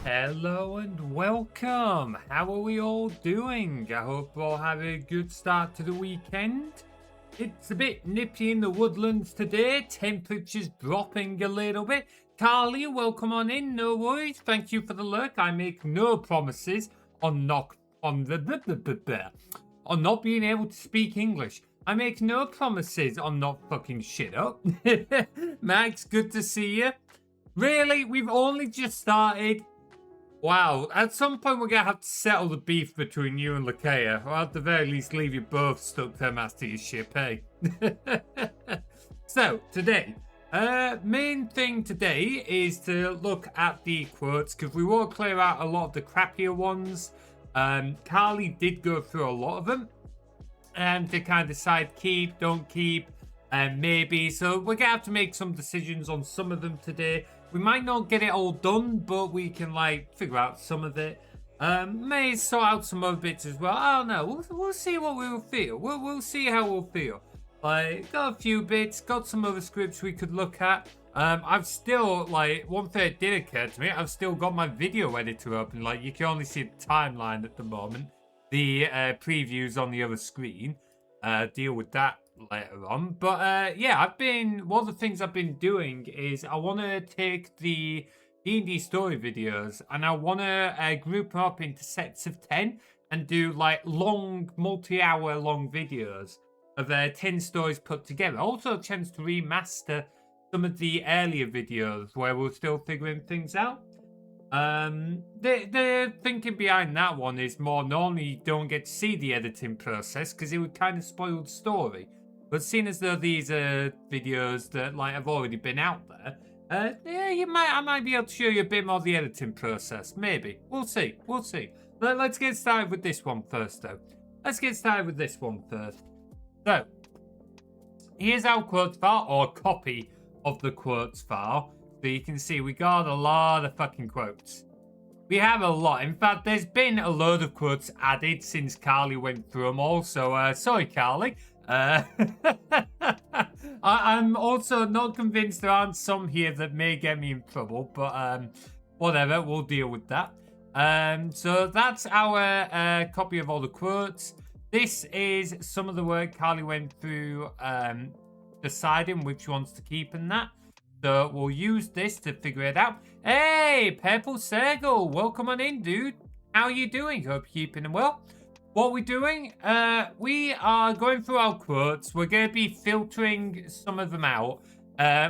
Hello and welcome. How are we all doing? I hope we'll have a good start to the weekend. It's a bit nippy in the woodlands today. Temperatures dropping a little bit. Carly, welcome on in. No worries. Thank you for the lurk. I make no promises on not being able to speak English. I make no promises on not fucking shit up. Max, good to see you. Really? We've only just started? Wow, at some point we're going to have to settle the beef between you and Lakea, or at the very least leave you both stuck to master your ship, hey? So, today, main thing today is to look at the quotes, because we will clear out a lot of the crappier ones. Carly did go through a lot of them, and to kind of decide keep, don't keep, and maybe. So we're going to have to make some decisions on some of them today. We might not get it all done, but we can, figure out some of it. May sort out some other bits as well. I don't know. We'll see what we'll feel. We'll see how we'll feel. Got a few bits. Got some other scripts we could look at. I've still, one thing that did occur to me. I've still got my video editor open. You can only see the timeline at the moment. The previews on the other screen. Deal with that later on, but yeah, one of the things I've been doing is I want to take the D&D story videos and I want to group them up into sets of 10 and do long multi-hour long videos of 10 stories put together. Also a chance to remaster some of the earlier videos where we're still figuring things out. The thinking behind that one is more normally you don't get to see the editing process because it would kind of spoil the story. But seeing as though these are videos that have already been out there, yeah, I might be able to show you a bit more of the editing process. Maybe. We'll see. Let's get started with this one first, though. So, here's our quotes file, or copy of the quotes file. So you can see we got a lot of fucking quotes. We have a lot. In fact, there's been a load of quotes added since Carly went through them all. So, sorry, Carly. I'm also not convinced there aren't some here that may get me in trouble, but whatever, we'll deal with that. So that's our copy of all the quotes. This is some of the work Carly went through deciding which ones to keep and that. So we'll use this to figure it out. Hey, Purple Circle, welcome on in, dude. How you doing? Hope you're keeping them well. What we're doing, we are going through our quotes. We're going to be filtering some of them out,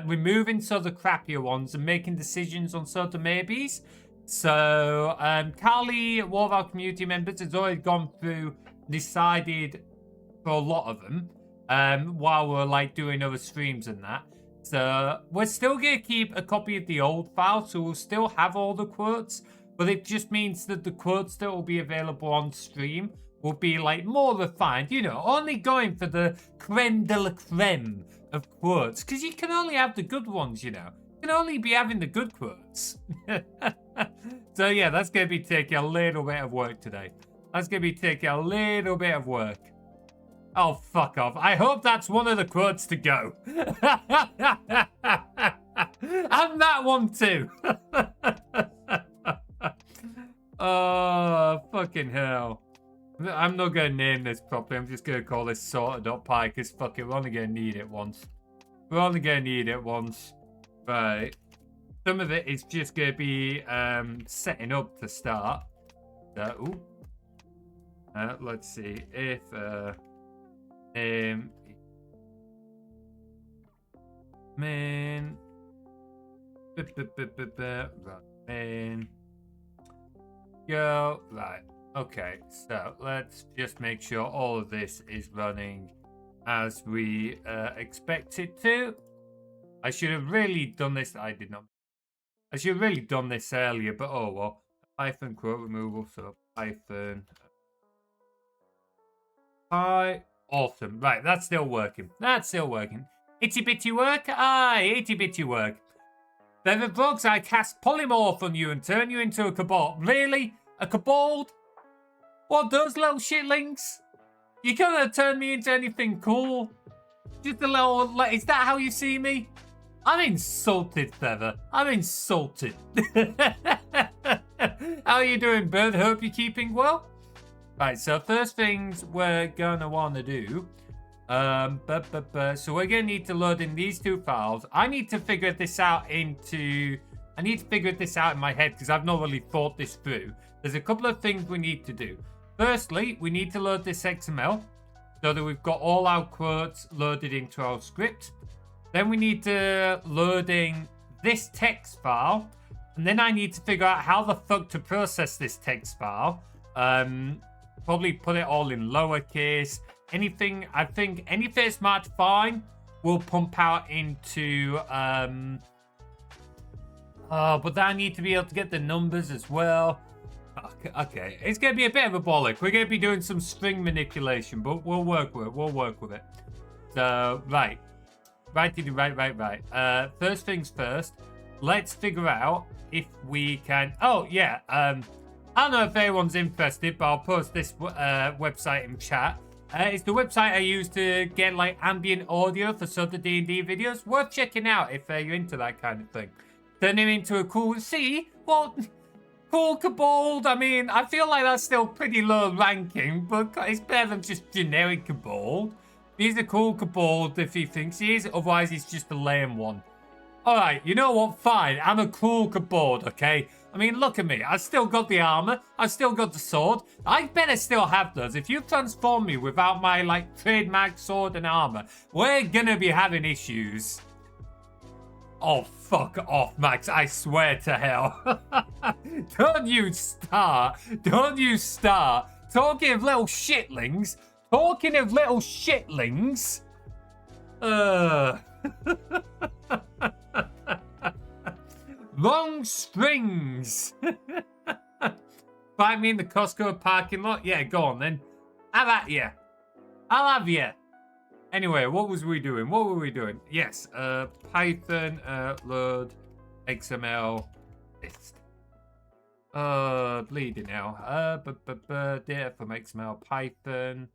removing some of the crappier ones and making decisions on sort of maybes. So, Carly, one of our community members, has already gone through, decided for a lot of them, while we're doing other streams and that. So, we're still going to keep a copy of the old file, so we'll still have all the quotes, but it just means that the quotes that will be available on stream will be more refined, only going for the creme de la creme of quotes, because you can only have the good ones, You can only be having the good quotes. So yeah, that's going to be taking a little bit of work today. Oh, fuck off. I hope that's one of the quotes to go. And that one too. Oh, fucking hell. I'm not going to name this properly. I'm just going to call this sorted.py because fuck it, we're only going to need it once. Right. Some of it is just going to be setting up to start. Let's see if main go right. Okay, so let's just make sure all of this is running as we expect it to. I should have really done this. I did not. I should have really done this earlier, but oh well. Python quote removal, so Python. Awesome. Right, that's still working. Itty bitty work? Aye, itty bitty work. Feather Bugs, I cast polymorph on you and turn you into a kobold. Really? A kobold? What, those little shitlings? You couldn't turn me into anything cool? Just a little... Is that how you see me? I'm insulted, Feather. I'm insulted. How are you doing, bird? Hope you're keeping well. Right, so first things we're gonna want to do. So we're gonna need to load in these two files. I need to figure this out in my head because I've not really thought this through. There's a couple of things we need to do. Firstly, we need to load this XML so that we've got all our quotes loaded into our script. Then we need to load in this text file. And then I need to figure out how the fuck to process this text file. Probably put it all in lowercase. Anything that's marked fine will pump out into... but then I need to be able to get the numbers as well. Okay. It's going to be a bit of a bollock. We're going to be doing some string manipulation, but we'll work with it. So, right. Right. First things first. Let's figure out if we can... Oh, yeah. I don't know if anyone's interested, but I'll post this website in chat. It's the website I use to get, like, ambient audio for some of the D&D videos. Worth checking out if you're into that kind of thing. Turn him into a cool... See? Well... Cool Kobold. I mean, I feel like that's still pretty low ranking, but it's better than just generic Kobold. He's a cool Kobold if he thinks he is. Otherwise, he's just a lame one. Alright, you know what? Fine. I'm a cool Kobold, okay? I mean, look at me. I've still got the armor. I've still got the sword. I better still have those. If you transform me without my, like, trademark sword and armor, we're gonna be having issues. Oh, fuck off, Max. I swear to hell. Don't you start. Talking of little shitlings. Long strings. Find me in the Costco parking lot? Yeah, go on then. I'll have you. Anyway, what were we doing? Yes, Python, load, XML, list. Bleeding now. Data from XML, Python.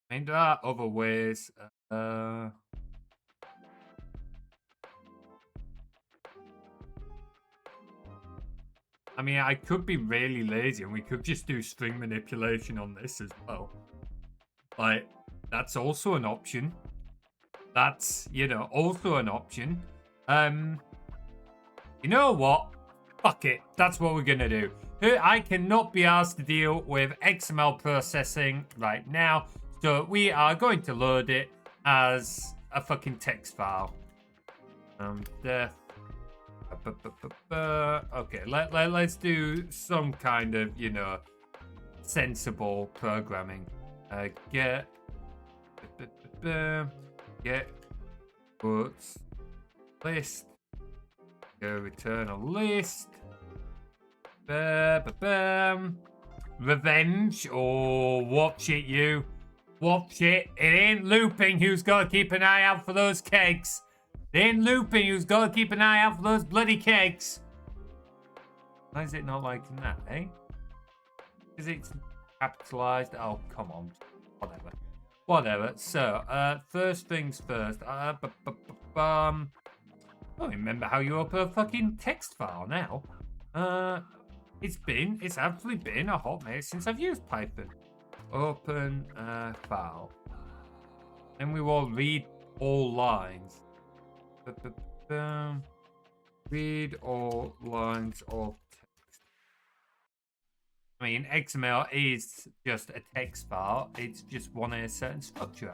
And there are other ways. I mean, I could be really lazy and we could just do string manipulation on this as well. Like, that's also an option. Also an option. You know what? Fuck it. That's what we're gonna do. I cannot be asked to deal with XML processing right now, so we are going to load it as a fucking text file. Okay, let's do some kind of, sensible programming. Get puts list. Go return a list. Revenge. Oh, watch it, you. Watch it. It ain't looping who's got to keep an eye out for those kegs. It ain't looping who's got to keep an eye out for those bloody kegs. Why is it not liking that, eh? Because it's capitalized. Oh, come on. Whatever. So, first things first. I don't remember how you open a fucking text file now. It's actually been a hot minute since I've used Python. Open file. And we will read all lines. Read all lines of text. I mean, XML is just a text file. It's just one in a certain structure.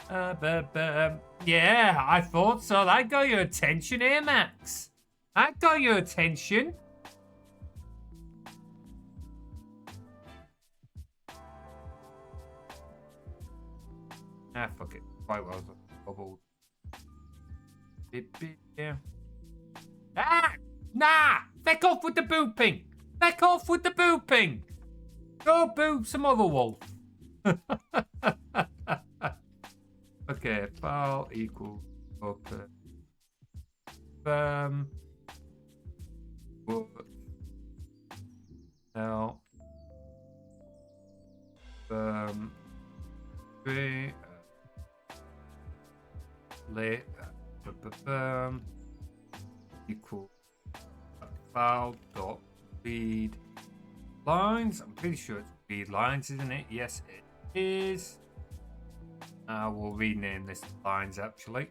Yeah, I thought so. That got your attention here, Max. That got your attention. Ah, fuck it. Quite well. Bubbled. Yeah. Ah! Nah! Feck off with the booping! Feck off with the booping! Go boop some other wolf. Okay, file equals open. Now. Three. Late. Equal file dot read lines. I'm pretty sure it's read lines, isn't it? Yes, it is. We'll rename this lines actually.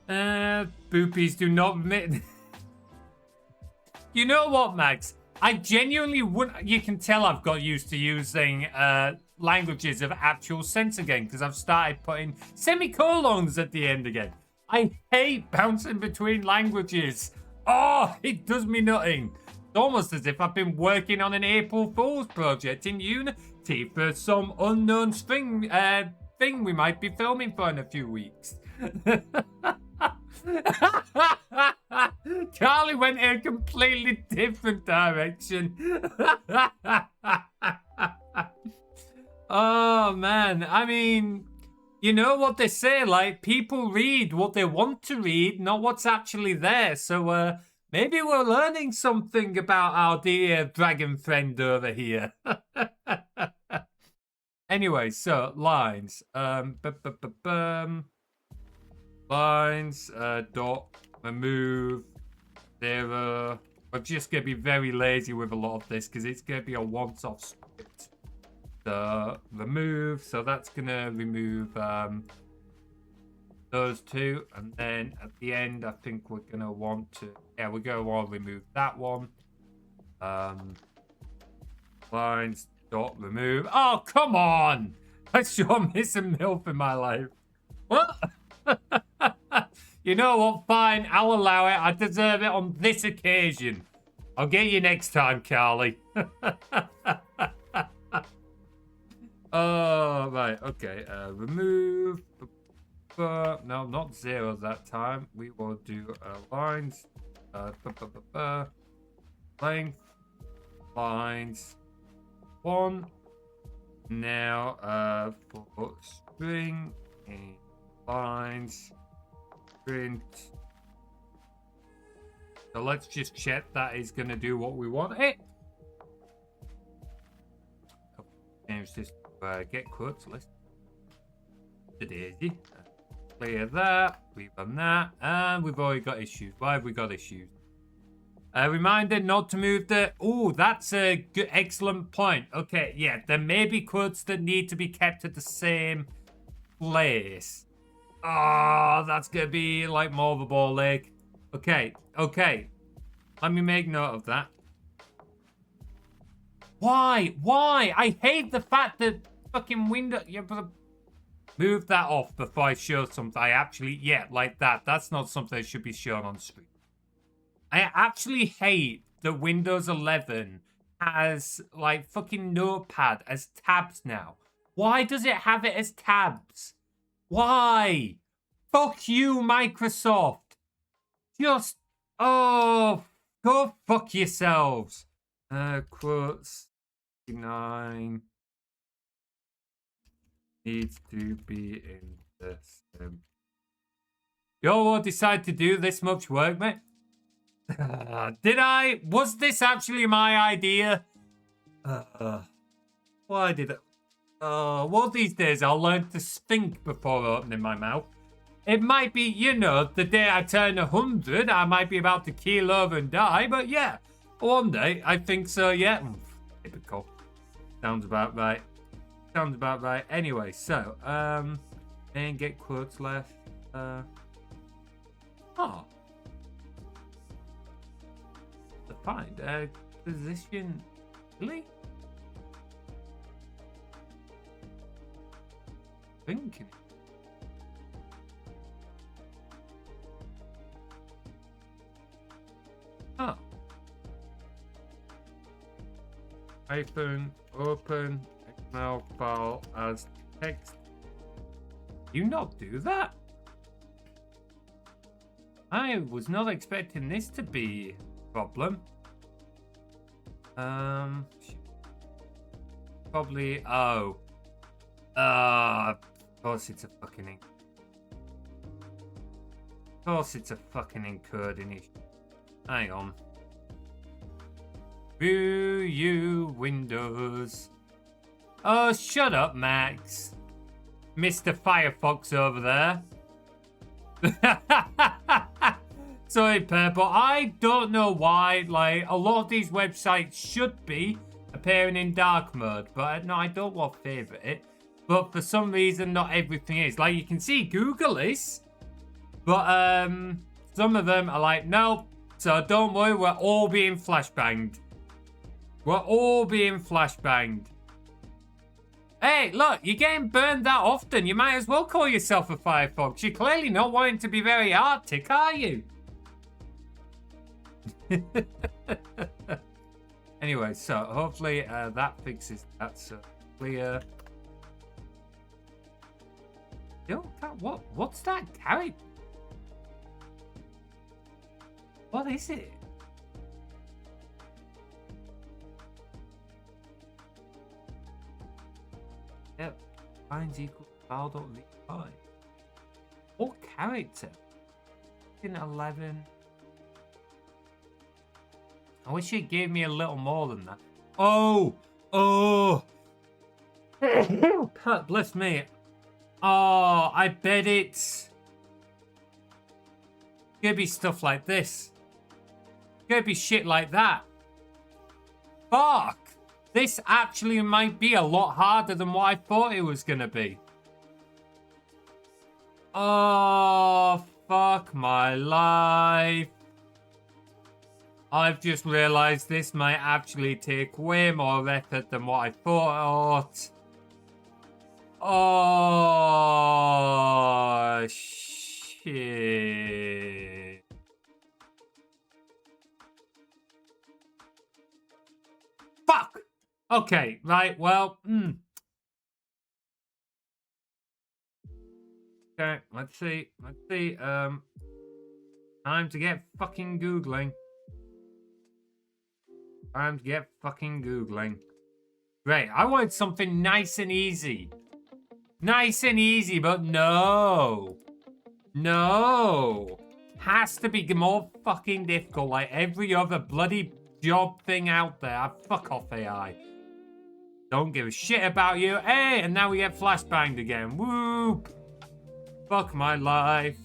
Boopies do not admit. You know what, Max? I genuinely wouldn't. You can tell I've got used to using languages of actual sense again because I've started putting semicolons at the end again. I hate bouncing between languages. Oh, it does me nothing. It's almost as if I've been working on an April Fool's project in Unity for some unknown thing we might be filming for in a few weeks. Charlie went in a completely different direction. Oh, man. I mean, you know what they say, like, people read what they want to read, not what's actually there. So, maybe we're learning something about our dear dragon friend over here. Anyway, so, lines. Lines, dot, remove, 0. We're just going to be very lazy with a lot of this because it's going to be a once-off script. So, remove, so that's going to remove those two. And then at the end, I think we're going to want to, yeah, we're going to want to remove that one. Lines, dot, remove. Oh, come on! I sure miss a MILF in my life. What? You know what? Fine, I'll allow it. I deserve it on this occasion. I'll get you next time, Carly. Oh, right. Okay. Remove. No, not 0 that time. We will do lines. Length. Lines. 1. Now, for string. Lines. Print. So let's just check that is going to do what we want it. Change this to get quotes list. Daisy. Clear that. Rerun that. And we've already got issues. Why have we got issues? Reminder not to move the... Oh, that's a good, excellent point. Okay, yeah. There may be quotes that need to be kept at the same place. Oh, that's going to be like more of a ball ache. Okay, okay. Let me make note of that. Why? Why? I hate the fact that fucking window... You move that off before I show something. I actually... Yeah, like that. That's not something that should be shown on screen. I actually hate that Windows 11 has, like, fucking Notepad as tabs now. Why does it have it as tabs? Why? Fuck you, Microsoft. Just, oh, go fuck yourselves. Quotes 9 needs to be in this. You all decide to do this much work, mate? Did I? Was this actually my idea? Why did it? One of these days I'll learn to think before opening my mouth. It might be, you know, the day I turn 100, I might be about to keel over and die, but yeah, one day, I think so, yeah. Typical. Sounds about right. Sounds about right. Anyway, so, and get quotes left. Oh. The find, position, really? Thinking. Oh. Hyphen, open, XML file as text. You not do that? I was not expecting this to be a problem. Probably, oh. Of course it's a fucking ink. Of course it's a fucking encoding issue. Hang on. View you Windows. Oh, shut up, Max. Mr. Firefox over there. Sorry, Per, but I don't know why. Like, a lot of these websites should be appearing in dark mode, but no, I don't want to favorite it. But for some reason, not everything is. Like, you can see Google is, but some of them are like, no. So don't worry, we're all being flashbanged. We're all being flashbanged. Hey, look, you're getting burned that often. You might as well call yourself a Firefox. You're clearly not wanting to be very Arctic, are you? Anyway, so hopefully that fixes that. So clear. Yo, what's that carrot? What is it? Yep, finds equal file.levy. What character? In 11. I wish it gave me a little more than that. Oh! Bless me. Oh, I bet it's gonna be stuff like this. Gonna be shit like that. Fuck! This actually might be a lot harder than what I thought it was gonna be. Oh, fuck my life. I've just realized this might actually take way more effort than what I thought. Oh, shit. Fuck! Okay, right, well, Okay, let's see. Time to get fucking Googling. Great, I wanted something nice and easy. But no. Has to be more fucking difficult like every other bloody job thing out there. Fuck off, AI. Don't give a shit about you. Hey, and now we get flashbanged again. Whoop. Fuck my life.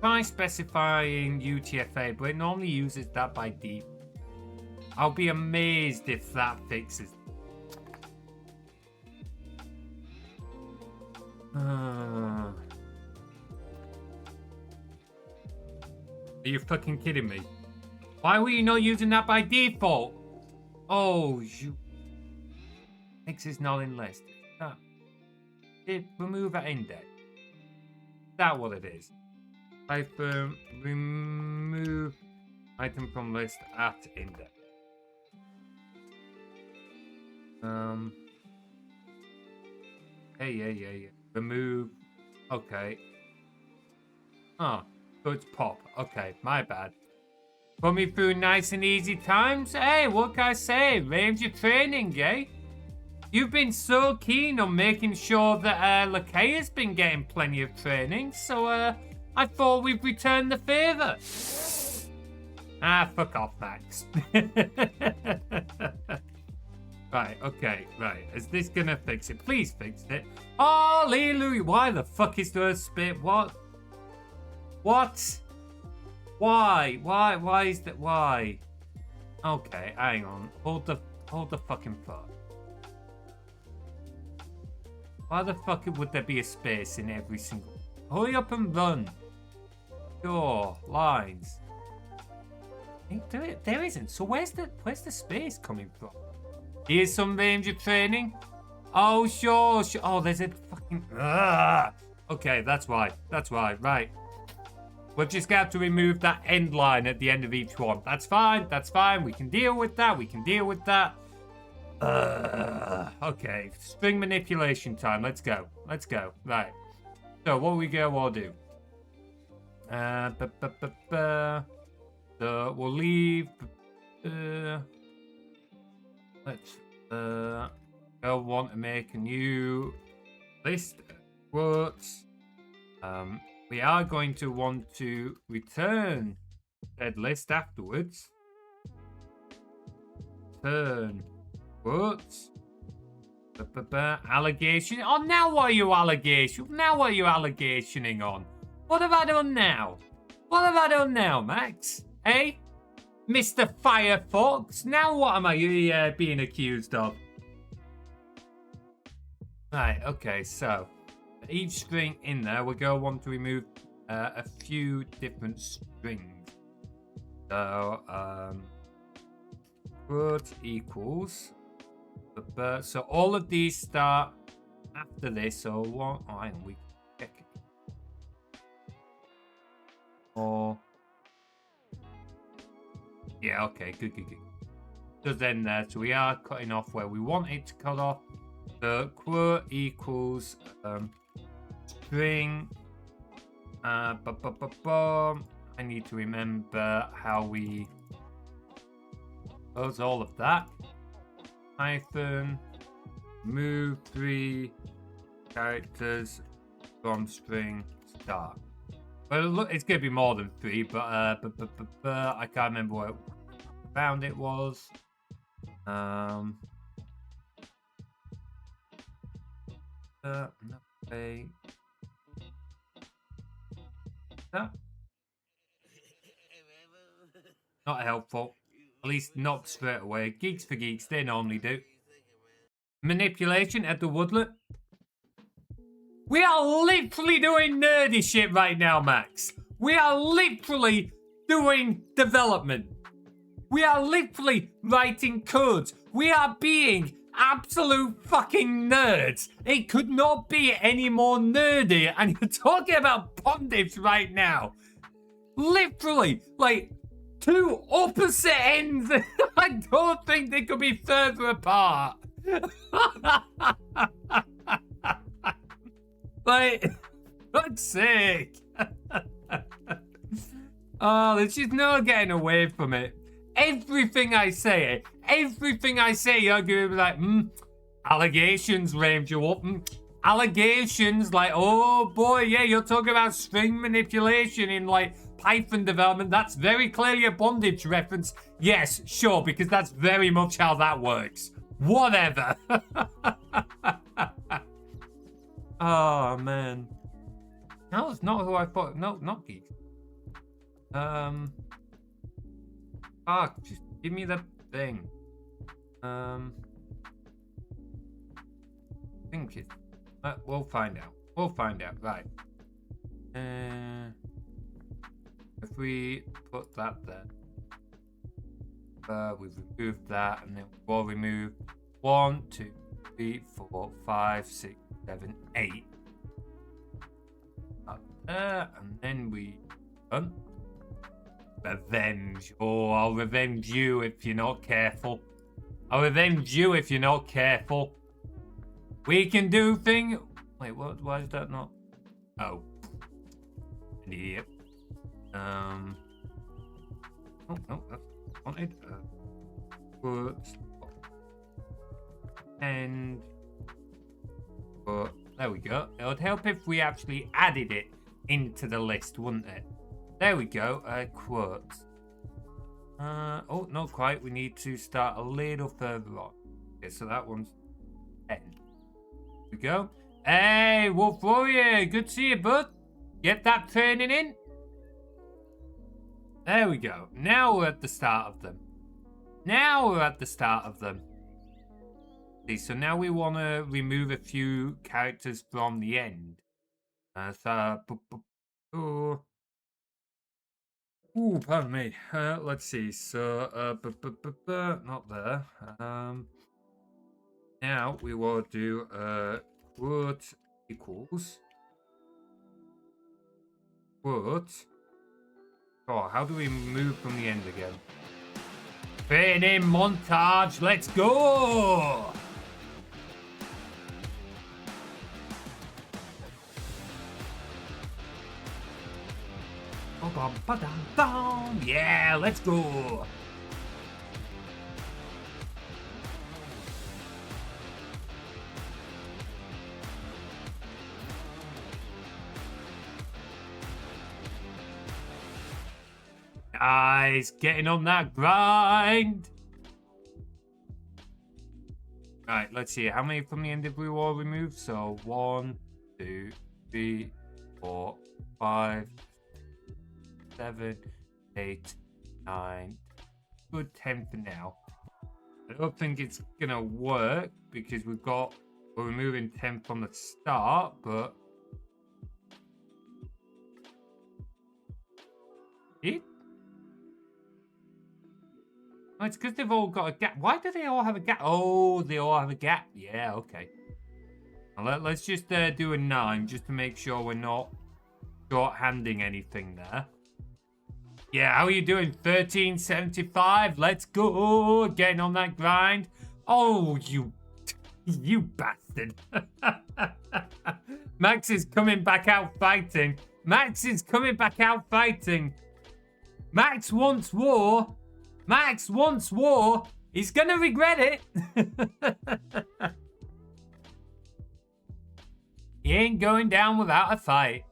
Try specifying UTF-8, but it normally uses that by default. I'll be amazed if that fixes. Are you fucking kidding me? Why were you not using that by default? Oh, you. X is not in list. Remove at index. Is that what it is? Hyphen remove item from list at index. Yeah. Remove. Okay. Oh, so it's pop. Okay, my bad. Put me through nice and easy times. Hey, what can I say? Ranger training, eh? You've been so keen on making sure that Lakea's been getting plenty of training, so I thought we'd return the favor. Fuck off, Max. Right, okay, right. Is this gonna fix it? Please fix it. Hallelujah. Why the fuck is there a spit? What? Why is that? Why? Okay, hang on. Hold the fucking thought. Why the fuck would there be a space in every single? Hurry up and run. Sure, lines. There isn't. So where's the space coming from? Here's some ranger training. Oh, sure. Oh, there's a fucking... Okay, that's why. Right. We're just going to have to remove that end line at the end of each one. That's fine. We can deal with that. Okay. String manipulation time. Let's go. Right. So, what are we going to do? So, we'll leave... Let's go want to make a new list of quotes. We are going to want to return said list afterwards. Return quotes. Allegation. Oh, now what are you allegationing on? What have I done now? What have I done now, Max? Hey, Mr. Firefox. Now what am I being accused of? Right. Okay. So each string in there, we're going to want to remove a few different strings. So quote equals. So all of these start after this. So one. Oh, hang on, we check it. Or yeah, okay, good. So then there. So we are cutting off where we want it to cut off. The quote equals string. I need to remember how we close all of that. Hyphen move 3 characters from string start. Well, look, it's gonna be more than 3, but I can't remember what round it was. Okay. Not helpful. At least not straight away. Geeks for geeks, they normally do. Manipulation at the Woodland. We are literally doing nerdy shit right now, Max. We are literally doing development. We are literally writing codes. We are being absolute fucking nerds. It could not be any more nerdy. And you're talking about bondage right now. Literally, like, two opposite ends. I don't think they could be further apart. Like, fuck's sake. Oh, there's just no getting away from it. Everything I say, you're going to be like, allegations, Ranger Wolf. Allegations, like, oh boy, yeah, you're talking about string manipulation in, like, Python development. That's very clearly a bondage reference. Yes, sure, because that's very much how that works. Whatever. Oh, man. No, it's not who I thought. No, not geek. Just give me the thing. I think it's... we'll find out. Right. If we put that there. We've removed that, and then we'll remove 1, 2, 3, 4, 5, 6, 7, 8. Up there, and then we revenge. Oh, I'll revenge you if you're not careful. We can do thing. Wait, what? Why is that not? Oh, an idiot. Oh no, that's wanted. Whoops. And there we go. It would help if we actually added it into the list, wouldn't it? There we go. Quotes. Oh, not quite. We need to start a little further on. Okay, so that one's 10. Here we go. Hey, Wolf Warrior. Good to see you, bud. Get that training in. There we go. Now we're at the start of them. See, so now we want to remove a few characters from the end. Pardon me. Let's see. So, not there. Now we will do quote equals quote. Oh, how do we move from the end again? Training montage. Let's go. Yeah, let's go. Nice, getting on that grind. Right, let's see. How many from the end did we all remove? So 1, 2, 3, 4, 5, 7, 8, 9. Good 10 for now. I don't think it's gonna work because we're removing 10 from the start, but it. Oh, it's because they've all got a gap. Why do they all have a gap? Oh, they all have a gap. Yeah, okay. Let's just do a 9 just to make sure we're not short-handing anything there. Yeah, how are you doing? 1375. Let's go. Getting on that grind. Oh, you bastard. Max is coming back out fighting. Max is coming back out fighting. Max wants war. Max wants war. He's gonna regret it. He ain't going down without a fight.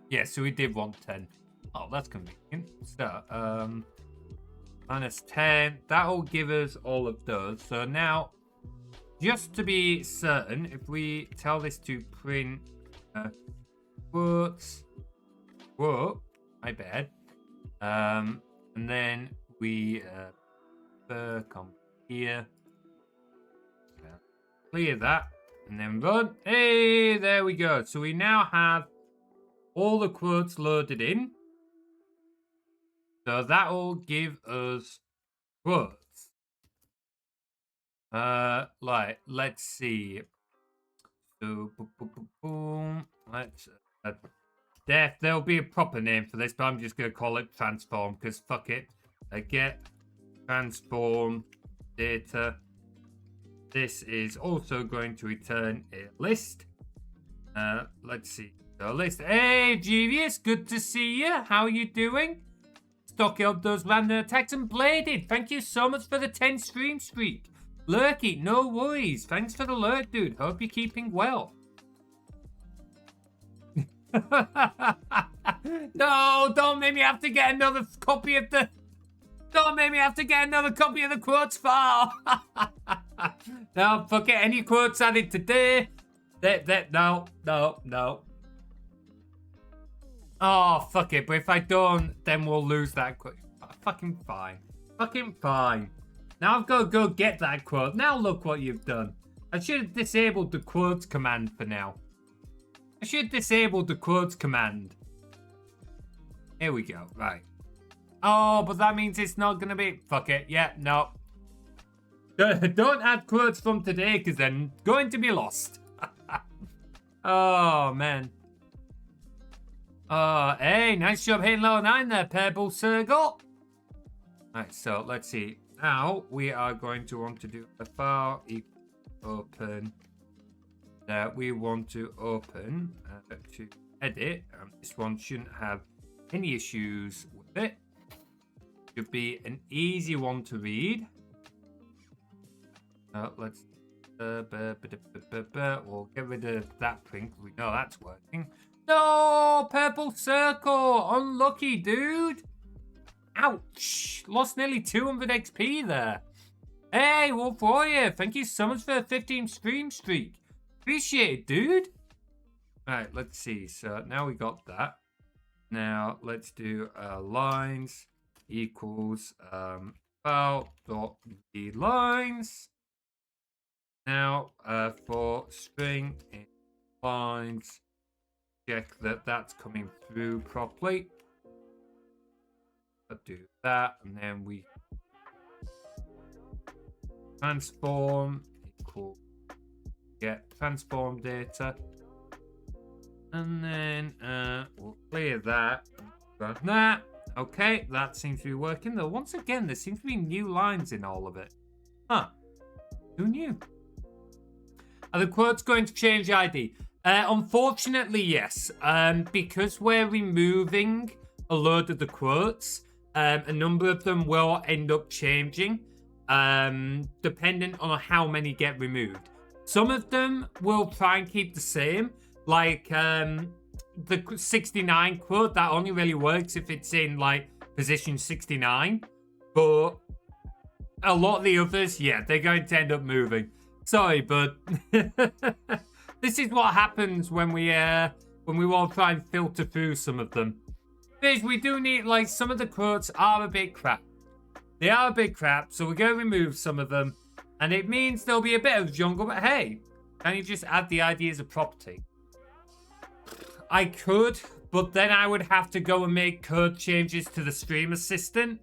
Yeah, so we did want 10. Oh, that's convenient. So, minus 10. That'll give us all of those. So now, just to be certain, if we tell this to print quotes, whoa, my bad. And then we come here, clear that, and then run. Hey, there we go. So we now have all the quotes loaded in. So that'll give us quotes. Let's see. So, boom. Let's there'll be a proper name for this, but I'm just gonna call it transform because fuck it. Get transform data. This is also going to return a list. Let's see. So list. Hey, Genius, good to see you. How are you doing? Stocking up those random attacks and bladed. Thank you so much for the 10 stream streak. Lurky, no worries. Thanks for the lurk, dude. Hope you're keeping well. No, don't make me have to get another copy of the. Don't make me have to get another copy of the quotes file. No, fuck it. Any quotes added today? No. Oh, fuck it. But if I don't, then we'll lose that quote. Fucking fine. Fucking fine. Now I've got to go get that quote. Now look what you've done. I should have disabled the quotes command for now. I should have disabled the quotes command. Here we go. Right. Oh, but that means it's not going to be... Fuck it. Yeah, no. Don't add quotes from today because they're going to be lost. Oh, man. Oh, hey, nice job hitting level 9 there, Purple Circle. Right, so let's see. Now we are going to want to do a file open that we want to open to edit. This one shouldn't have any issues with it. Should be an easy one to read. Let's we'll get rid of that print. We know that's working. No, Purple Circle, unlucky, dude. Ouch! Lost nearly 200 XP there. Hey, Wolf Warrior, thank you so much for the 15 stream streak. Appreciate it, dude. Alright, let's see. So now we got that. Now let's do lines equals file.lines. Now for string lines, check that that's coming through properly. I'll do that, and then we transform equal get transform data, and then we'll clear that. Got that. Okay, that seems to be working. Though once again, there seems to be new lines in all of it. Huh? Who knew? Are the quotes going to change ID? Unfortunately, yes. Because we're removing a load of the quotes, a number of them will end up changing, dependent on how many get removed. Some of them will try and keep the same, like the 69 quote. That only really works if it's in like position 69. But a lot of the others, yeah, they're going to end up moving. Sorry, but this is what happens when we want to try and filter through some of them. Because we do need, like, some of the quotes are a bit crap. They are a bit crap, so we're going to remove some of them. And it means there'll be a bit of jungle, but hey, can you just add the ID as a property? I could, but then I would have to go and make code changes to the stream assistant.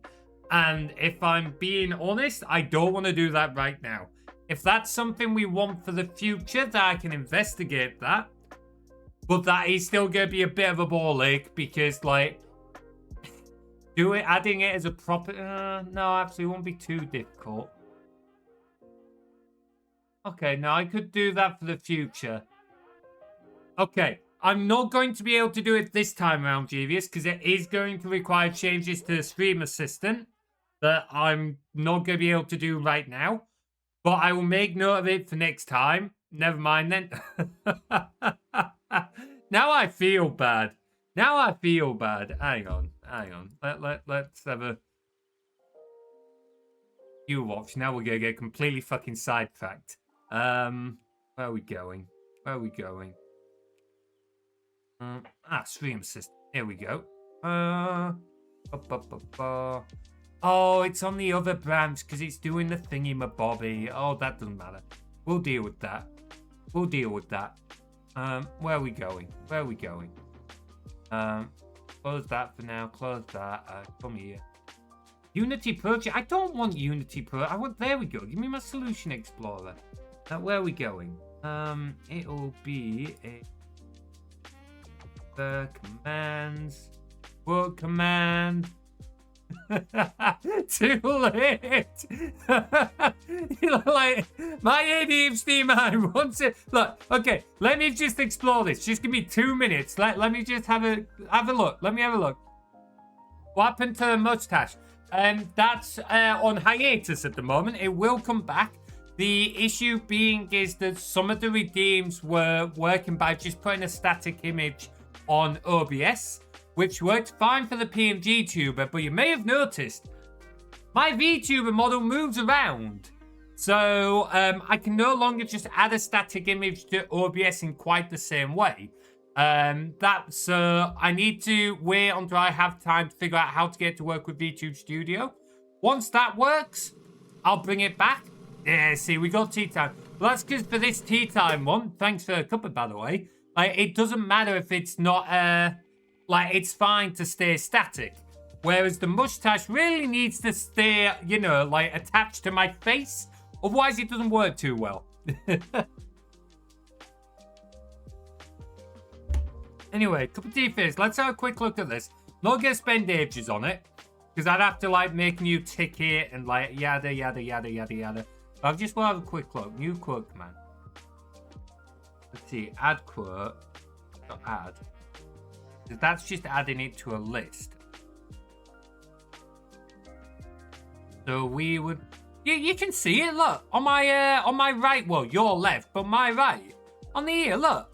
And if I'm being honest, I don't want to do that right now. If that's something we want for the future, then I can investigate that. But that is still going to be a bit of a ball ache because, like, adding it as a proper... no, actually, it won't be too difficult. Okay, now I could do that for the future. Okay, I'm not going to be able to do it this time around, Jeevious, because it is going to require changes to the stream assistant that I'm not going to be able to do right now. But I will make note of it for next time. Never mind then. Now I feel bad. Now I feel bad. Hang on. Let's have a... You watch. Now we're going to get completely fucking sidetracked. Where are we going? Stream assistant. Here we go. Oh, it's on the other branch because it's doing the thingy-mabobby. Oh, that doesn't matter. We'll deal with that. Where are we going? Close that for now. Close that. Come here. Unity Project. I don't want Unity Project. There we go. Give me my Solution Explorer. Where are we going? It'll be the commands. Work command. Too late. You look like my ADHD mind wants it. Look, okay, let me just explore this. Just give me 2 minutes. Let me just have a look. Let me have a look. What happened to the mustache? That's on hiatus at the moment. It will come back. The issue being is that some of the redeems were working by just putting a static image on OBS, which worked fine for the PNG tuber, but you may have noticed my VTuber model moves around. So I can no longer just add a static image to OBS in quite the same way. So I need to wait until I have time to figure out how to get to work with VTube Studio. Once that works, I'll bring it back. Yeah, see, we got tea time. Well, that's because for this tea time one, thanks for a cuppa, by the way, like, it doesn't matter if it's not, like, it's fine to stay static. Whereas the mustache really needs to stay, you know, like, attached to my face. Otherwise, it doesn't work too well. Anyway, cup of tea face. Let's have a quick look at this. Not gonna spend ages on it, because I'd have to, like, make a new ticket and, like, yada, yada, yada, yada, yada. I just want to have a quick look. New quote command. Let's see. Add quote. Not add. That's just adding it to a list. So we would... You can see it, look. On my right, well, your left, but my right. On the ear, look.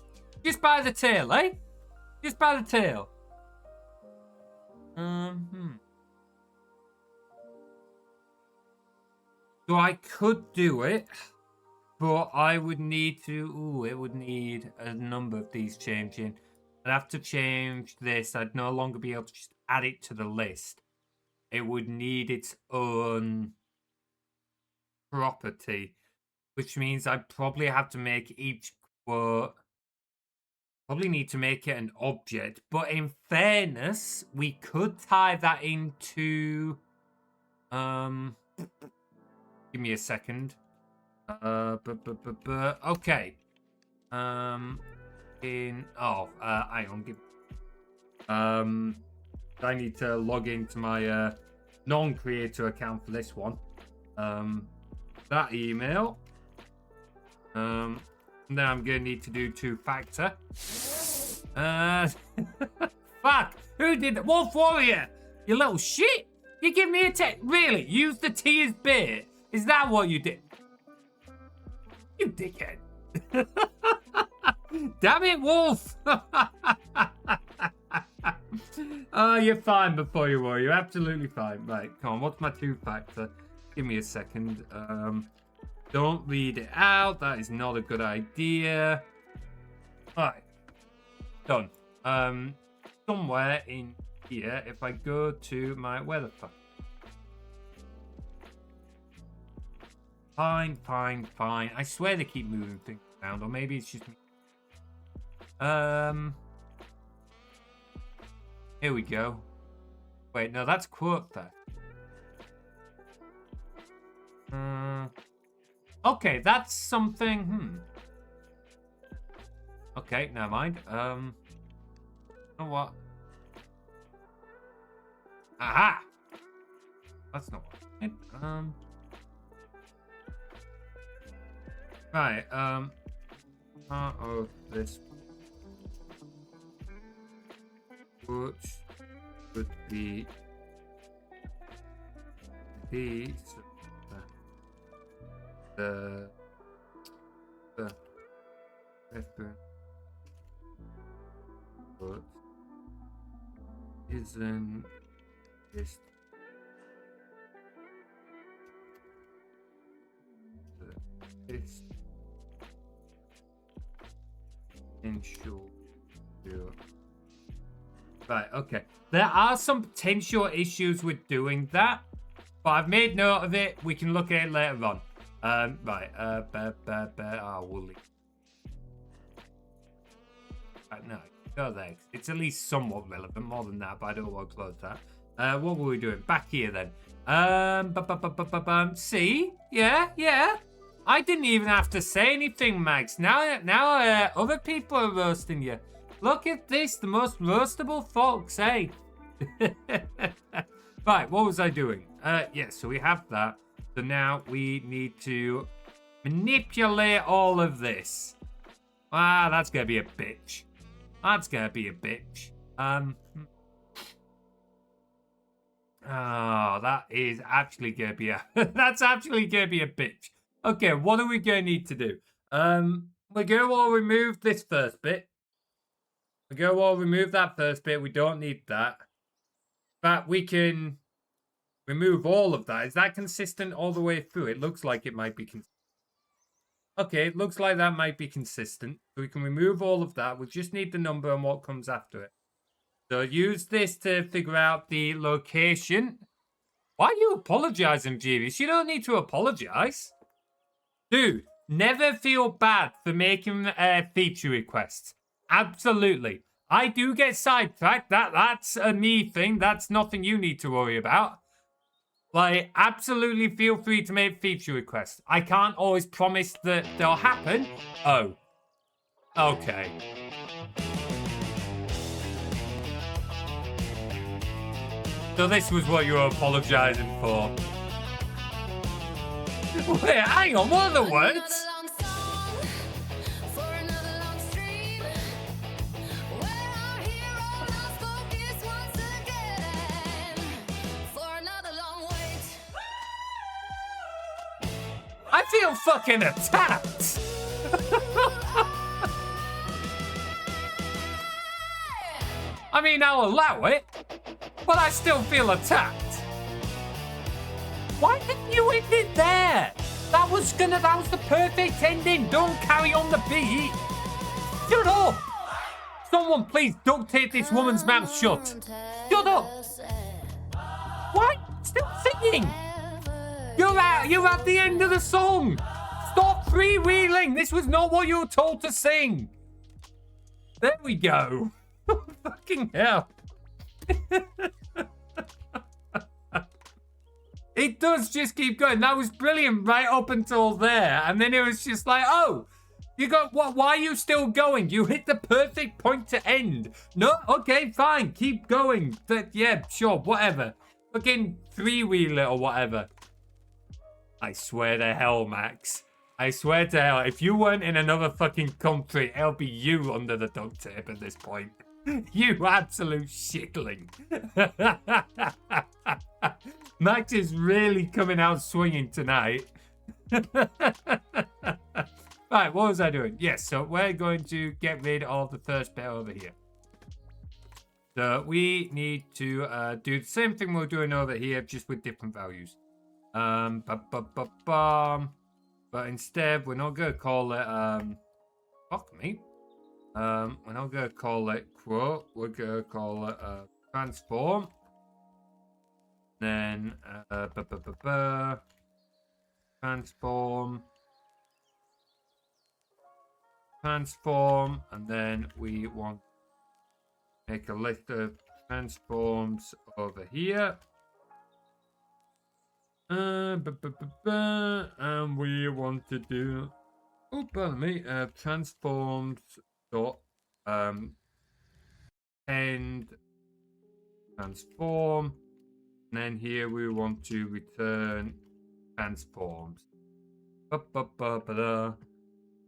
Just by the tail, eh? Just by the tail. So I could do it, but I would need to... Ooh, it would need a number of these changing. I'd have to change this. I'd no longer be able to just add it to the list. It would need its own property, which means I'd probably have to make each quote... Probably need to make it an object. But in fairness, we could tie that into... Give me a second. Okay. Hang on. I need to log into my non-creator account for this one. That email. And then I'm gonna need to do 2-factor. Fuck! Who did that? Wolf Warrior! You little shit! You give me a text. Really? Use the T as bait? Is that what you did? You dickhead. Damn it, Wolf! Oh, you're fine before you worry. You're absolutely fine. Right, come on. What's my 2-factor? Give me a second. Don't read it out. That is not a good idea. Alright. Done. Somewhere in here, if I go to my... Where the fuck? Fine. I swear they keep moving things around, or maybe it's just me. Here we go. Wait, no, that's quote there. Okay, that's something. Okay, never mind. You know what? Aha! That's not what I did. Right, part of this which would be the reference, but isn't this this potential? Right, okay. There are some potential issues with doing that, but I've made note of it. We can look at it later on. Right, we'll leave. Right, no, go there. It's at least somewhat relevant, more than that, but I don't want to close that. What were we doing? Back here then. See? Yeah. I didn't even have to say anything, Max. Now, other people are roasting you. Look at this, the most roastable fox, eh? Right, what was I doing? Yeah, so we have that. So now we need to manipulate all of this. Ah, that's gonna be a bitch. Oh, that is actually gonna be a that's actually gonna be a bitch. Okay, what are we gonna need to do? We're gonna all remove this first bit. We go all remove that first bit. We don't need that. But we can remove all of that. Is that consistent all the way through? It looks like it might be consistent. Okay, it looks like that might be consistent. So we can remove all of that. We just need the number and what comes after it. So use this to figure out the location. Why are you apologizing, Jeeves? You don't need to apologize. Dude, never feel bad for making feature requests. Absolutely. I do get sidetracked. That's a me thing. That's nothing you need to worry about. Like, absolutely feel free to make feature requests. I can't always promise that they'll happen. Oh. Okay. So this was what you were apologizing for. Wait, hang on. What are the words? I feel fucking attacked. I mean, I'll allow it, but I still feel attacked. Why didn't you end it there? That was the perfect ending. Don't carry on the beat. Shut up. Someone please duct tape this woman's mouth shut. Shut up. Why? Still singing. You're at the end of the song. Stop freewheeling. This was not what you were told to sing. There we go. Fucking hell. It does just keep going. That was brilliant right up until there. And then it was just like, oh, you go, what? Why are you still going? You hit the perfect point to end. No, okay, fine. Keep going. Yeah, sure, whatever. Fucking freewheel it or whatever. I swear to hell, Max. I swear to hell, if you weren't in another fucking country, it'll be you under the duct tape at this point. You absolute shitling. Max is really coming out swinging tonight. Right, what was I doing? Yes, so we're going to get rid of the first bit over here. So we need to do the same thing we're doing over here, just with different values. But instead, we're not gonna call it fuck me. We're not gonna call it quote. We're gonna call it transform. Then transform, and then we want to make a list of transforms over here. And we want to do transforms dot end transform, and then here we want to return transforms.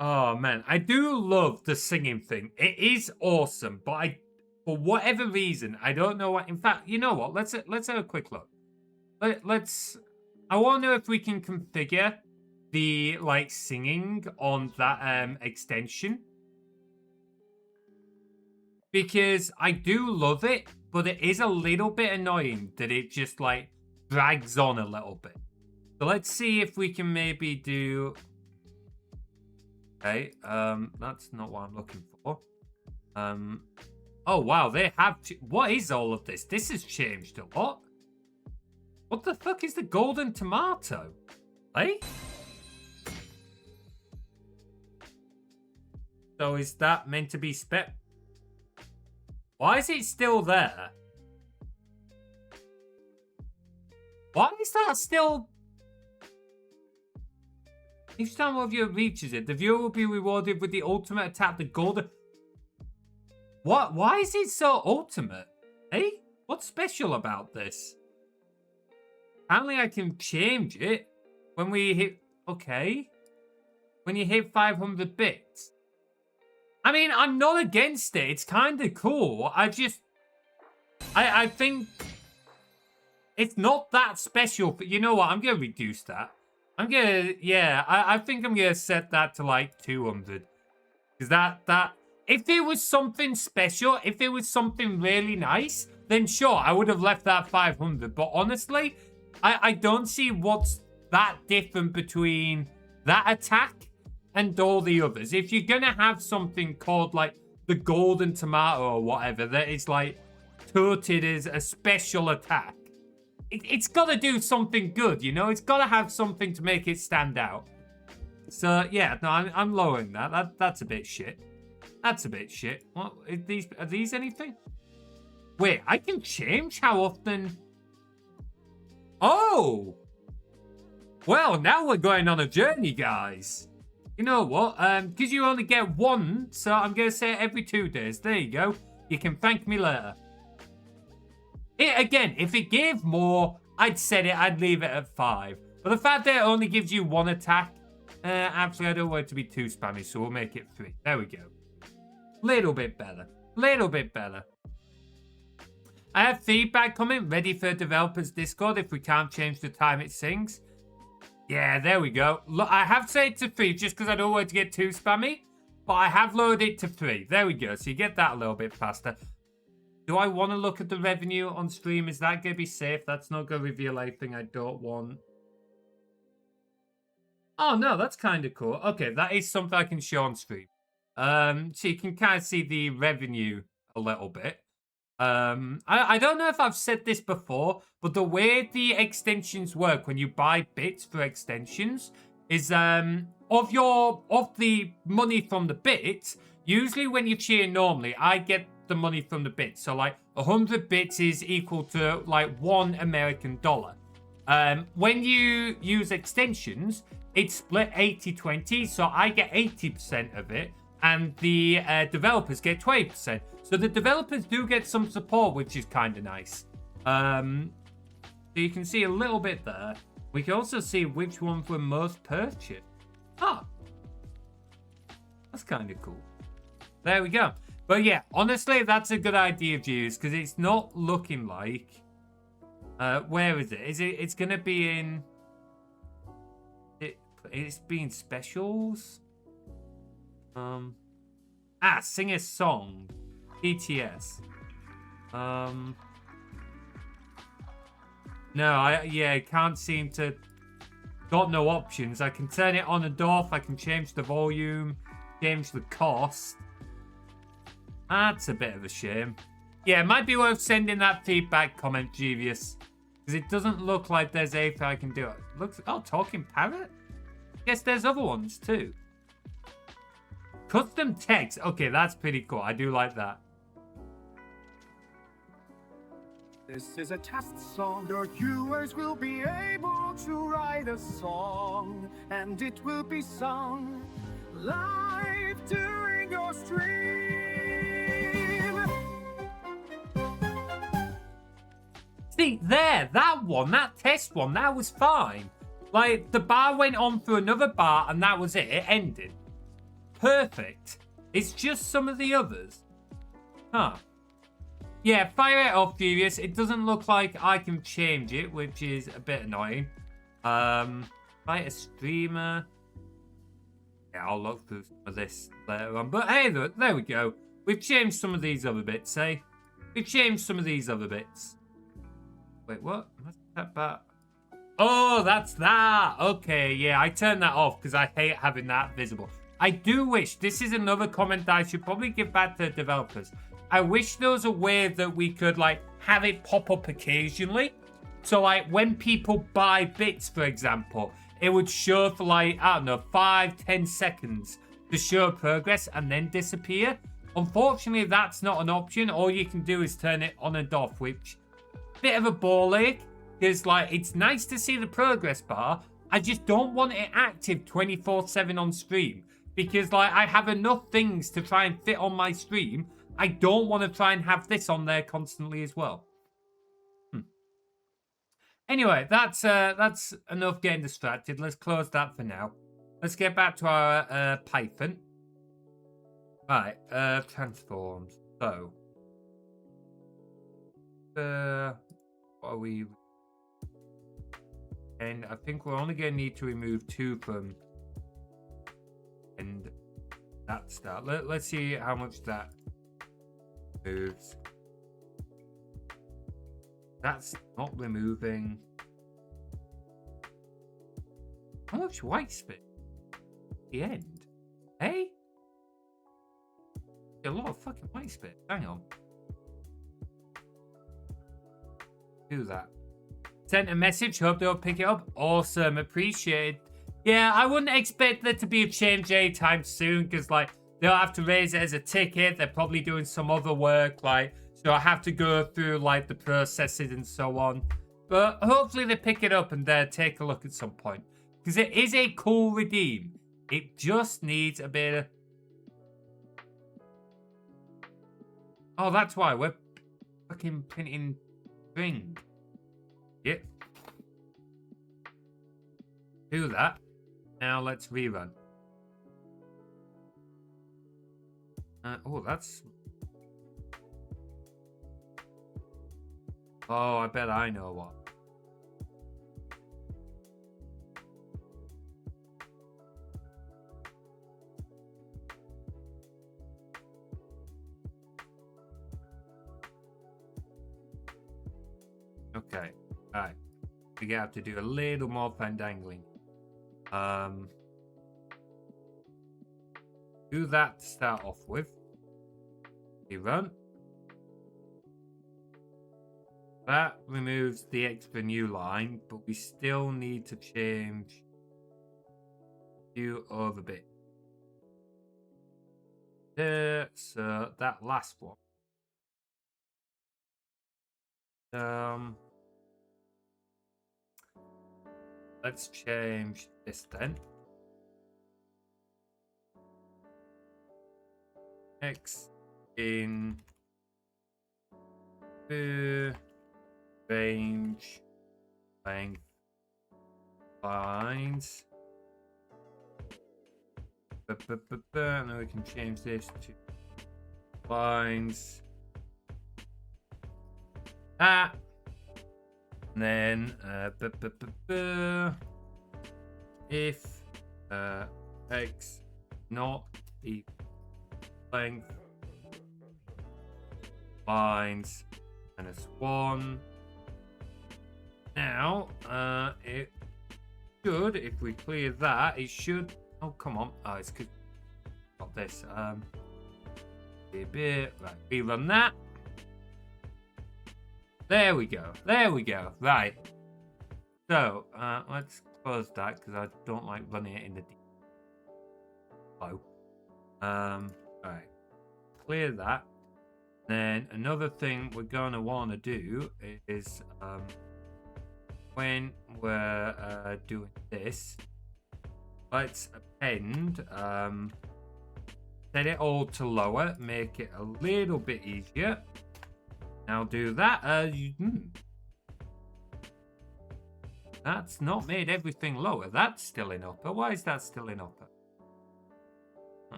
Oh man, I do love the singing thing. It is awesome, but for whatever reason, I don't know what. In fact, you know what? Let's have a quick look. I want to know if we can configure the singing on that extension, because I do love it, but it is a little bit annoying that it just drags on a little bit. So let's see if we can maybe do. Okay, that's not what I'm looking for. Oh wow, they have. What is all of this? This has changed a lot. What the fuck is the golden tomato? Eh? So is that meant to be Why is it still there? Why is that still? Each time one viewer reaches it, the viewer will be rewarded with the ultimate attack, the golden. What? Why is it so ultimate? Eh? What's special about this? Apparently I can change it when we hit... Okay. When you hit 500 bits. I mean, I'm not against it. It's kind of cool. I think... It's not that special. But you know what? I'm going to reduce that. I'm going to... Yeah, I think I'm going to set that to 200. Because that... If it was something special, if it was something really nice, then sure, I would have left that 500. But honestly... I don't see what's that different between that attack and all the others. If you're going to have something called, the golden tomato or whatever, that is, touted as a special attack, it's got to do something good, you know? It's got to have something to make it stand out. So, yeah, no, I'm lowering that. That's a bit shit. That's a bit shit. What? Are these anything? Wait, I can change how often... Oh! Well, now we're going on a journey, guys. You know what? Because you only get one, so I'm going to say every 2 days. There you go. You can thank me later. Again, if it gave more, I'd set it. I'd leave it at 5. But the fact that it only gives you 1 attack, actually, I don't want it to be too spammy, so we'll make it 3. There we go. Little bit better. Little bit better. I have feedback coming, ready for developers Discord if we can't change the time it sings. Yeah, there we go. Look, I have set it to 3 just because I don't want it to get too spammy, but I have lowered it to 3. There we go. So you get that a little bit faster. Do I want to look at the revenue on stream? Is that going to be safe? That's not going to reveal anything I don't want. Oh, no, that's kind of cool. Okay, that is something I can show on stream. So you can kind of see the revenue a little bit. I don't know if I've said this before, but the way the extensions work when you buy bits for extensions is of the money from the bits. Usually when you cheer normally, I get the money from the bits. So 100 bits is equal to 1 American dollar. When you use extensions, it's split 80-20, so I get 80% of it, and the developers get 20%. So the developers do get some support, which is kind of nice. So you can see a little bit there. We can also see which ones were most purchased. Oh, that's kind of cool. There we go. But yeah, honestly, that's a good idea, viewers, because it's not looking like... where is it? It's going to be in... It's being specials? Sing a song. ETS. No, I can't seem to got no options. I can turn it on and off. I can change the volume, change the cost. That's a bit of a shame. Yeah, it might be worth sending that feedback comment, Jeevious. Because it doesn't look like there's anything I can do. Looks, oh, talking parrot? Guess there's other ones too. Custom text. Okay, that's pretty cool. I do like that. This is a test song. Your viewers will be able to write a song, and it will be sung live during your stream. See, there, that one, that test one, that was fine. Like, the bar went on for another bar, and that was it. It ended. Perfect. It's just some of the others. Huh. Yeah, fire it off, Furious. It doesn't look like I can change it, which is a bit annoying. Fight a streamer. Yeah, I'll look through some of this later on. But hey, there we go. We've changed some of these other bits, eh? We've changed some of these other bits. Wait, what? What's that back? Oh, that's that. Okay, yeah, I turned that off because I hate having that visible. I do wish, this is another comment that I should probably give back to the developers. I wish there was a way that we could, like, have it pop up occasionally. So, like, when people buy bits, for example, it would show for, like, I don't know, 5-10 seconds to show progress and then disappear. Unfortunately, that's not an option. All you can do is turn it on and off, which, bit of a ball ache. Because, like, it's nice to see the progress bar. I just don't want it active 24/7 on stream. Because, like, I have enough things to try and fit on my stream. I don't want to try and have this on there constantly as well. Anyway, that's enough getting distracted. Let's close that for now. Let's get back to our Python. Right, transforms. So, what are we? And I think we're only going to need to remove 2 from, and that's that. Let's see how much that moves. That's not removing. How much white space? The end. Hey? A lot of fucking white space. Hang on. Do that. Sent a message. Hope they'll pick it up. Awesome. Appreciate it. Yeah, I wouldn't expect there to be a change anytime soon because, like, they'll have to raise it as a ticket. They're probably doing some other work, like, so I have to go through, like, the processes and so on. But hopefully they pick it up and take a look at some point. Because it is a cool redeem. It just needs a bit of... Oh, that's why. We're fucking printing string. Yep. Do that. Now let's rerun. Oh, that's... Oh, I bet I know what. Okay. Alright. We have to do a little more pendangling. Do that to start off with. Rerun. That removes the extra new line, but we still need to change a few other bits. So that last one. Let's change this then. X in range length lines. And then we can change this to lines. That. And then if x not equal length lines minus 1. Now it should, if we clear that, it should... Oh, come on. Oh, it's because... Got this. A bit. Right, rerun that. There we go. There we go. Right. So, let's close that because I don't like running it in the deep flow. Right. Clear that. Then another thing we're gonna want to do is when we're doing this, let's append, set it all to lower, make it a little bit easier. Now do that. That's not made everything lower. That's still in upper. Why is that still in upper?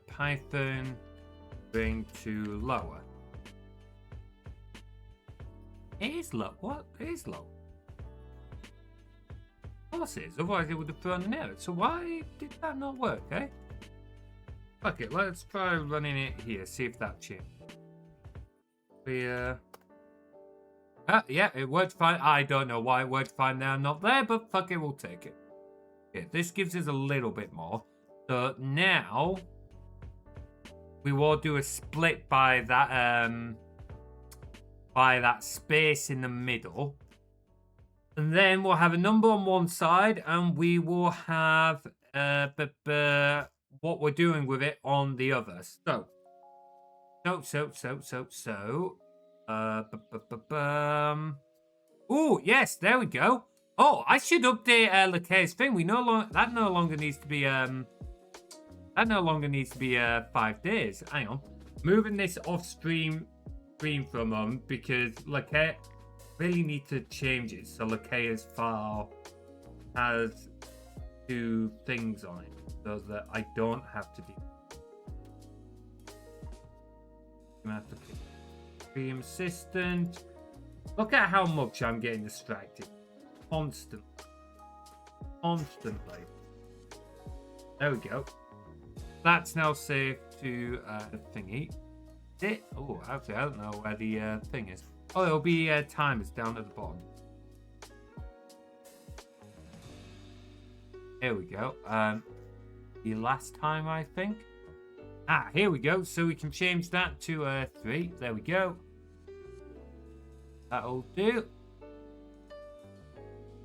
Python bring to lower. It is low. What? It is low. Of course it is. Otherwise it would have thrown an error. So why did that not work, eh? Fuck it. Let's try running it here. See if that changed. Yeah, it worked fine. I don't know why it worked fine now, not there, but fuck it, we'll take it. Okay, this gives us a little bit more. So now we will do a split by that space in the middle. And then we'll have a number on one side and we will have what we're doing with it on the other. Oh, yes, there we go. Oh, I should update Lakea's thing. We that no longer needs to be 5 days. Hang on. Moving this off screen for a moment because Lakea really need to change it. So Lakea's file has 2 things on it so that I don't have to do. I'm gonna have to pick Stream Assistant. Look at how much I'm getting distracted. Constantly. There we go. That's now saved to thingy. Oh, actually, I don't know where the thing is. Oh, it'll be timers down at the bottom. Here we go. The last time, I think. Ah, here we go. So we can change that to 3. There we go. That'll do.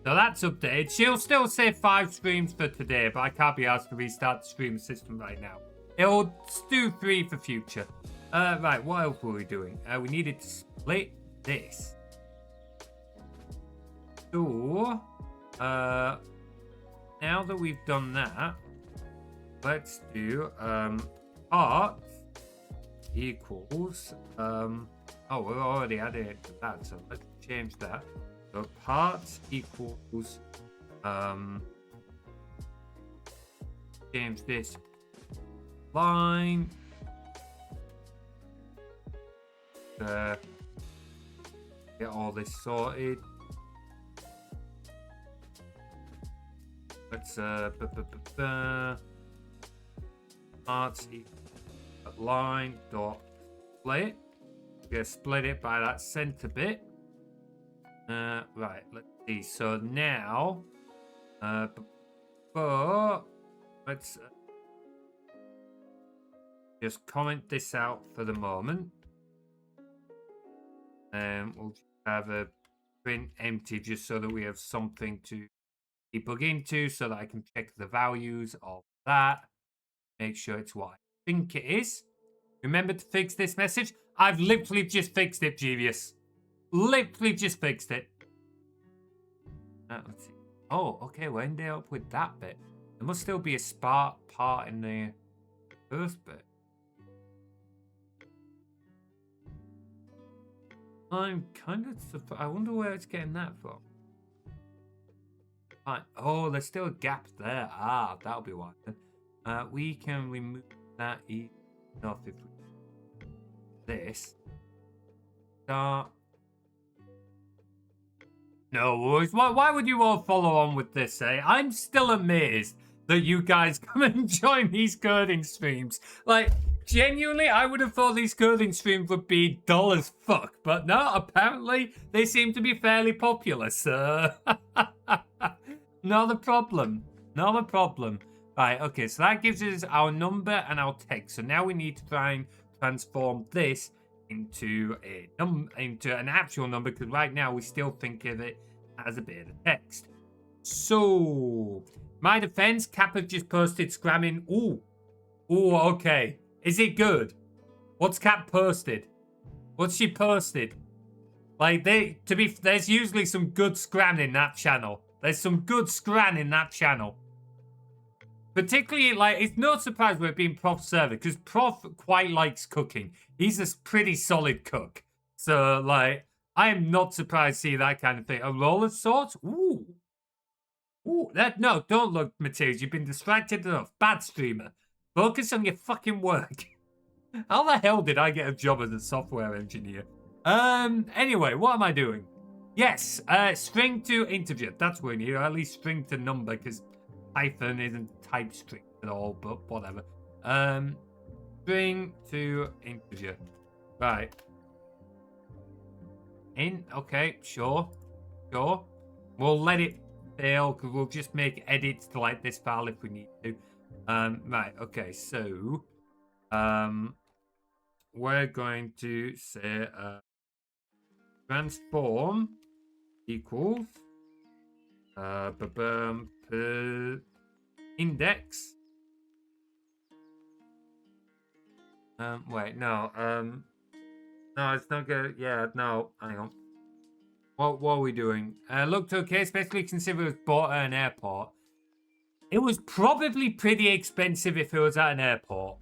So that's updated. She'll still say 5 streams for today, but I can't be asked to restart the stream system right now. It'll do 3 for future. Right, what else were we doing? We needed to split this. So, now that we've done that, let's do parts equals oh, we're already adding it to that, so let's change that. So parts equals change this line get all this sorted. Let's parts equals line dot split. We're gonna split it by that center bit. Right, let's see. So now, let's just comment this out for the moment. And we'll have a print empty just so that we have something to debug into so that I can check the values of that. Make sure it's what I think it is. Remember to fix this message. I've literally just fixed it, Genius. Literally just fixed it. Let's see. Oh, okay, we're ending up with that bit. There must still be a spark part in the first bit. I'm kind of surprised. I wonder where it's getting that from. Right. Oh, there's still a gap there. Ah, that'll be why. We can remove that enough if we this. Start. No worries. Why would you all follow on with this, eh? I'm still amazed that you guys come and join these coding streams. Like, Genuinely, I would have thought these curling streams would be dull as fuck, but no, apparently they seem to be fairly popular, so not a problem. Not a problem. Right, okay, so that gives us our number and our text. So now we need to try and transform this into an actual number, because right now we still think of it as a bit of text. So, my defense, Kappa just posted scramming. Ooh, okay. Is it good? What's Cap posted? What's she posted? Like, there's usually some good scran in that channel. There's some good scran in that channel. Particularly, like, it's no surprise we're being Prof's server, because Prof quite likes cooking. He's a pretty solid cook. So, like, I am not surprised to see that kind of thing. A roll of sorts? Ooh. Ooh, no, don't look, Materies. You've been distracted enough. Bad streamer. Focus on your fucking work. How the hell did I get a job as a software engineer? Anyway, what am I doing? Yes, string to integer. That's what we need, or at least string to number, because Python isn't TypeScript at all, but whatever. String to integer. Right. Okay, sure. We'll let it fail, because we'll just make edits to, like, this file if we need to. Right, okay, so we're going to say transform equals per index. Wait, no, no, it's not good. Yeah, no, hang on. What are we doing? Looked okay, especially considering it was bought at an airport. It was probably pretty expensive if it was at an airport.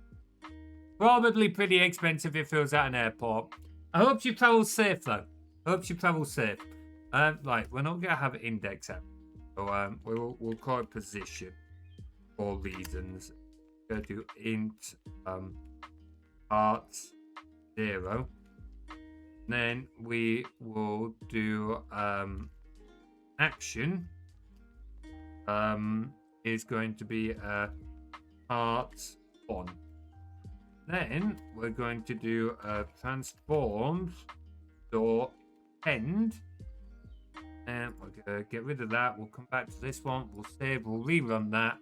Probably pretty expensive if it was at an airport. I hope you travel safe, though. I hope you travel safe. Right, we're not going to have index out. So, we'll call it position for reasons. We're going to do int parts 0. Then we will do action is going to be part 1. Then we're going to do transforms dot end, and we're gonna get rid of that. We'll come back to this one. We'll save. We'll rerun that.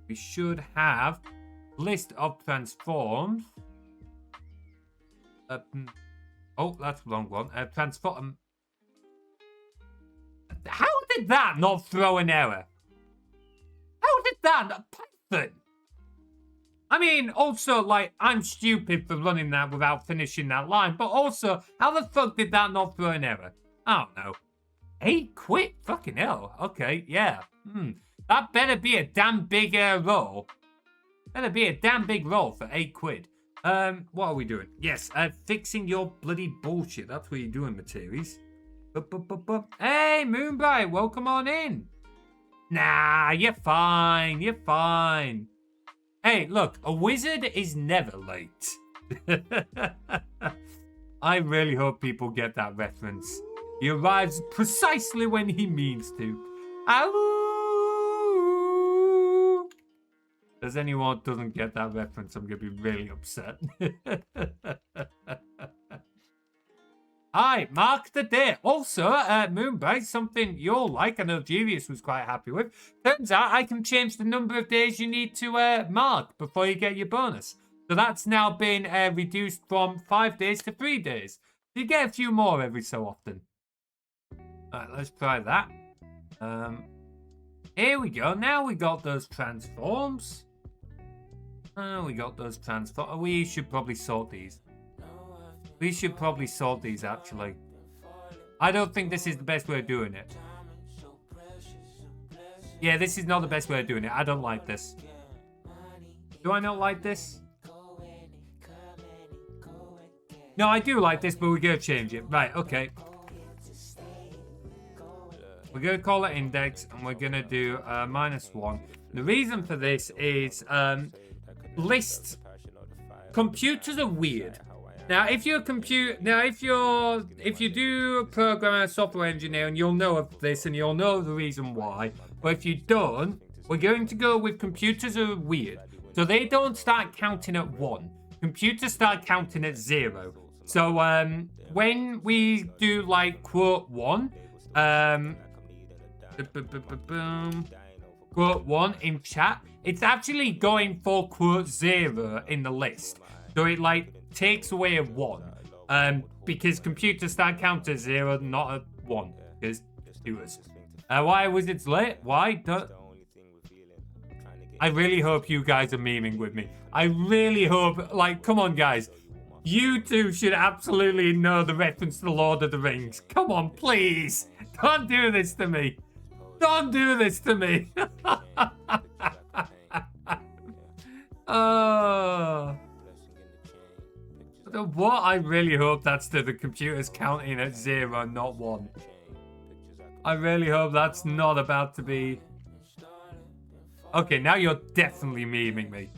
We should have list of transforms. Oh, that's the wrong one. Transform. How did that not throw an error? How did that? Python. I mean, also, like, I'm stupid for running that without finishing that line, but also, how the fuck did that not throw an error? I don't know. 8 quid? Fucking hell. Okay, yeah. That better be a damn big roll. Better be a damn big roll for 8 quid. What are we doing? Yes, fixing your bloody bullshit. That's what you're doing, Materies. Hey, Moonbright, welcome on in. Nah, you're fine. You're fine. Hey, look, a wizard is never late. I really hope people get that reference. He arrives precisely when he means to. Ow! As anyone doesn't get that reference, I'm going to be really upset. Hi, mark the day. Also, Moonbright, something you'll like, I know Genius was quite happy with. Turns out I can change the number of days you need to mark before you get your bonus. So that's now been reduced from 5 days to 3 days. So you get a few more every so often. Alright, let's try that. Here we go. Now we got those transforms. We got those transforms. We should probably sort these. We should probably sort these, actually. I don't think this is the best way of doing it. Yeah, this is not the best way of doing it. I don't like this. Do I not like this? No, I do like this, but we're going to change it. Right, okay. We're going to call it index, and we're going to do -1. The reason for this is lists. Computers are weird. Now, if you do programmer, software engineering, you'll know of this and you'll know the reason why. But if you don't, we're going to go with computers are weird. So they don't start counting at 1. computers start counting at 0. So when we do like quote 1, quote 1 in chat, it's actually going for quote 0 in the list. So it like takes away a 1. Because computers start counting at 0, not at 1. Because computers. Why was it late? Why? I really hope you guys are memeing with me. I really hope, like, come on, guys. You two should absolutely know the reference to the Lord of the Rings. Come on, please. Don't do this to me. Don't do this to me. What? I really hope that's to the computers counting at 0, not 1. I really hope that's not about to be... Okay, now you're definitely memeing me.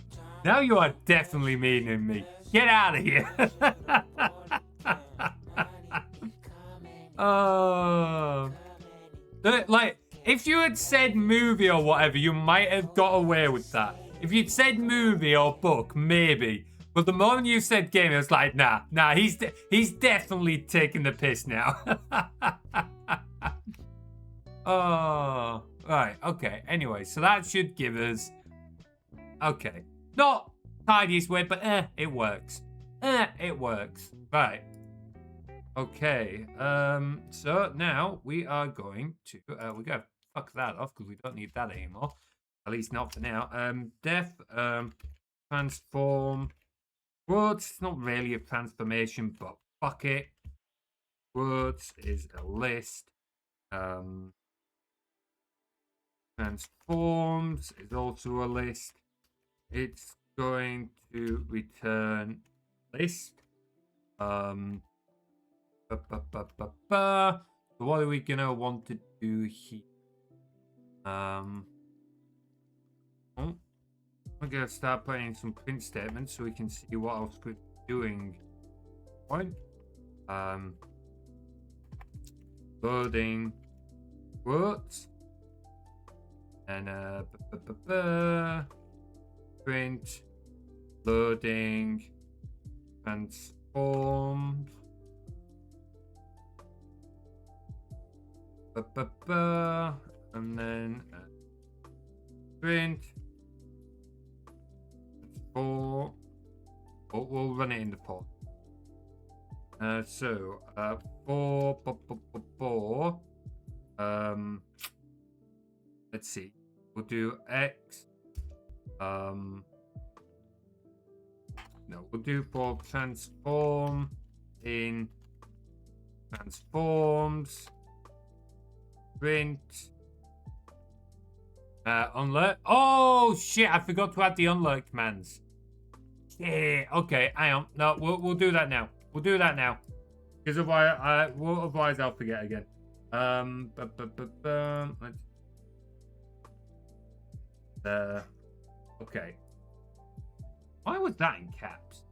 Now you are definitely memeing me. Get out of here. Oh. Like, if you had said movie or whatever, you might have got away with that. If you'd said movie or book, maybe. But the moment you said game, it was like, nah, he's definitely taking the piss now. Oh, right, okay. Anyway, so that should give us... Okay. Not tidiest way, but it works. It works. Right. Okay. So now we are going to... we gotta fuck that off because we don't need that anymore. At least not for now. Def, transform... Words, it's not really a transformation, but fuck it. Words is a list. Transforms is also a list. It's going to return list. So what are we gonna want to do here? We're gonna start putting in some print statements so we can see what else we're doing. Point. Loading quotes. And print, loading, transformed, and then print. For we'll run it in the pod. So let's see. We'll do X. No, we'll do for transform in transforms. Print. Unlock. Oh shit! I forgot to add the unlock commands. Yeah. Okay. Hang on. No, we'll do that now. We'll do that now. Because otherwise I'll forget again. Let's. Okay. Why was that in caps?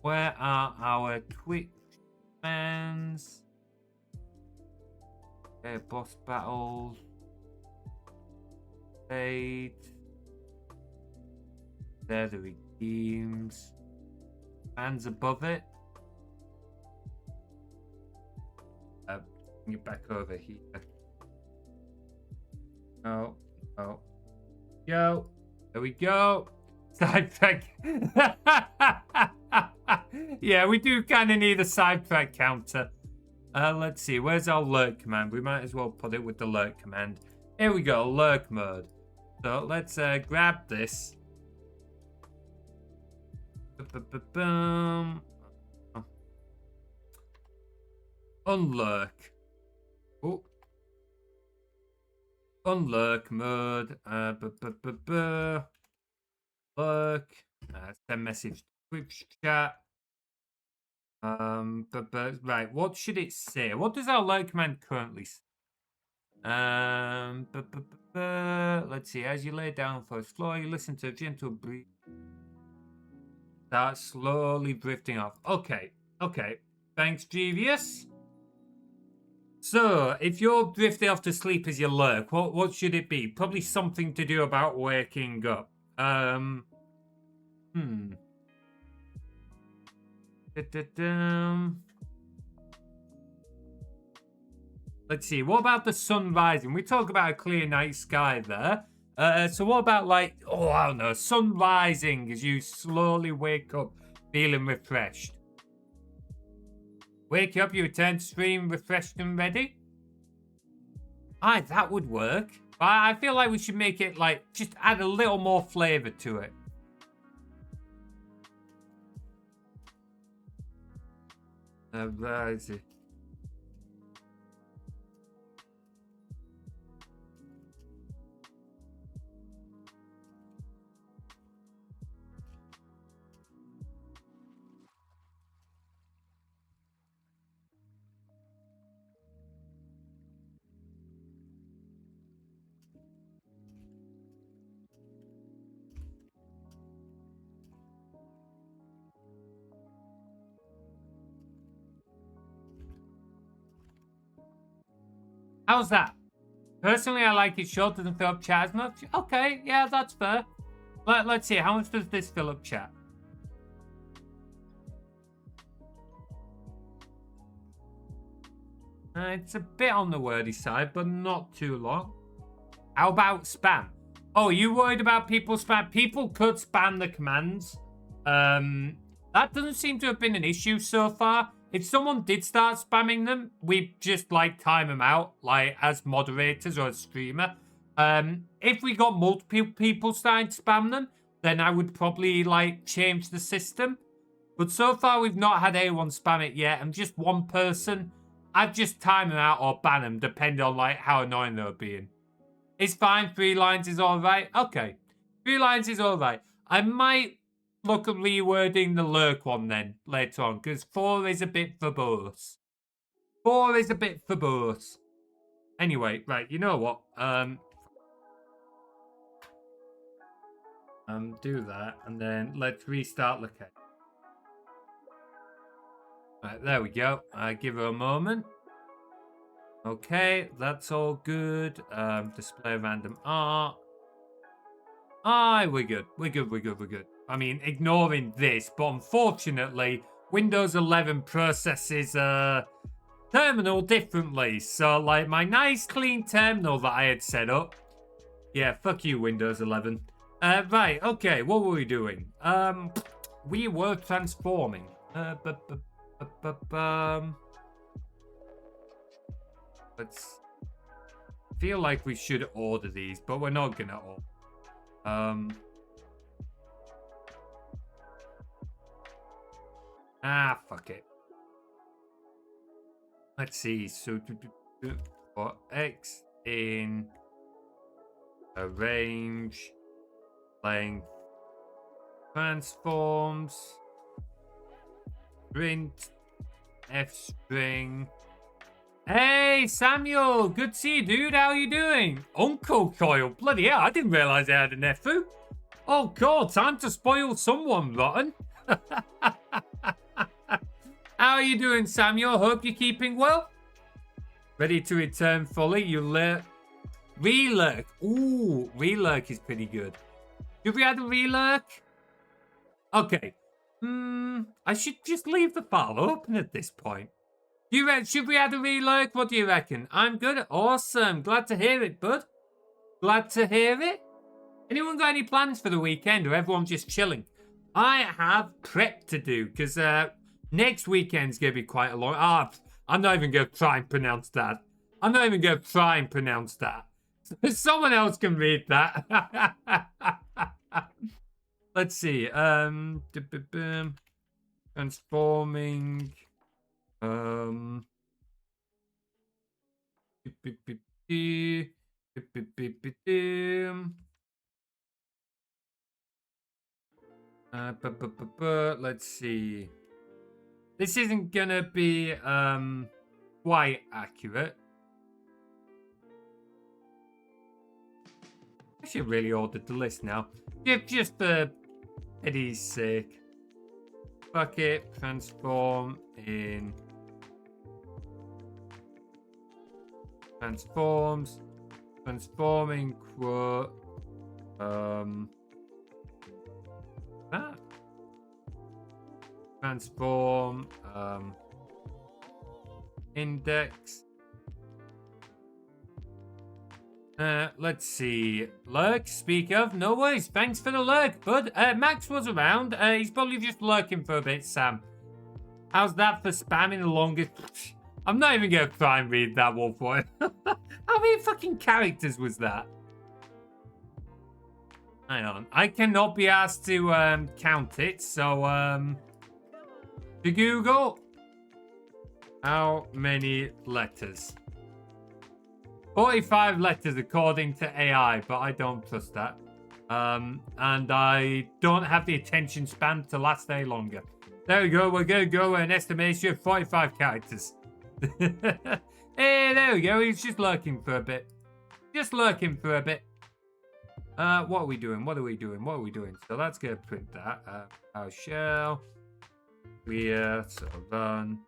Where are our Twitch fans? Okay, boss battles. There the redeems. Fans above it. Bring it back over here. Oh. Yo. There we go. Sidetrack. Yeah, we do kind of need a sidetrack counter. Let's see. Where's our lurk command? We might as well put it with the lurk command. Here we go. Lurk mode. So let's grab this. Unlurk. Oh. Unlurk mode. Lurk. Send message to Twitch chat. Right. What should it say? What does our lurk command currently say? Let's see. As you lay down for a floor, you listen to a gentle breeze. Start slowly drifting off. Okay. Thanks, Jeevious. So, if you're drifting off to sleep as you lurk, what should it be? Probably something to do about waking up. Let's see. What about the sun rising? We talk about a clear night sky there. So what about like, oh, I don't know, sun rising as you slowly wake up feeling refreshed? Wake up, you return to stream refreshed and ready? Aye, that would work. But I feel like we should make it like, just add a little more flavor to it. Where is it? How's that? Personally, I like it short, doesn't fill up chat as much. Okay, yeah, that's fair. Let's see, how much does this fill up chat? It's a bit on the wordy side, but not too long. How about spam? Oh, are you worried about people spam? People could spam the commands. That doesn't seem to have been an issue so far. If someone did start spamming them, we just like time them out, like as moderators or a streamer. If we got multiple people starting to spam them, then I would probably like change the system. But so far we've not had anyone spam it yet, and just one person, I'd just time them out or ban them, depending on like how annoying they're being. It's fine, 3 lines is alright. Okay, 3 lines is alright. I might look at rewording the lurk one then later on, because 4 is a bit verbose. 4 is a bit verbose. Anyway, right, you know what? Do that, and then let's restart Lakea. Right, there we go. Give her a moment. Okay, that's all good. Display random art. Aye, we're good. We're good. I mean, ignoring this, but unfortunately, Windows 11 processes terminal differently. So, like, my nice clean terminal that I had set up. Yeah, fuck you, Windows 11. Right, okay, what were we doing? We were transforming. Let's feel like we should order these, but we're not gonna order. Fuck it. Let's see. So for X in arrange length transforms print F string. Hey Samuel, good to see you, dude. How are you doing? Uncle Coil, bloody hell, I didn't realize I had a nephew. Oh god, time to spoil someone rotten. How are you doing, Samuel? Hope you're keeping well. Ready to return fully. You relurk. Ooh, relurk is pretty good. Have we had a relurk? Okay. I should just leave the file open at this point. Should we add a relurk? What do you reckon? I'm good. Awesome. Glad to hear it, bud. Glad to hear it. Anyone got any plans for the weekend, or everyone just chilling? I have prep to do, because next weekend's going to be quite a long... I'm not even going to try and pronounce that. Someone else can read that. Let's see. Transforming... let's see. This isn't gonna be quite accurate. I should really order the list now. Just for Eddie's sake. Fuck it. Transform in. Transforms. Transforming quote. transform, index. Let's see. Lurk, speak of. No worries. Thanks for the lurk, bud. Max was around. He's probably just lurking for a bit, Sam. How's that for spamming the longest? I'm not even going to try and read that one for him. How many fucking characters was that? Hang on. I cannot be asked to count it, so to Google, how many letters? 45 letters according to AI, but I don't trust that. And I don't have the attention span to last any longer. There we go. We're going to go an estimation of 45 characters. Hey, there we go. He's just lurking for a bit. Just lurking for a bit. What are we doing? What are we doing? What are we doing? So let's go print that. Our shell. Clear. So run.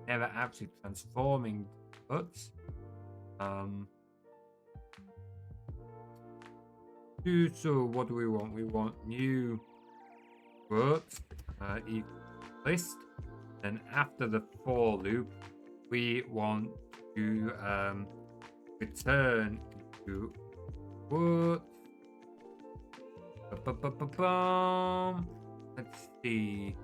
Never actually transforming puts. So what do we want? We want new quotes equal list. And after the for loop, we want to return to quote. Let's see.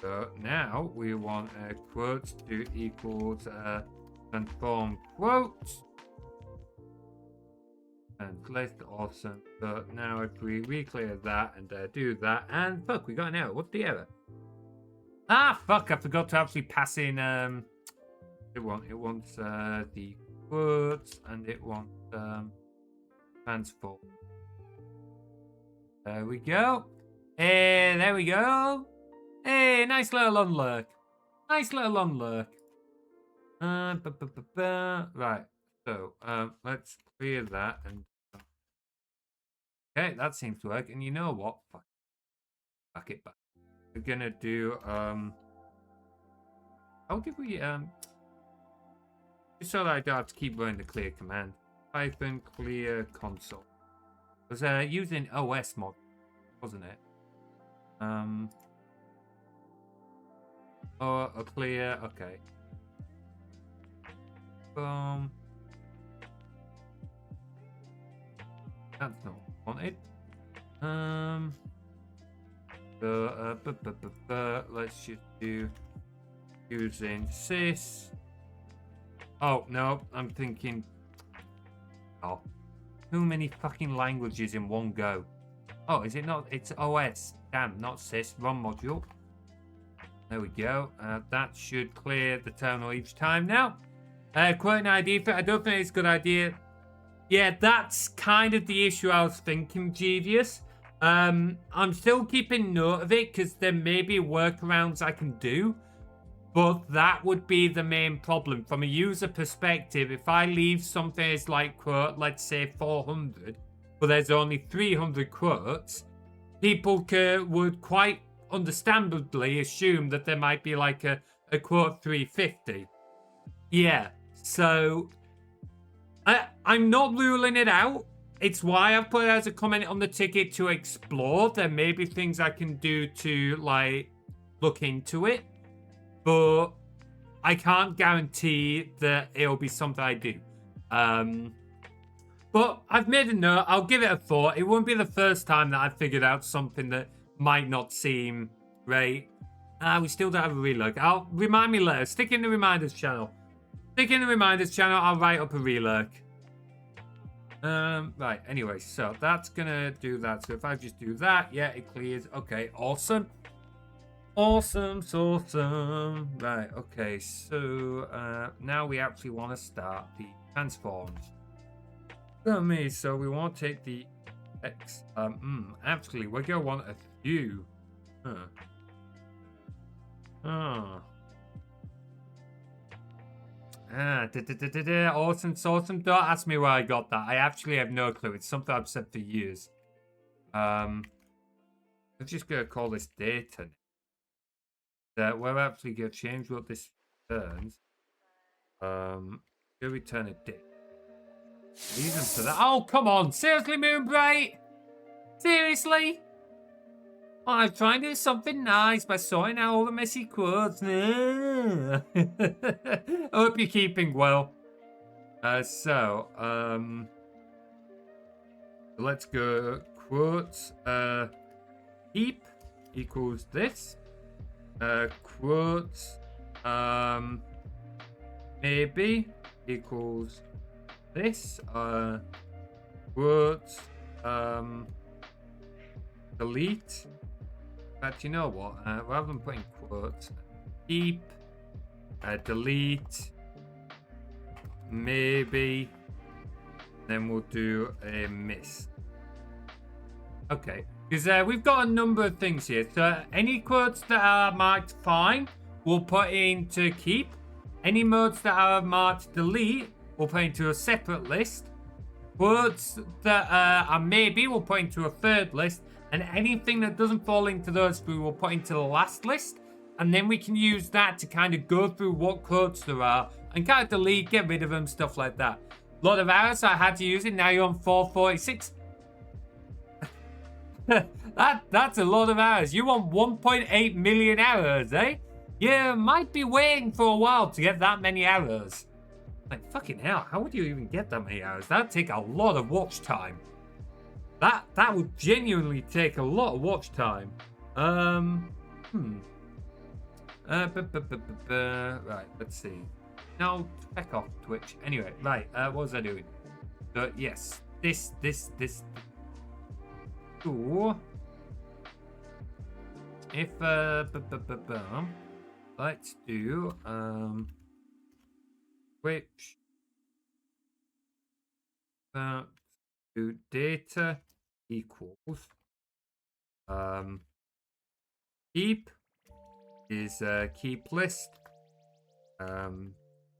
So now we want quotes to equals transform quotes. And list, awesome. So now if we re-clear that and do that, and fuck, we got an error. What's the error? Ah, fuck! I forgot to actually pass in. It wants the quotes, and it wants transform. There we go. Hey, there we go. Hey, nice little unlurk. Nice little unlurk. Right. So let's clear that and. Okay, that seems to work. And you know what? Fuck it back. We're gonna do how did we just so that I don't have to keep running the clear command. Python clear console. Was using OS mod, wasn't it? Oh, a clear, okay. Boom. That's not wanted. Let's just do using sys. Oh no, I'm thinking. Oh, too many fucking languages in one go. Oh, is it not? It's OS. Damn, not sys. Run module. There we go. That should clear the terminal each time now. Quoting ID. I don't think it's a good idea. Yeah, that's kind of the issue I was thinking, Jeevious. I'm still keeping note of it because there may be workarounds I can do. But that would be the main problem. From a user perspective, if I leave something as like, quote, let's say 400, but there's only 300 quotes, people would quite understandably assume that there might be like a quote 350. Yeah, so I'm not ruling it out. It's why I've put it as a comment on the ticket to explore. There may be things I can do to like look into it, but I can't guarantee that it'll be something I do. But I've made a note. I'll give it a thought. It won't be the first time that I've figured out something that might not seem right. We still don't have a relook. I'll remind me later. Stick in the reminders channel. Stick in the reminders channel. I'll write up a relook. Right, anyway, so that's gonna do that. So if I just do that, yeah, it clears. Okay, awesome. Awesome. Right, okay, so now we actually want to start the transforms. So we want to take the X. Actually, we're gonna want a few. Awesome. Don't ask me where I got that. I actually have no clue. It's something I've said for years. I'm just gonna call this data. We're actually gonna change what this returns. Gonna return a dick. Reason for that. Oh, come on. Seriously, Moonbright? Seriously? Oh, I'm trying to do something nice by sorting out all the messy quotes. I hope you're keeping well. Let's go quotes. Keep equals this. Quotes. Maybe equals this. Quotes. Delete. But you know what? Rather than putting quotes, keep, delete, maybe, then we'll do a miss. Okay, because we've got a number of things here. So any quotes that are marked fine, we'll put into keep. Any modes that are marked delete, we'll put into a separate list. Quotes that are maybe, we'll put into a third list. And anything that doesn't fall into those, we will put into the last list. And then we can use that to kind of go through what quotes there are and kind of delete, get rid of them, stuff like that. A lot of hours I had to use it. Now you're on 446. That's a lot of hours. You want 1.8 million hours, eh? You might be waiting for a while to get that many hours. Like, fucking hell, how would you even get that many hours? That'd take a lot of watch time. That would genuinely take a lot of watch time. Right, let's see. No, back off Twitch. Anyway, right, what was I doing? So, yes, this. Ooh. If, let's do, Twitch. Do data equals keep is keep list,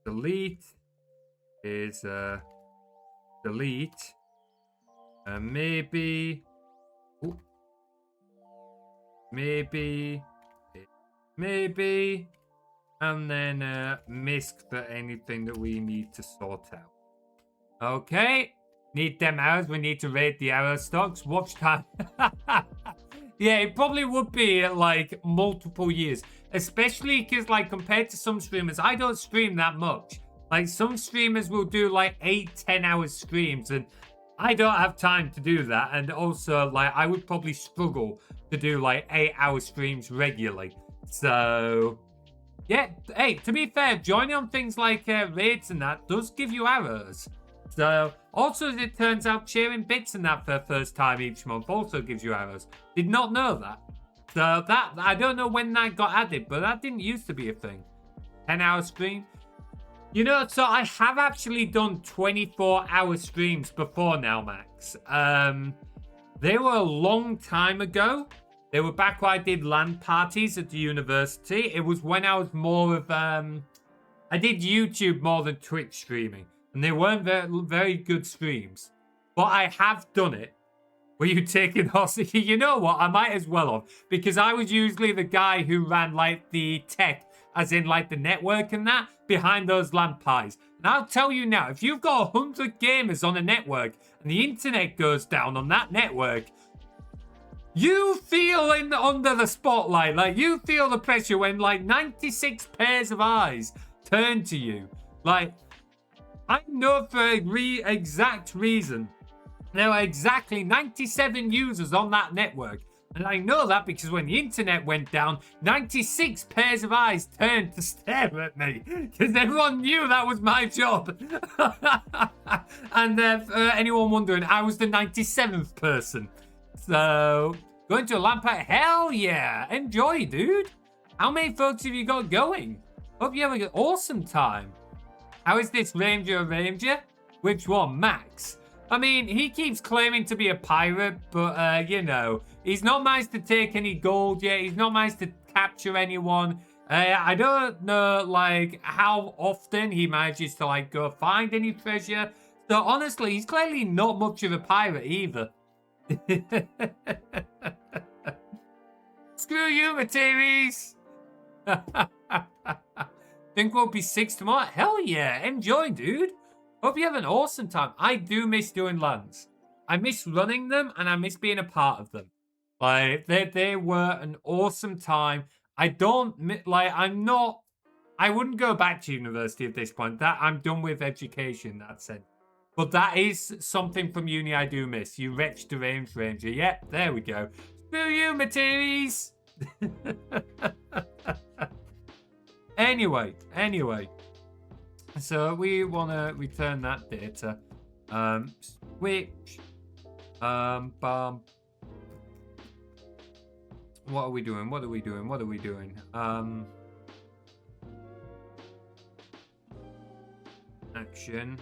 delete is delete, maybe and then misc for anything that we need to sort out. Okay. Need them hours. We need to rate the hour stocks. Watch time. Yeah, it probably would be like multiple years. Especially because like compared to some streamers, I don't stream that much. Like some streamers will do like 8-10 hour streams and I don't have time to do that. And also like I would probably struggle to do like 8-hour streams regularly. So yeah, hey, to be fair, joining on things like raids and that does give you hours. So, also as it turns out, sharing bits and that for the first time each month also gives you hours. Did not know that. So that, I don't know when that got added, but that didn't used to be a thing. 10-hour stream. You know, so I have actually done 24-hour streams before now, Max. They were a long time ago. They were back when I did LAN parties at the university. It was when I was more of, I did YouTube more than Twitch streaming. And they weren't very good streams. But I have done it. Were you taking hostage? You know what? I might as well have. Because I was usually the guy who ran like the tech, as in like the network and that, behind those LAN pies. And I'll tell you now, if you've got 100 gamers on a network and the internet goes down on that network, you feel under the spotlight. Like you feel the pressure when like 96 pairs of eyes turn to you. Like, I know for exact reason there are exactly 97 users on that network. And I know that because when the internet went down, 96 pairs of eyes turned to stare at me. Because everyone knew that was my job. And for anyone wondering, I was the 97th person. So, going to a LAN party? Hell yeah! Enjoy, dude! How many folks have you got going? Hope you have an awesome time. How is this Ranger a Ranger? Which one? Max? I mean, he keeps claiming to be a pirate, but, you know, he's not managed to take any gold yet. He's not managed to capture anyone. I don't know, like, how often he manages to, like, go find any treasure. So, honestly, he's clearly not much of a pirate either. Screw you, Materies! Think we'll be 6 tomorrow? Hell yeah, enjoy, dude. Hope you have an awesome time. I do miss doing LANs. I miss running them and I miss being a part of them. Like, they were an awesome time. I don't, like, I wouldn't go back to university at this point. That I'm done with education in that sense. But that is something from uni I do miss. You wretched deranged ranger. Yep, there we go. Screw you, Materies! Anyway. So we want to return that data. Switch. Bum. What are we doing? Action.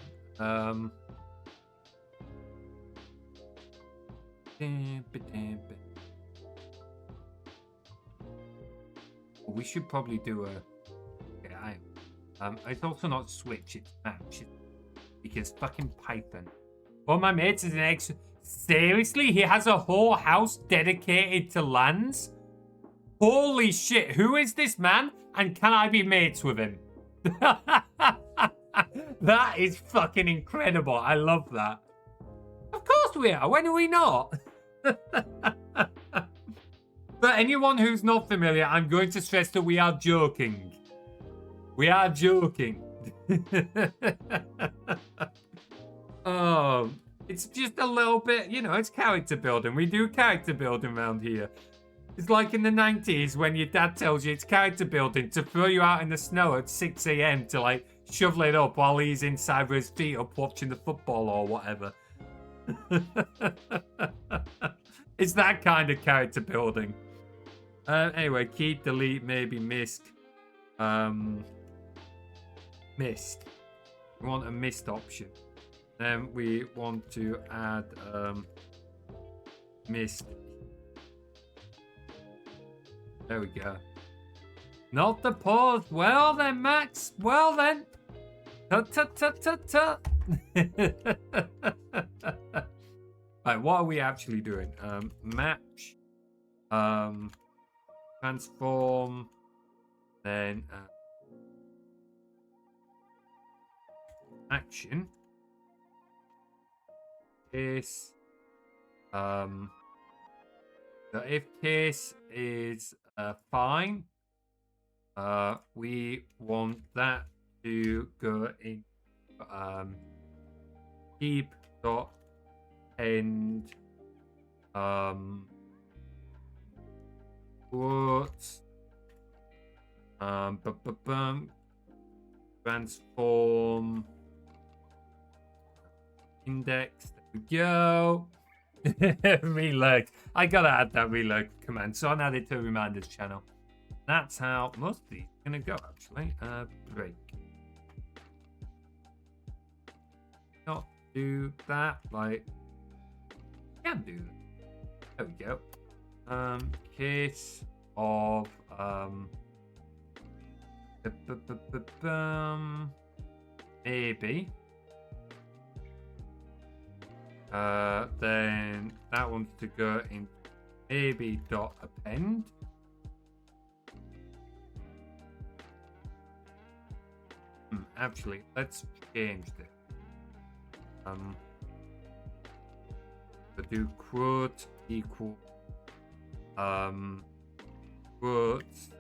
We should probably do a... it's also not switch, it's match. Because fucking Python. Well, my mates is an ex... Seriously? He has a whole house dedicated to lands? Holy shit, who is this man? And can I be mates with him? That is fucking incredible. I love that. Of course we are. When are we not? For anyone who's not familiar, I'm going to stress that we are joking. We are joking. Oh, it's just a little bit, you know, it's character building. We do character building around here. It's like in the 90s when your dad tells you it's character building to throw you out in the snow at 6 a.m. to like shovel it up while he's inside with his feet up watching the football or whatever. It's that kind of character building. Anyway, keep, delete, maybe missed. Missed. We want a missed option. Then we want to add missed. There we go. Not the pause. Well then, Max. Well then. Tut tut tut tut tut. Right, what are we actually doing? Match. Transform. Then action. Case. So if case is fine, we want that to go in keep dot end quotes transform index. There we go. Reload. I gotta add that reload command, so I'll add it to a reminders channel. That's how most of these are gonna go actually. Break. Not do that, like can do that. There we go. Case of maybe. Then that wants to go in maybe dot append. Actually, let's change this. So do quote equal quotes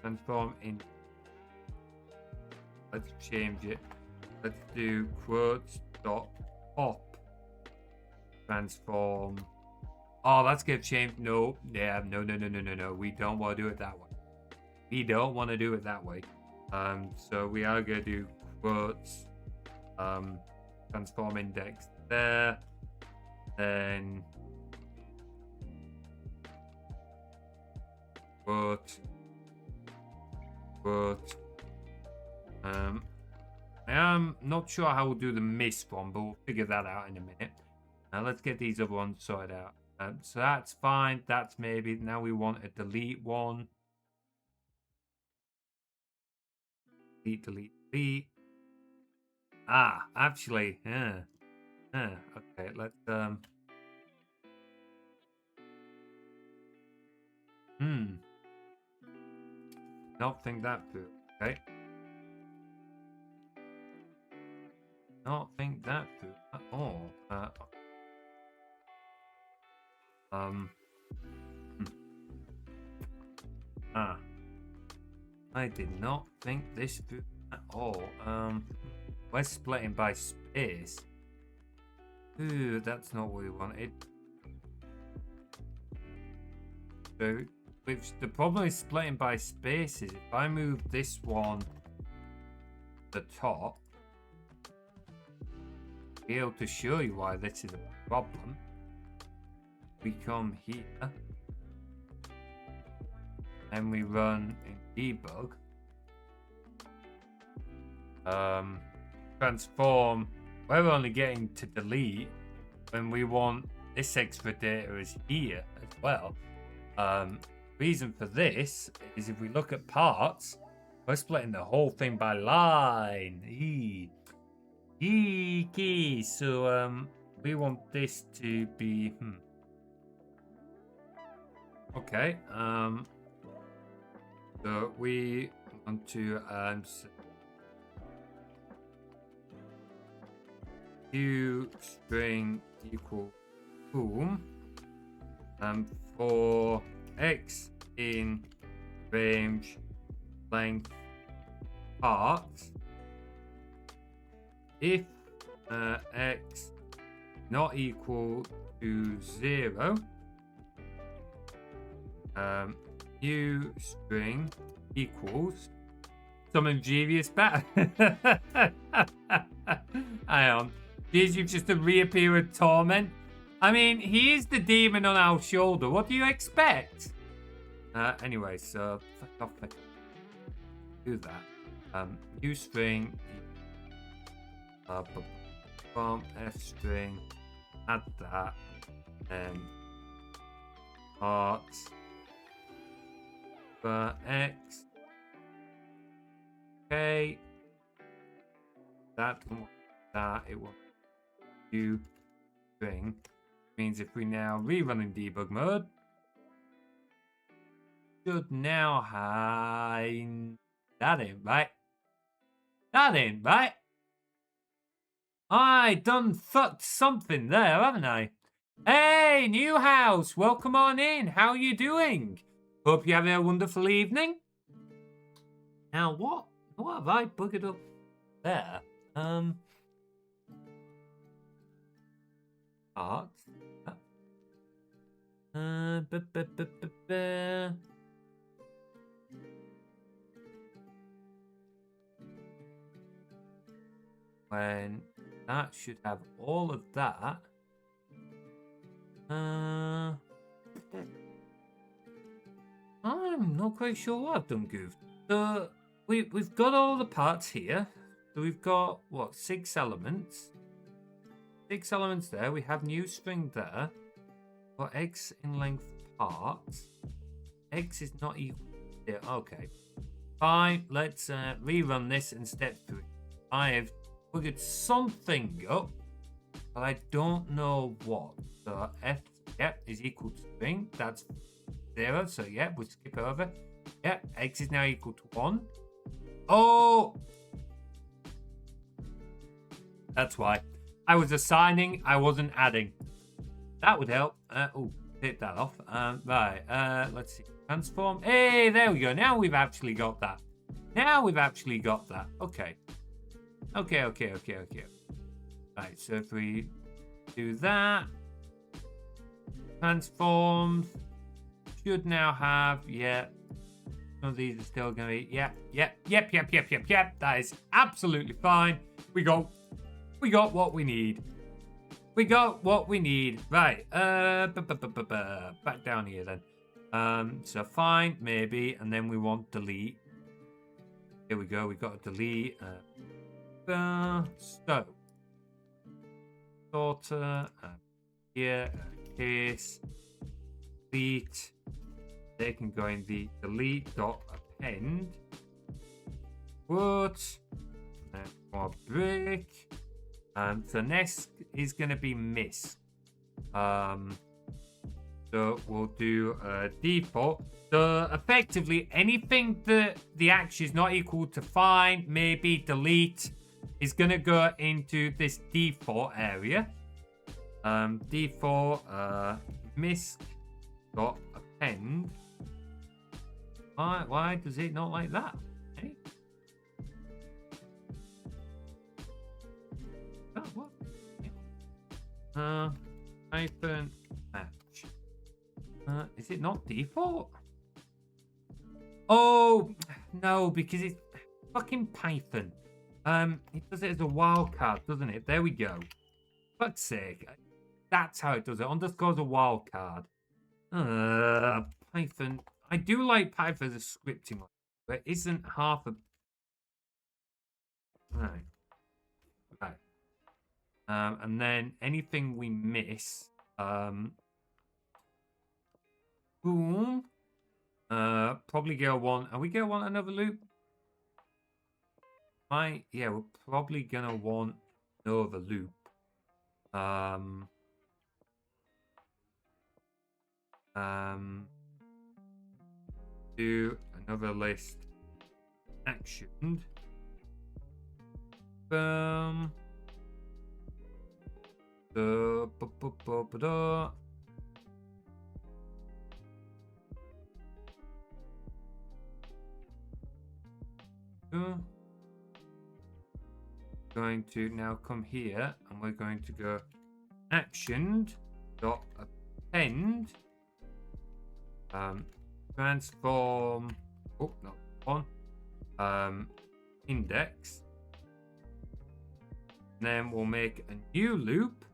transform in. Let's change it. Let's do quotes dot pop transform. Oh, that's gonna change. No, yeah, no. We don't want to do it that way. We don't want to do it that way. So we are gonna do quotes transform index there, then quote. I am not sure how we'll do the miss one, but we'll figure that out in a minute. Now let's get these other ones sorted out. So that's fine. That's maybe. Now we want a delete one. Delete. Ah, actually, yeah. Okay, let's not think that through. Okay. Not think that through at all. I did not think this through at all. We're splitting by space. Ooh, that's not what we wanted. So, the problem is splitting by spaces. If I move this one to the top, I'll be able to show you why this is a problem. We come here, and we run in debug. Transform. We're only getting to delete when we want this extra data is here as well. Reason for this is if we look at parts, we're splitting the whole thing by line. Key. So we want this to be okay. So we want to do string equal boom for x in range length parts. If x not equal to 0, new string equals some genius better. Hang on. Gives you just a reappear of torment. I mean, he is the demon on our shoulder. What do you expect? Anyway, so do that. New string from f string, add that, and parts for x. Okay, that it will do string. Means if we now rerun in debug mode, should now have that in, right? That in, right? I done fucked something there, haven't I? Hey, new house, welcome on in. How you doing? Hope you're having a wonderful evening. Now what have I buggered up there? Art. When that should have all of that. I'm not quite sure what I've done goofed. So we've got all the parts here. So we've got what, 6 elements. 6 elements there. We have new string there. For x in length parts. X is not equal to 0. Okay. Fine. Let's rerun this and step through it. I have figured something up, but I don't know what. So f, yep, is equal to string. That's 0. So yeah, we'll skip over. Yeah, x is now equal to 1. Oh! That's why. I was assigning, I wasn't adding. That would help. Take that off. Right, let's see. Transform. Hey, there we go. Now we've actually got that. Okay. Okay. Right, so if we do that, transforms should now have, some of these are still going to be, yep. That is absolutely fine. We got what we need. Right. Back down here then. So find maybe, and then we want delete. Here we go. We got to delete. So sorter here case delete. They can go in the delete.append. Quote. More break. So next is going to be miss. So we'll do default. So effectively, anything that the action is not equal to find, maybe delete, is going to go into this default area. Default miss dot append. Why does it not like that? Okay. Oh, what? Python match. Is it not default? Oh no, because it's fucking Python. It does it as a wildcard, doesn't it? There we go. Fuck's sake. That's how it does it. Underscore's a wildcard. Python. I do like Python as a scripting, but it isn't half a. Right. And then anything we miss, boom. Probably go one. Are we gonna want another loop? Yeah, we're probably gonna want another loop. Do another list actioned. Boom. Going to now come here and we're going to go actioned dot append transform not one index, and then we'll make a new loop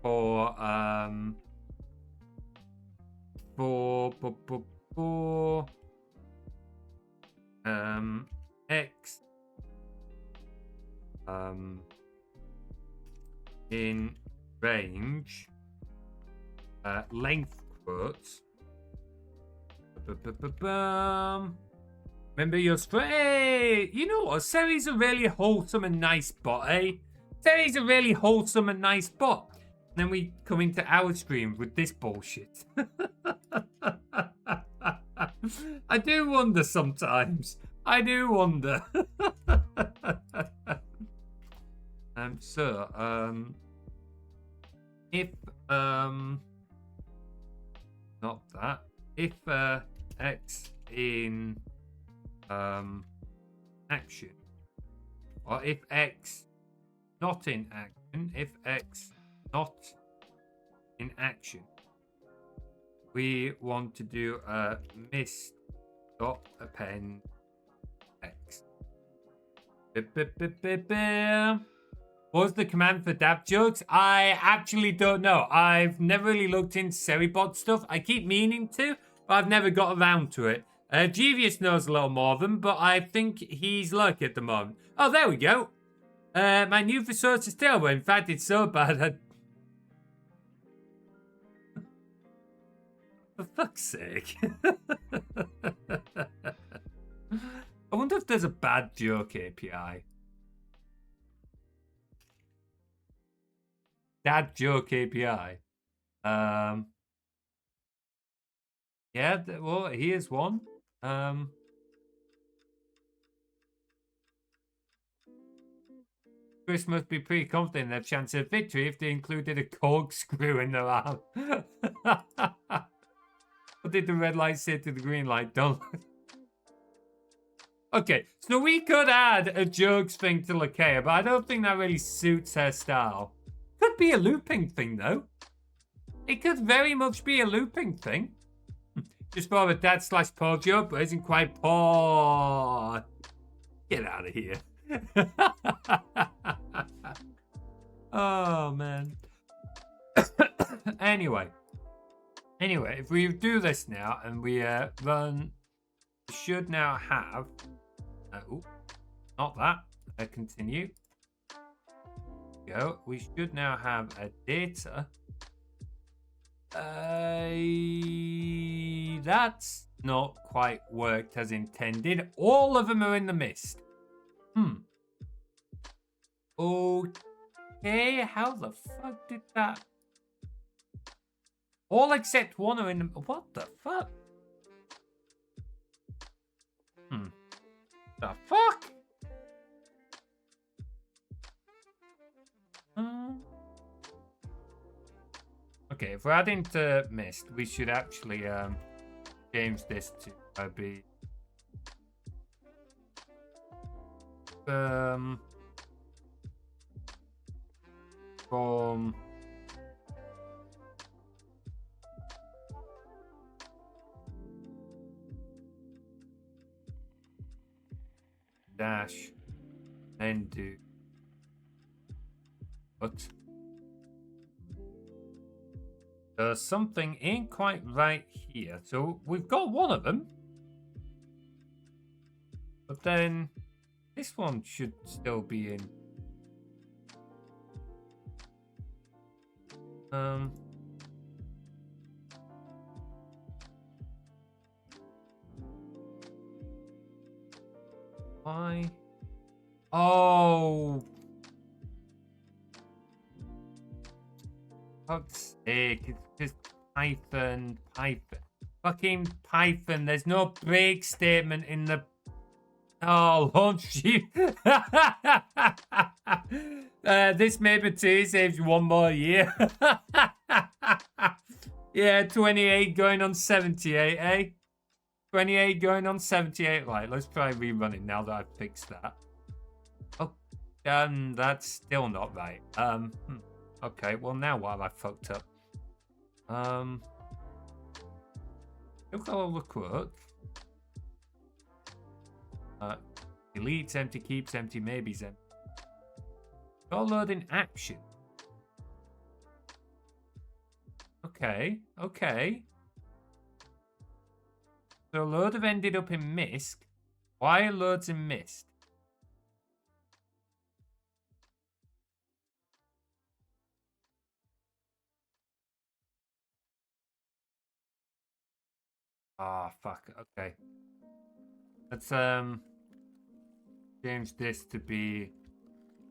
for x in range length quotes. Remember your hey, you know what? Seri's a really wholesome and nice bot, eh? Seri's a really wholesome and nice bot. And then we come into our streams with this bullshit. I do wonder sometimes. I do wonder. If not that, if x in action, or if x not in action, if x not in action, we want to do a miss dot append x. What's the command for dab jokes? I actually don't know. I've never really looked into Seribot stuff. I keep meaning to, but I've never got around to it. Jeevius knows a little more of them, but I think he's lucky at the moment. Oh, there we go. My new resource is terrible. In fact, it's so bad. For fuck's sake. I wonder if there's a bad joke API. Dad joke API. Yeah, well, here's one. Chris must be pretty confident in their chance of victory if they included a corkscrew in their arm. What did the red light say to the green light? Don't. Okay, so we could add a jokes thing to Lakea, but I don't think that really suits her style. Could be a looping thing, though. It could very much be a looping thing. Just for a dad / Paul joke, but isn't quite Paul. Get out of here. Oh, man. Anyway, if we do this now and we run, we should now have. Not that. Continue. Go. We should now have a data. That's not quite worked as intended. All of them are in the mist. Okay, how the fuck did that? All except one are in the. What the fuck? The fuck? Okay, if we're adding to mist, we should actually change this to be from dash then do what? Something ain't quite right here. So we've got one of them, but then this one should still be in. Why? Oh. Fuck's sake, it's just Python. Fucking Python. There's no break statement in the... Oh, launch you. This Materies saves you one more year. Yeah, 28 going on 78, eh? 28 going on 78. Right, let's try rerunning now that I've fixed that. Oh, that's still not right. Okay, well now what have I fucked up? Look at all the quotes. Deletes empty, keeps empty, maybe's empty. Got loading action. Okay. So a load have ended up in Mist. Why are loads in Mist? Ah, fuck. Okay. Let's change this to be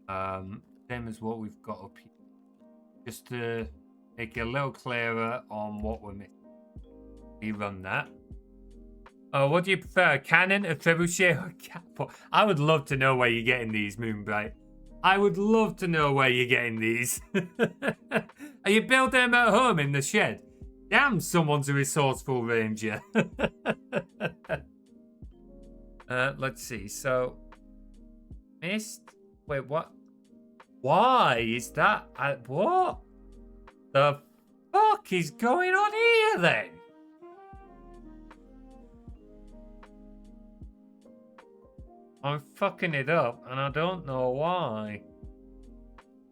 same as what we've got up here. Just to make it a little clearer on what we're missing. Rerun that. Oh, what do you prefer? A cannon, a trebuchet, or a catapult? I would love to know where you're getting these, Moonbright. I would love to know where you're getting these. Are you building them at home in the shed? Damn, someone's a resourceful ranger. Let's see. So, Mist. Wait, what? Why is that? What? The fuck is going on here then? I'm fucking it up, and I don't know why.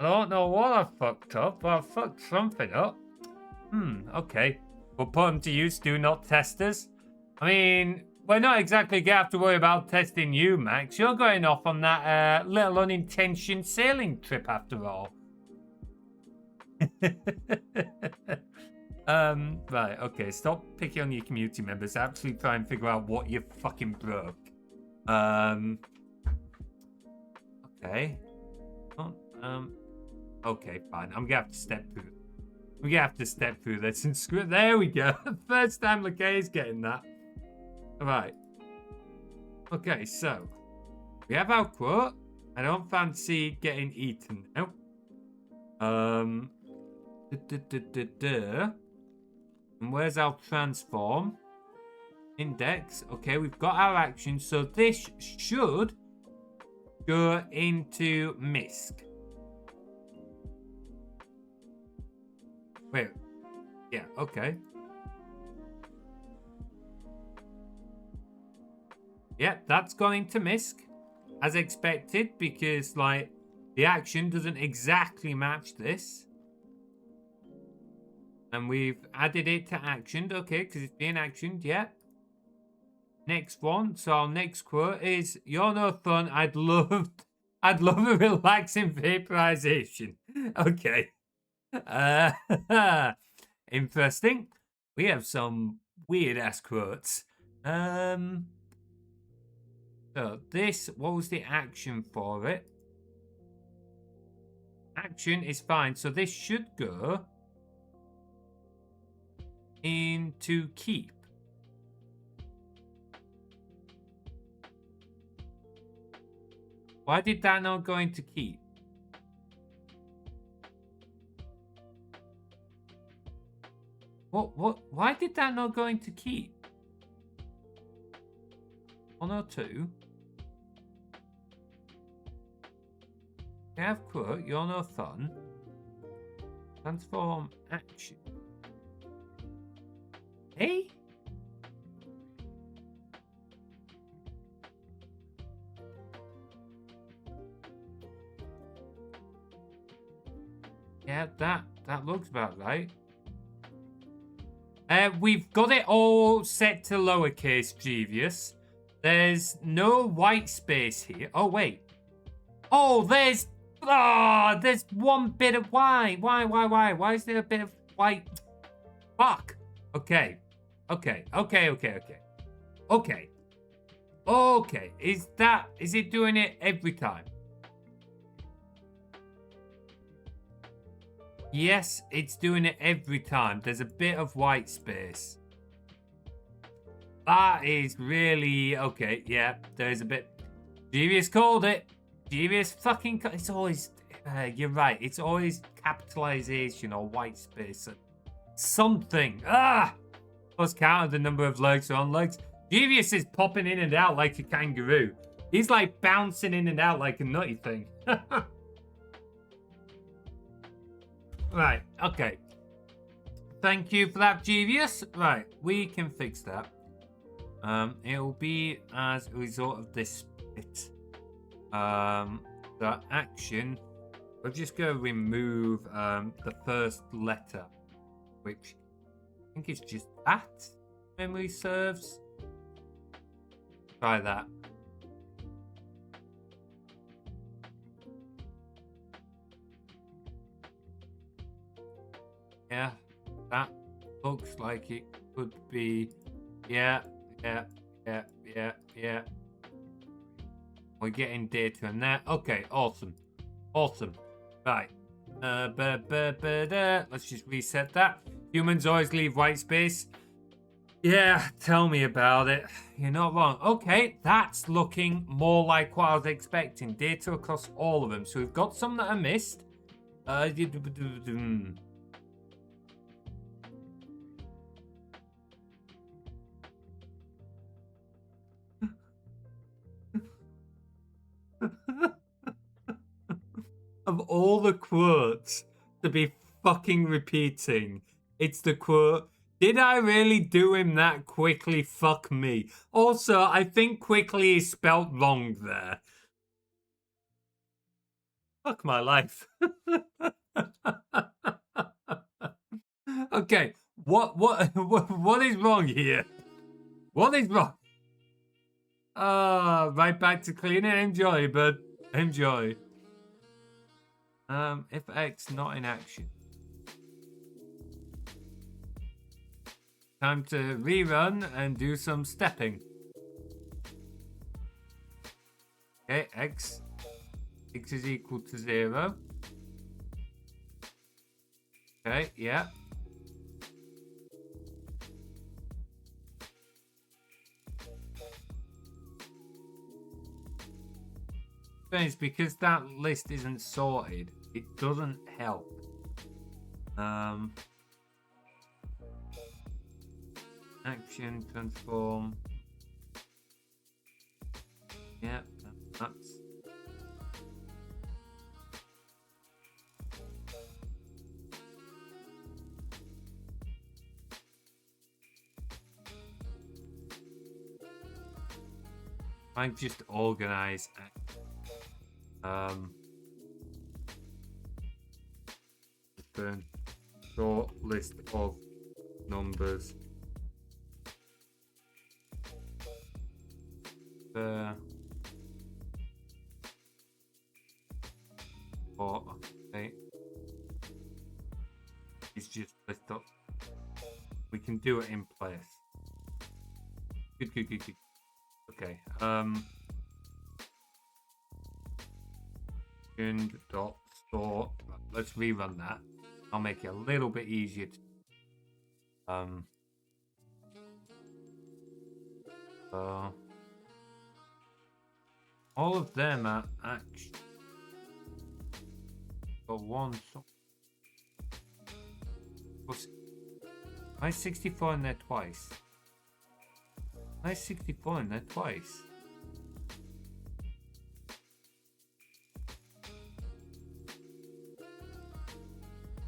I don't know what I fucked up, but I fucked something up. Okay. We'll put them to use, do not test us. I mean, we're not exactly going to have to worry about testing you, Max. You're going off on that little unintentional sailing trip after all. Right, okay. Stop picking on your community members. Actually try and figure out what you fucking broke. Okay. Okay, fine. I'm gonna have to step through. We're gonna have to step through this and screw it. There we go. First time Lakea is getting that. Alright. Okay, so we have our quote. I don't fancy getting eaten now. And where's our transform? Index. Okay, we've got our action. So this should go into Misk. Wait. Yeah, okay. Yeah, that's going to Misk. As expected, because, like, the action doesn't exactly match this. And we've added it to actioned. Okay, because it's being actioned. Yeah. Next one. So our next quote is, "You're no fun. I'd love a relaxing vaporization." Okay. Interesting. We have some weird ass quotes. So this, what was the action for it? Action is fine. So this should go into keep. Why did that not go into keep? What? Why did that not go into keep? 102. You have quote. You're no fun. Transform action. Hey? Yeah, that looks about right. We've got it all set to lowercase, Jeevious. There's no white space here. Oh, wait. Oh, there's one bit of white. Why? Why is there a bit of white? Fuck. Okay. Is it doing it every time? Yes, it's doing it every time. There's a bit of white space. That is really okay. Yeah, there's a bit. Devious called it. Devious fucking. It's always. You're right. It's always capitalization or white space. Something. Plus counted the number of legs on legs. Devious is popping in and out like a kangaroo. He's like bouncing in and out like a nutty thing. Right, okay. Thank you for that, Jeevious. Right, we can fix that. It'll be as a result of this bit. The action. We're just going to remove the first letter, which I think is just that. Memory serves. Try that. Yeah, that looks like it could be. Yeah. We're getting data in there. Okay, awesome. Right. Let's just reset that. Humans always leave white space. Yeah, tell me about it. You're not wrong. Okay, that's looking more like what I was expecting. Data across all of them. So we've got some that I missed. Of all the quotes to be fucking repeating, it's the quote, did I really do him that quickly? Fuck me. Also, I think quickly is spelt wrong there. Fuck my life. Okay, what is wrong here? What is wrong? Right back to cleaning. Enjoy, bud. Enjoy. If X not in action. Time to rerun and do some stepping. Okay, X is equal to 0. Okay, yeah. It's because that list isn't sorted. It doesn't help. Action, transform. Yeah, that's. I just organize. Short list of numbers. Okay. It's just list up. We can do it in place. Good. Okay. Dot store. Let's rerun that. I'll make it a little bit easier to all of them are actually got one. Why is 64 in there twice? Why is 64 in there twice?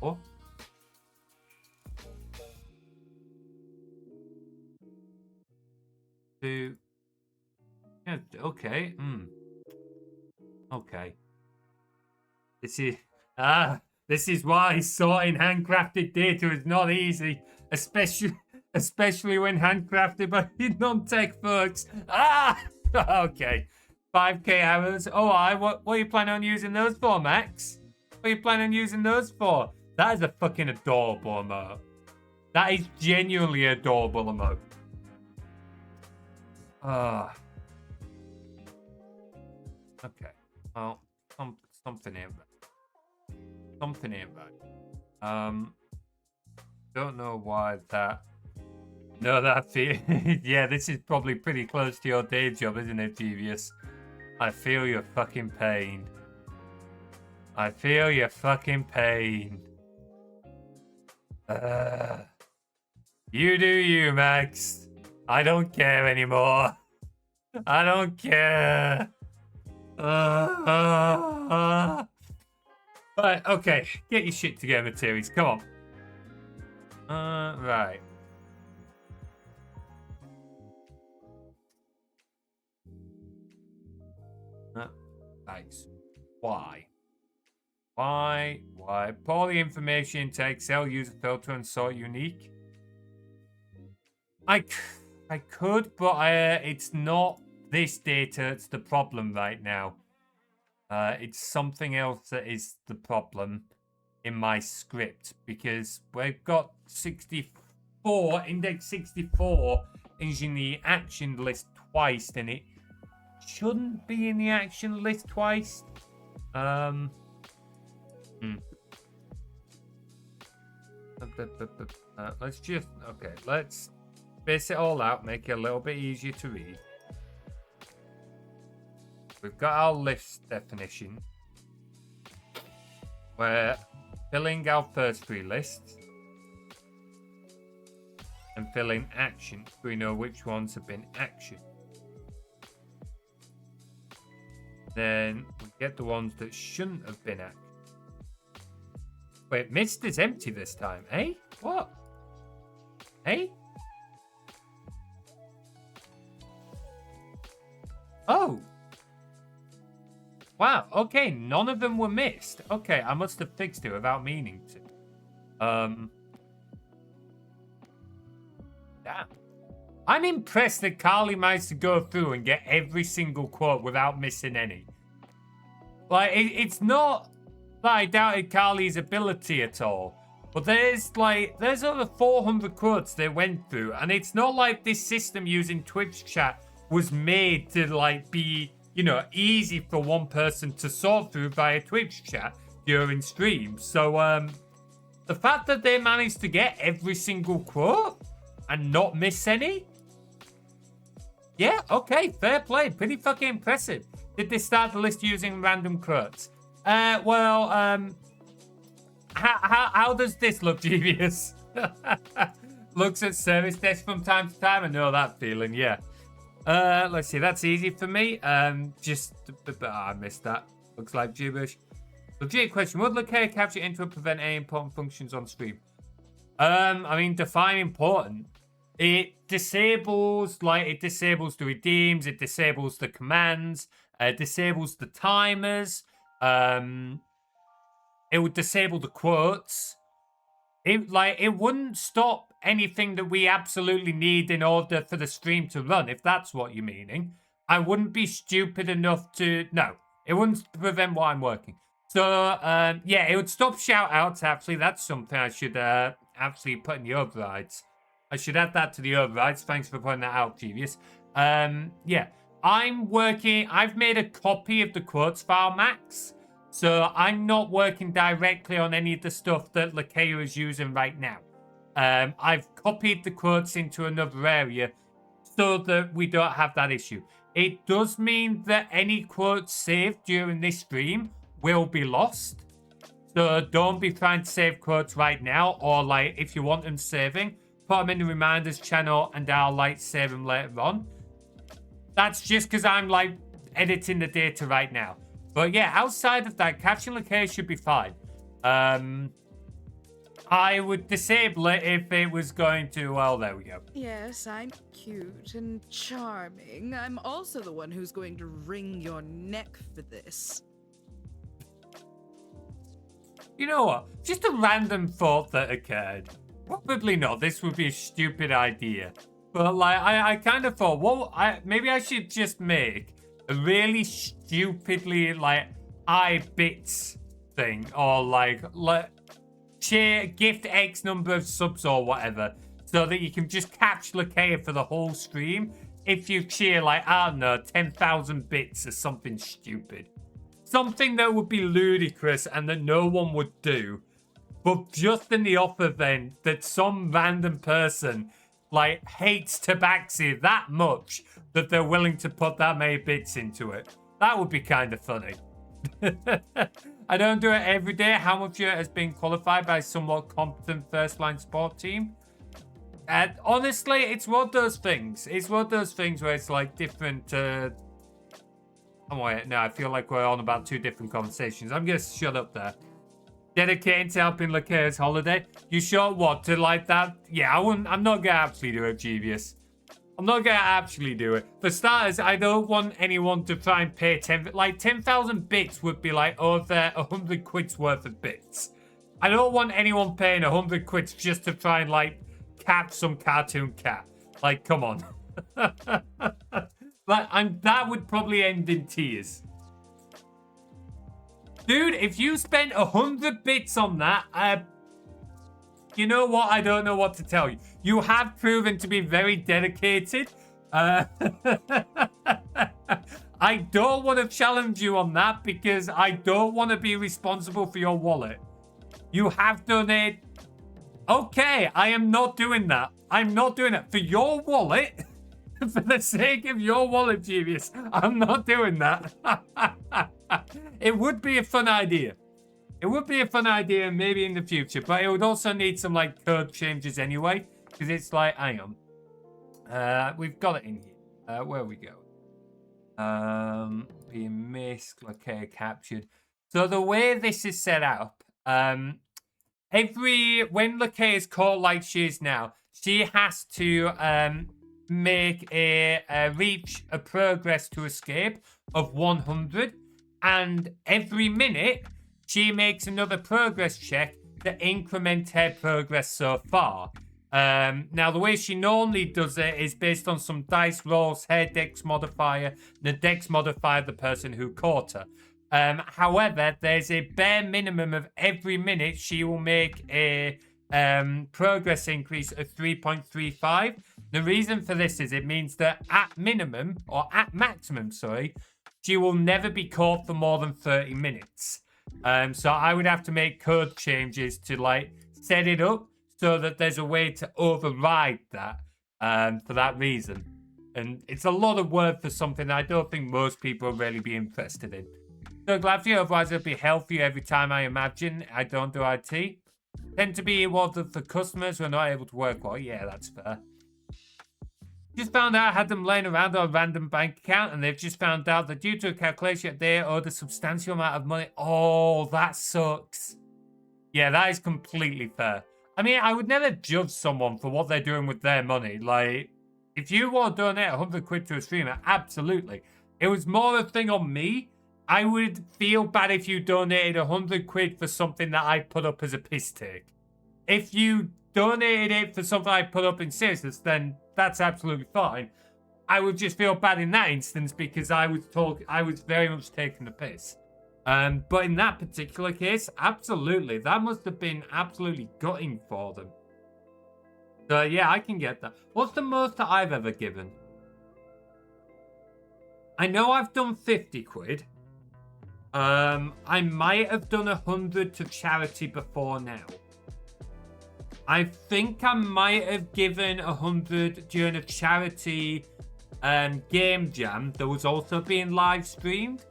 Oh. Two. Yeah, okay. Okay. This is why sorting handcrafted data is not easy, especially when handcrafted by non-tech folks. Okay. 5k hours. Oh, what are you planning on using those for, Max? What are you planning on using those for? That is a fucking adorable emote. That is genuinely adorable emote. Okay. Well, something ain't right. Something ain't right. Don't know why that. No, that feel. Yeah, this is probably pretty close to your day job, isn't it, Devious? I feel your fucking pain. I feel your fucking pain. You do you, Max. I don't care anymore. I don't care. Right, okay. Get your shit together, Materies. Come on. Right. Nice. Why? Pour the information into Excel, use a filter, and sort unique. I could, but it's not this data that's the problem right now. It's something else that is the problem in my script, because we've got 64, index 64 is in the action list twice, and it shouldn't be in the action list twice. Let's space it all out, make it a little bit easier to read. We've got our list definition. We're filling our first three lists and filling action so we know which ones have been action. Then we get the ones that shouldn't have been action. Wait, mist is empty this time, eh? What? Eh? Oh. Wow, okay, none of them were missed. Okay, I must have fixed it without meaning to. Damn. I'm impressed that Carly managed to go through and get every single quote without missing any. Like, it's not that I doubted Carly's ability at all. But there's over 400 quotes they went through. And it's not like this system using Twitch chat was made to, like, be, you know, easy for one person to sort through via Twitch chat during streams. So, the fact that they managed to get every single quote and not miss any? Yeah, okay, fair play. Pretty fucking impressive. Did they start the list using random quotes? How does this look, Devious? Looks at service desk from time to time. I know that feeling, yeah. Let's see, that's easy for me. I missed that. Looks like gibberish. Legit question, would Lakea capture intro prevent any important functions on stream? I mean, define important. It disables the redeems, it disables the commands, it disables the timers, it would disable the quotes. It wouldn't stop anything that we absolutely need in order for the stream to run, if that's what you're meaning. I wouldn't be stupid enough to... No, it wouldn't prevent what I'm working. So, yeah, it would stop shout-outs, actually. That's something I should actually put in the overrides. I should add that to the overrides. Thanks for pointing that out, Genius. Yeah, I've made a copy of the quotes file, Max. So I'm not working directly on any of the stuff that Lakea is using right now. I've copied the quotes into another area so that we don't have that issue. It does mean that any quotes saved during this stream will be lost. So don't be trying to save quotes right now, or like if you want them saving, put them in the reminders channel and I'll like save them later on. That's just because I'm like editing the data right now. But yeah, outside of that, catching Lakea should be fine. I would disable it if it was going to... Well, there we go. Yes, I'm cute and charming. I'm also the one who's going to wring your neck for this. You know what? Just a random thought that occurred. Probably not. This would be a stupid idea. But like, I kind of thought, well, maybe I should just make a really stupidly like iBits thing, or like share gift X number of subs or whatever, so that you can just catch Lakea for the whole stream if you cheer like, I don't know, 10,000 bits or something stupid. Something that would be ludicrous and that no one would do. But just in the off event that some random person like hates Tabaxi that much that they're willing to put that many bits into it. That would be kind of funny. I don't do it every day. How much of it has been qualified by a somewhat competent first-line support team? And honestly, it's one of those things. It's one of those things where it's like different... Oh, wait, no, I feel like we're on about two different conversations. I'm going to shut up there. Dedicating to helping Lakea's holiday. You sure what? To like that? Yeah, I'm not going to actually do it, Jeevious. I'm not going to actually do it. For starters, I don't want anyone to try and pay 10,000 bits would be like over 100 quid's worth of bits. I don't want anyone paying 100 quid just to try and like catch some cartoon cat. Like, come on. That would probably end in tears. Dude, if you spent 100 bits on that, you know what? I don't know what to tell you. You have proven to be very dedicated. I don't want to challenge you on that because I don't want to be responsible for your wallet. You have done it. Okay, I am not doing that. I'm not doing it. For your wallet, for the sake of your wallet, Genius, I'm not doing that. It would be a fun idea. It would be a fun idea maybe in the future, but it would also need some like code changes anyway, because it's like, hang on. We've got it in here. Where we go? Being missed, Lakea captured. So the way this is set up, when Lakea is caught like she is now, she has to reach a progress to escape of 100, and every minute she makes another progress check to increment her progress so far. Now, the way she normally does it is based on some dice rolls, her dex modifier, the dex modifier of the person who caught her. However, there's a bare minimum of every minute she will make a progress increase of 3.35. The reason for this is it means that at minimum, or at maximum, sorry, she will never be caught for more than 30 minutes. So I would have to make code changes to like set it up so that there's a way to override that for that reason. And it's a lot of work for something I don't think most people will really be interested in. So glad for you, otherwise it'll be healthier every time I imagine I don't do IT. Tend to be rewarded for customers who are not able to work well. Yeah, that's fair. Just found out I had them laying around on a random bank account, and they've just found out that due to a calculation they owed a substantial amount of money. Oh, that sucks. Yeah, that is completely fair. I mean, I would never judge someone for what they're doing with their money. Like, if you want to donate 100 quid to a streamer, absolutely. It was more a thing on me. I would feel bad if you donated 100 quid for something that I put up as a piss take. If you donated it for something I put up in seriousness, then that's absolutely fine. I would just feel bad in that instance because I was very much taking the piss. But in that particular case, absolutely. That must have been absolutely gutting for them. So yeah, I can get that. What's the most that I've ever given? I know I've done 50 quid. I might have done 100 to charity before now. I think I might have given 100 during a charity game jam that was also being live streamed.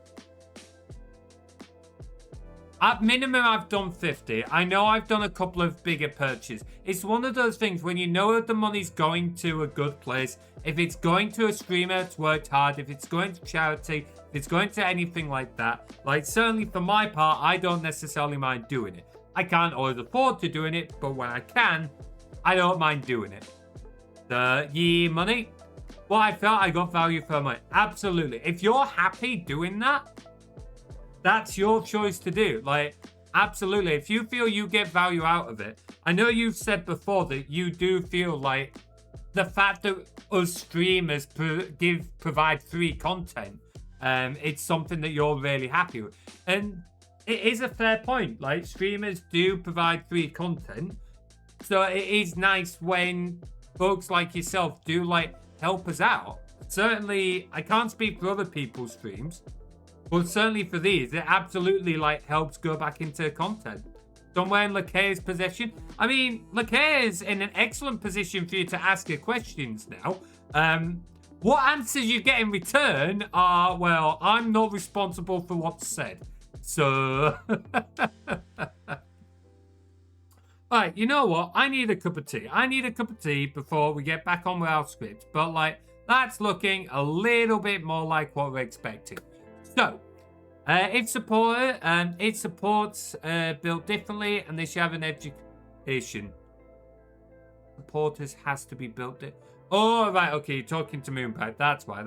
At minimum, I've done 50. I know I've done a couple of bigger purchases. It's one of those things when you know that the money's going to a good place. If it's going to a streamer that's worked hard, if it's going to charity, if it's going to anything like that, like certainly for my part, I don't necessarily mind doing it. I can't always afford to doing it, but when I can, I don't mind doing it. The money, well, I felt I got value for money. Absolutely. If you're happy doing that, that's your choice to do. Like, absolutely. If you feel you get value out of it, I know you've said before that you do feel like the fact that us streamers provide free content, it's something that you're really happy with. And it is a fair point. Like, streamers do provide free content. So it is nice when folks like yourself do, like, help us out. Certainly, I can't speak for other people's streams, but certainly for these, it absolutely, like, helps go back into content. Somewhere in Lakea's possession. I mean, Lakea is in an excellent position for you to ask her questions now. What answers you get in return are, well, I'm not responsible for what's said. So... Alright, you know what? I need a cup of tea. I need a cup of tea before we get back on with our script. But, like, that's looking a little bit more like what we're expecting. So, it supports built differently, and they should have an education. Supporters has to be built. Oh, right, okay, you're talking to Moonpipe. That's why.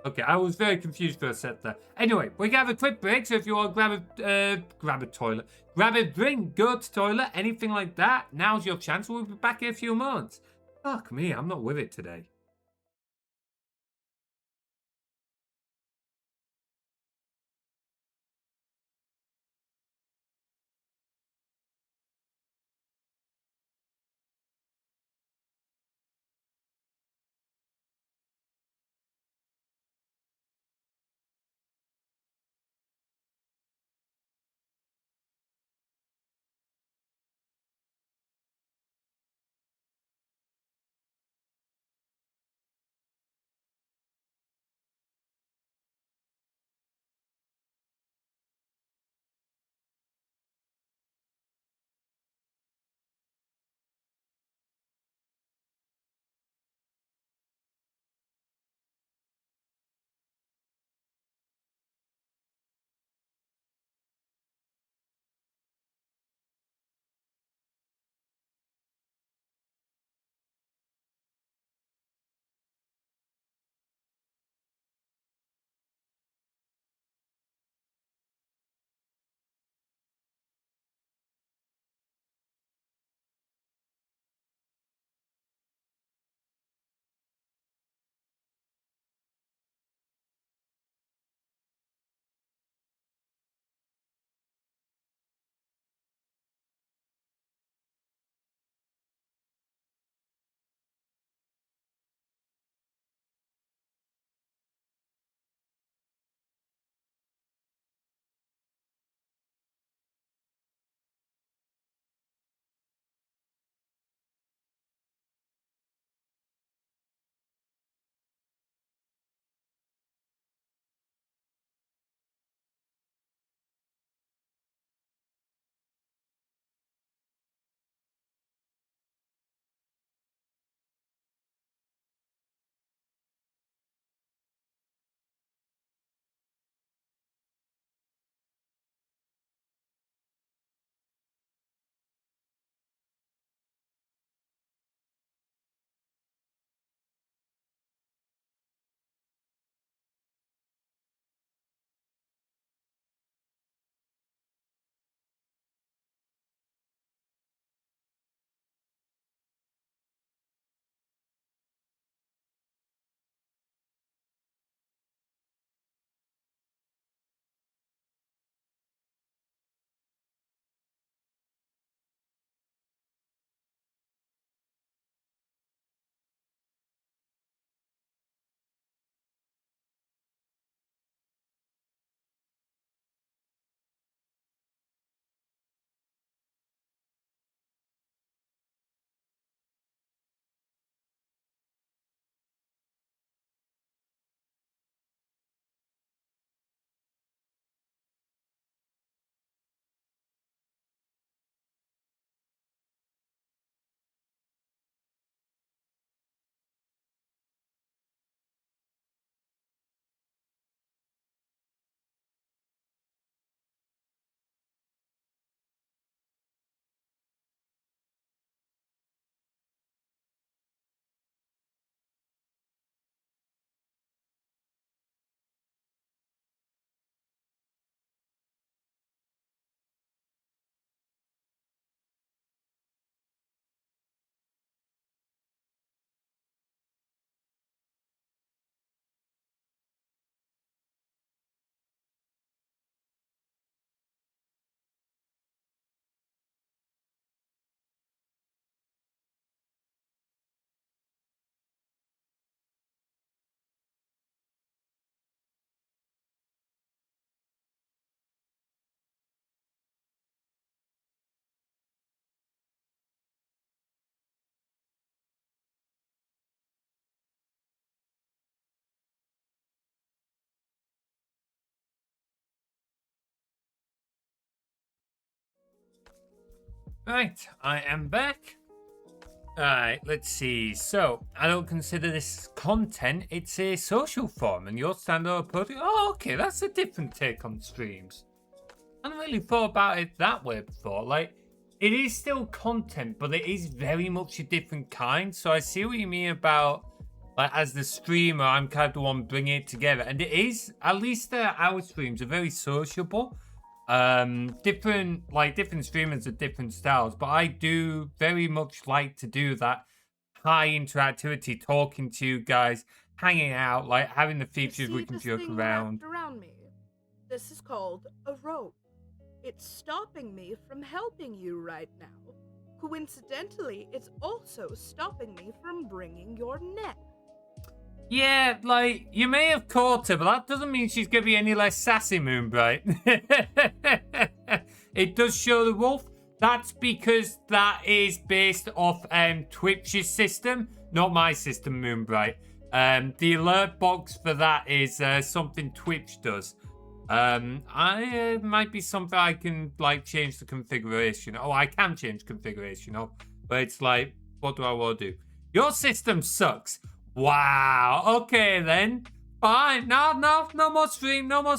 Okay, I was very confused for a set there. Anyway, we can have a quick break, so if you want to grab a toilet, grab a drink, go to toilet, anything like that, now's your chance. We'll be back in a few months. Fuck me, I'm not with it today. Right, I am back. Alright, let's see. So, I don't consider this content, it's a social forum, and you're stand-up putting. Oh, okay, that's a different take on streams. I hadn't really thought about it that way before. Like, it is still content, but it is very much a different kind. So I see what you mean about, like, as the streamer, I'm kind of the one bringing it together. And it is, at least our streams are very sociable. Different streamers have different styles, but I do very much like to do that high interactivity, talking to you guys, hanging out, like having the features we can joke around. Around me. This is called a rope. It's stopping me from helping you right now. Coincidentally, it's also stopping me from bringing your neck. Yeah, like, you may have caught her, but that doesn't mean she's going to be any less sassy, Moonbright. It does show the wolf. That's because that is based off Twitch's system, not my system, Moonbright. The alert box for that is something Twitch does. Might be something I can, like, change the configuration. Oh, I can change configuration, but it's like, what do I want to do? Your system sucks. Wow. Okay, then. Fine. No more stream. No more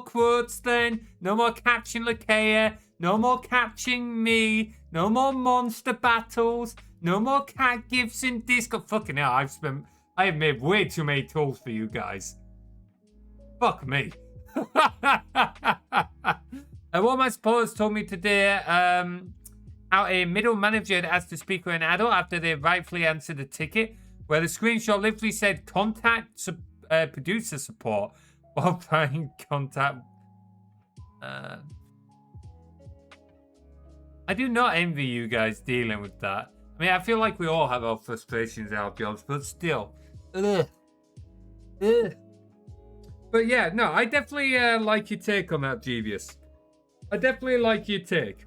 quotes, then. No more catching Lakea. No more catching me. No more monster battles. No more cat gifts in Discord. Fucking hell, I have made way too many tools for you guys. Fuck me. And one of my supporters told me today, how a middle manager had asked to speak with an adult after they rightfully answered a ticket, where the screenshot literally said contact producer support while trying contact. I do not envy you guys dealing with that. I mean, I feel like we all have our frustrations in our jobs, but still. Ugh. Ugh. But yeah, no, I definitely like your take on that, Jeevious. I definitely like your take.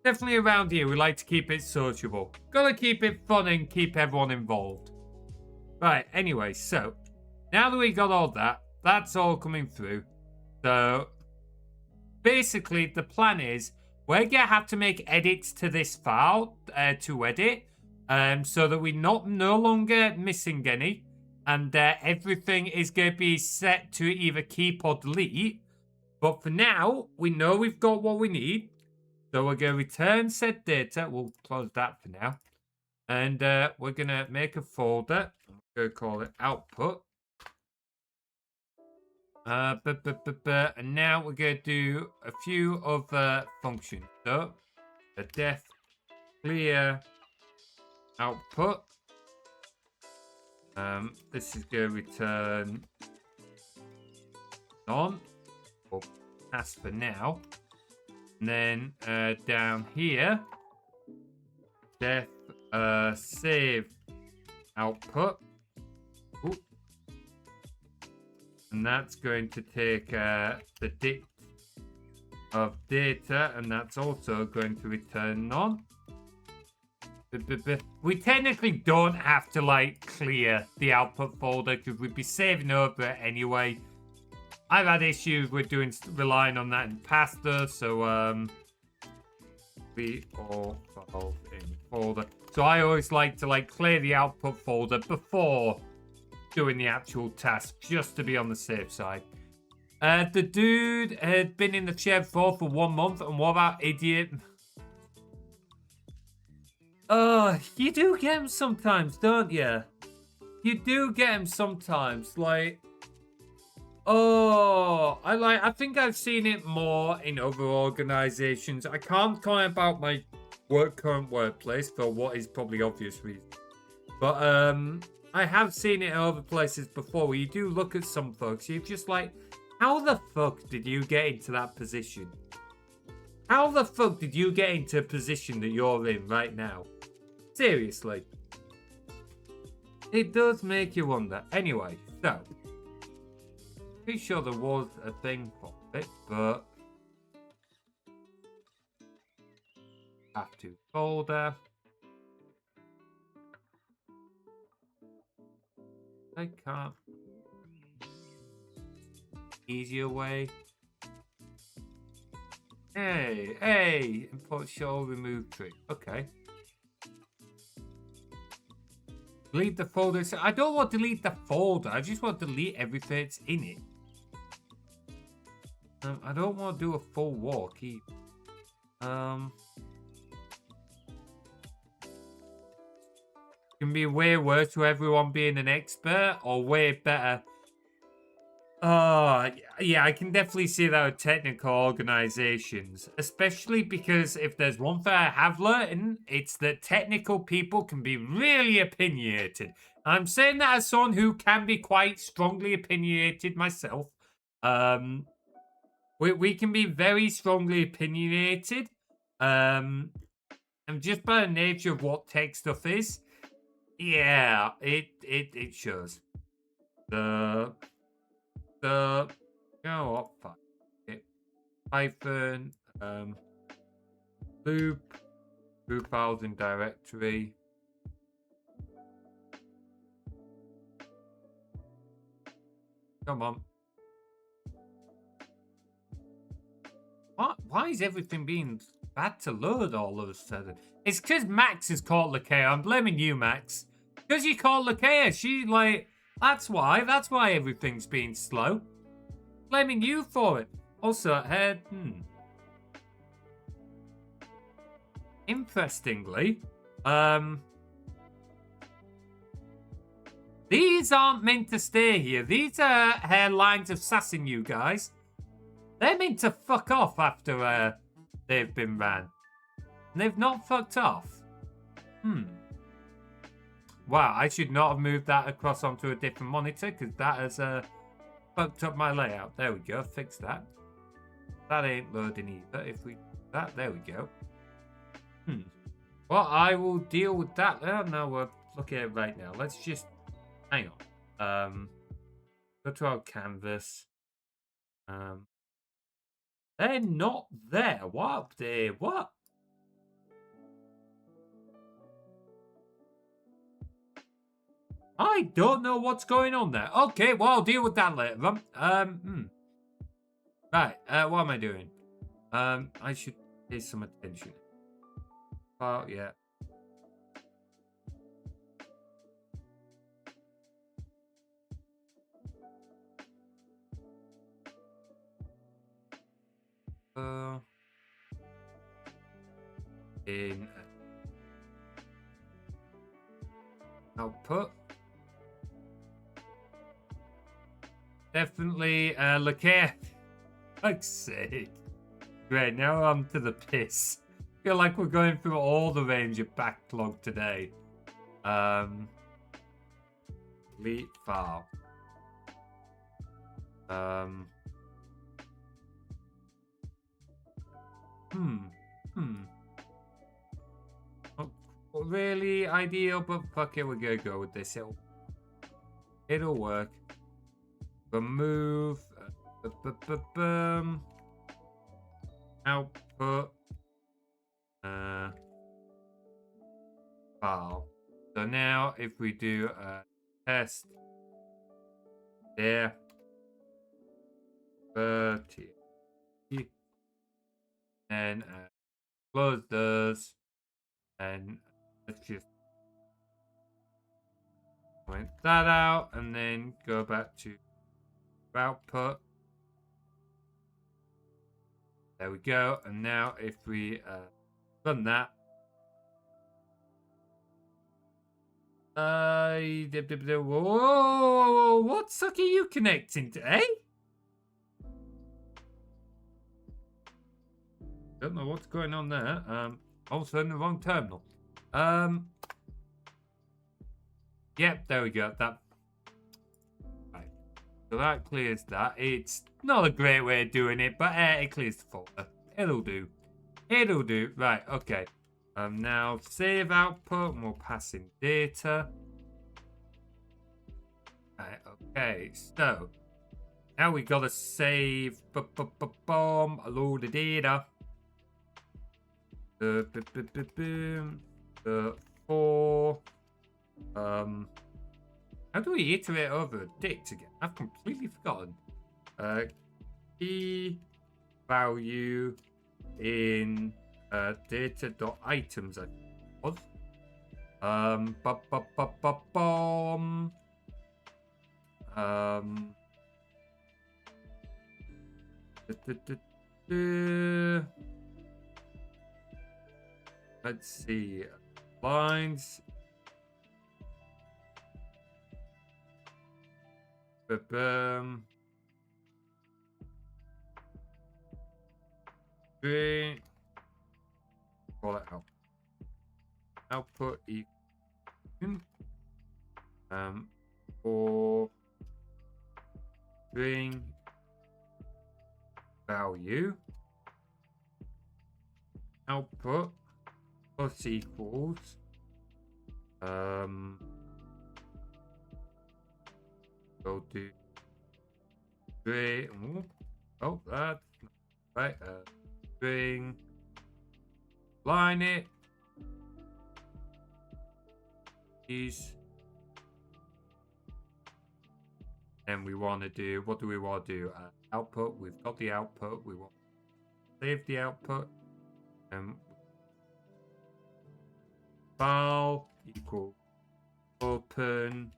Definitely around here, we like to keep it sociable. Gotta keep it fun and keep everyone involved. Right, anyway, so now that we got all that, that's all coming through. So basically, the plan is we're gonna have to make edits to this file to edit, so that we're no longer missing any, and everything is gonna be set to either keep or delete. But for now, we know we've got what we need. So we're going to return said data. We'll close that for now. And we're going to make a folder. We're going to call it output. And now we're going to do a few other functions. So the def clear output. This is going to return none. Or pass for now. And then down here, def save output. Ooh. And that's going to take the dict of data, and that's also going to return none. We technically don't have to, like, clear the output folder because we'd be saving over it anyway. I've had issues with relying on that in the past, though, so we all files in folder. So I always like to, like, clear the output folder before doing the actual task, just to be on the safe side. The dude had been in the chair for 1 month, and what about idiot? Oh, you do get him sometimes, don't you? You do get him sometimes, like. Oh, I think I've seen it more in other organizations. I can't comment about my current workplace for what is probably obvious reasons. But I have seen it in other places before where you do look at some folks, you're just like, how the fuck did you get into that position? How the fuck did you get into a position that you're in right now? Seriously. It does make you wonder. Anyway, so. Pretty sure there was a thing for it, but have to folder. I can't. Easier way. Hey, import show remove tree. Okay. Delete the folder. I don't want to delete the folder. I just want to delete everything that's in it. I don't want to do a full walk either. Can be way worse to everyone being an expert, or way better. Oh, yeah, I can definitely see that with technical organizations, especially because if there's one thing I have learned, it's that technical people can be really opinionated. I'm saying that as someone who can be quite strongly opinionated myself. We can be very strongly opinionated, and just by the nature of what tech stuff is, yeah, it shows. You know what? Fuck it. Python, loop files in directory. Come on. Why is everything being bad to load all of a sudden? It's because Max is called Lakea. I'm blaming you, Max. Because you called Lakea. She, like, that's why everything's being slow. Blaming you for it. Also, interestingly, these aren't meant to stay here. These are hairlines of sassing you guys. They're meant to fuck off after they've been ran. And they've not fucked off. Wow, I should not have moved that across onto a different monitor because that has fucked up my layout. There we go, fix that. That ain't loading either. If we do that, there we go. Well, I will deal with that. Oh, no, we're looking at it right now. Let's just hang on. Go to our canvas. They're not there. What? What? I don't know what's going on there. Okay, well, I'll deal with that later. Right, what am I doing? I should pay some attention. Oh, yeah. In output. Definitely Lakea. Fuck's sake. Great, now I'm to the piss. Feel like we're going through all the range of backlog today. Delete file. Not really ideal, but fuck it, we're gonna go with this. It'll work. Remove output file. So now if we do a test there 30 and close those, and let's just point that out and then go back to output. There we go. And now if we run that, whoa, what suck are you connecting to, eh? Don't know what's going on there. Also in the wrong terminal. Yep, there we go. That right. So that clears that. It's not a great way of doing it, but it clears the folder. It'll do. It'll do. Right, okay. Now save output and we'll pass in data. Right, okay, so now we gotta save a load of data. 4. How do we iterate over a dict again? I've completely forgotten. Key value in data.items, I think it was. Ba-ba-ba-ba-bom. Let's see. Lines. Ba-bum. Three. Call it out. Output equals for string value output plus equals go to string. Oh, that's right. String line it is. And we want to do, what do we want to do? Output, we've got the output, we want to save the output, and file equal open,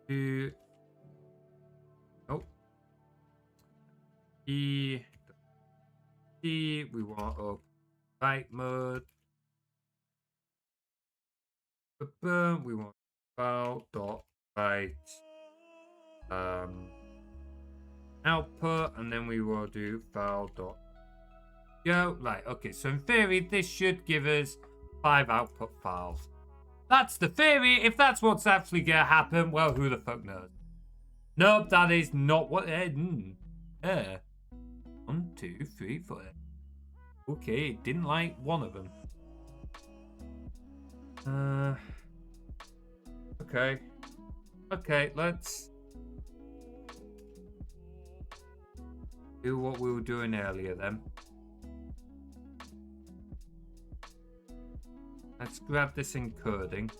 to, oh, we want up write mode. We want file dot write output, and then we will do file dot go. Right, okay, so in theory this should give us 5 output files. That's the theory. If that's what's actually gonna happen, well, who the fuck knows? Nope, that is not what 1, 2, 3, 4. Okay, it didn't like one of them. Okay, let's do what we were doing earlier then. Let's grab this encoding.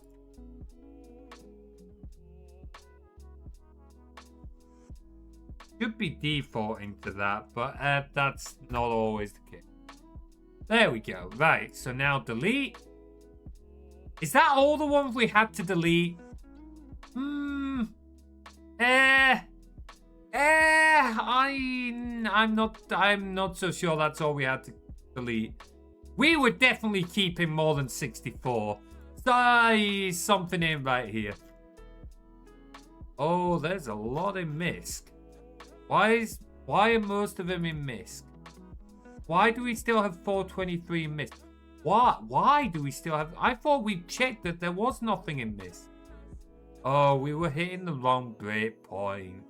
Should be defaulting to that, but that's not always the case. There we go. Right, so now delete. Is that all the ones we had to delete? I'm not so sure that's all we had to delete. We were definitely keeping more than 64. So, something in right here. Oh, there's a lot in MISC. Why are most of them in MISC? Why do we still have 423 in MISC? Why do we still have... I thought we checked that there was nothing in MISC. Oh, we were hitting the wrong break point.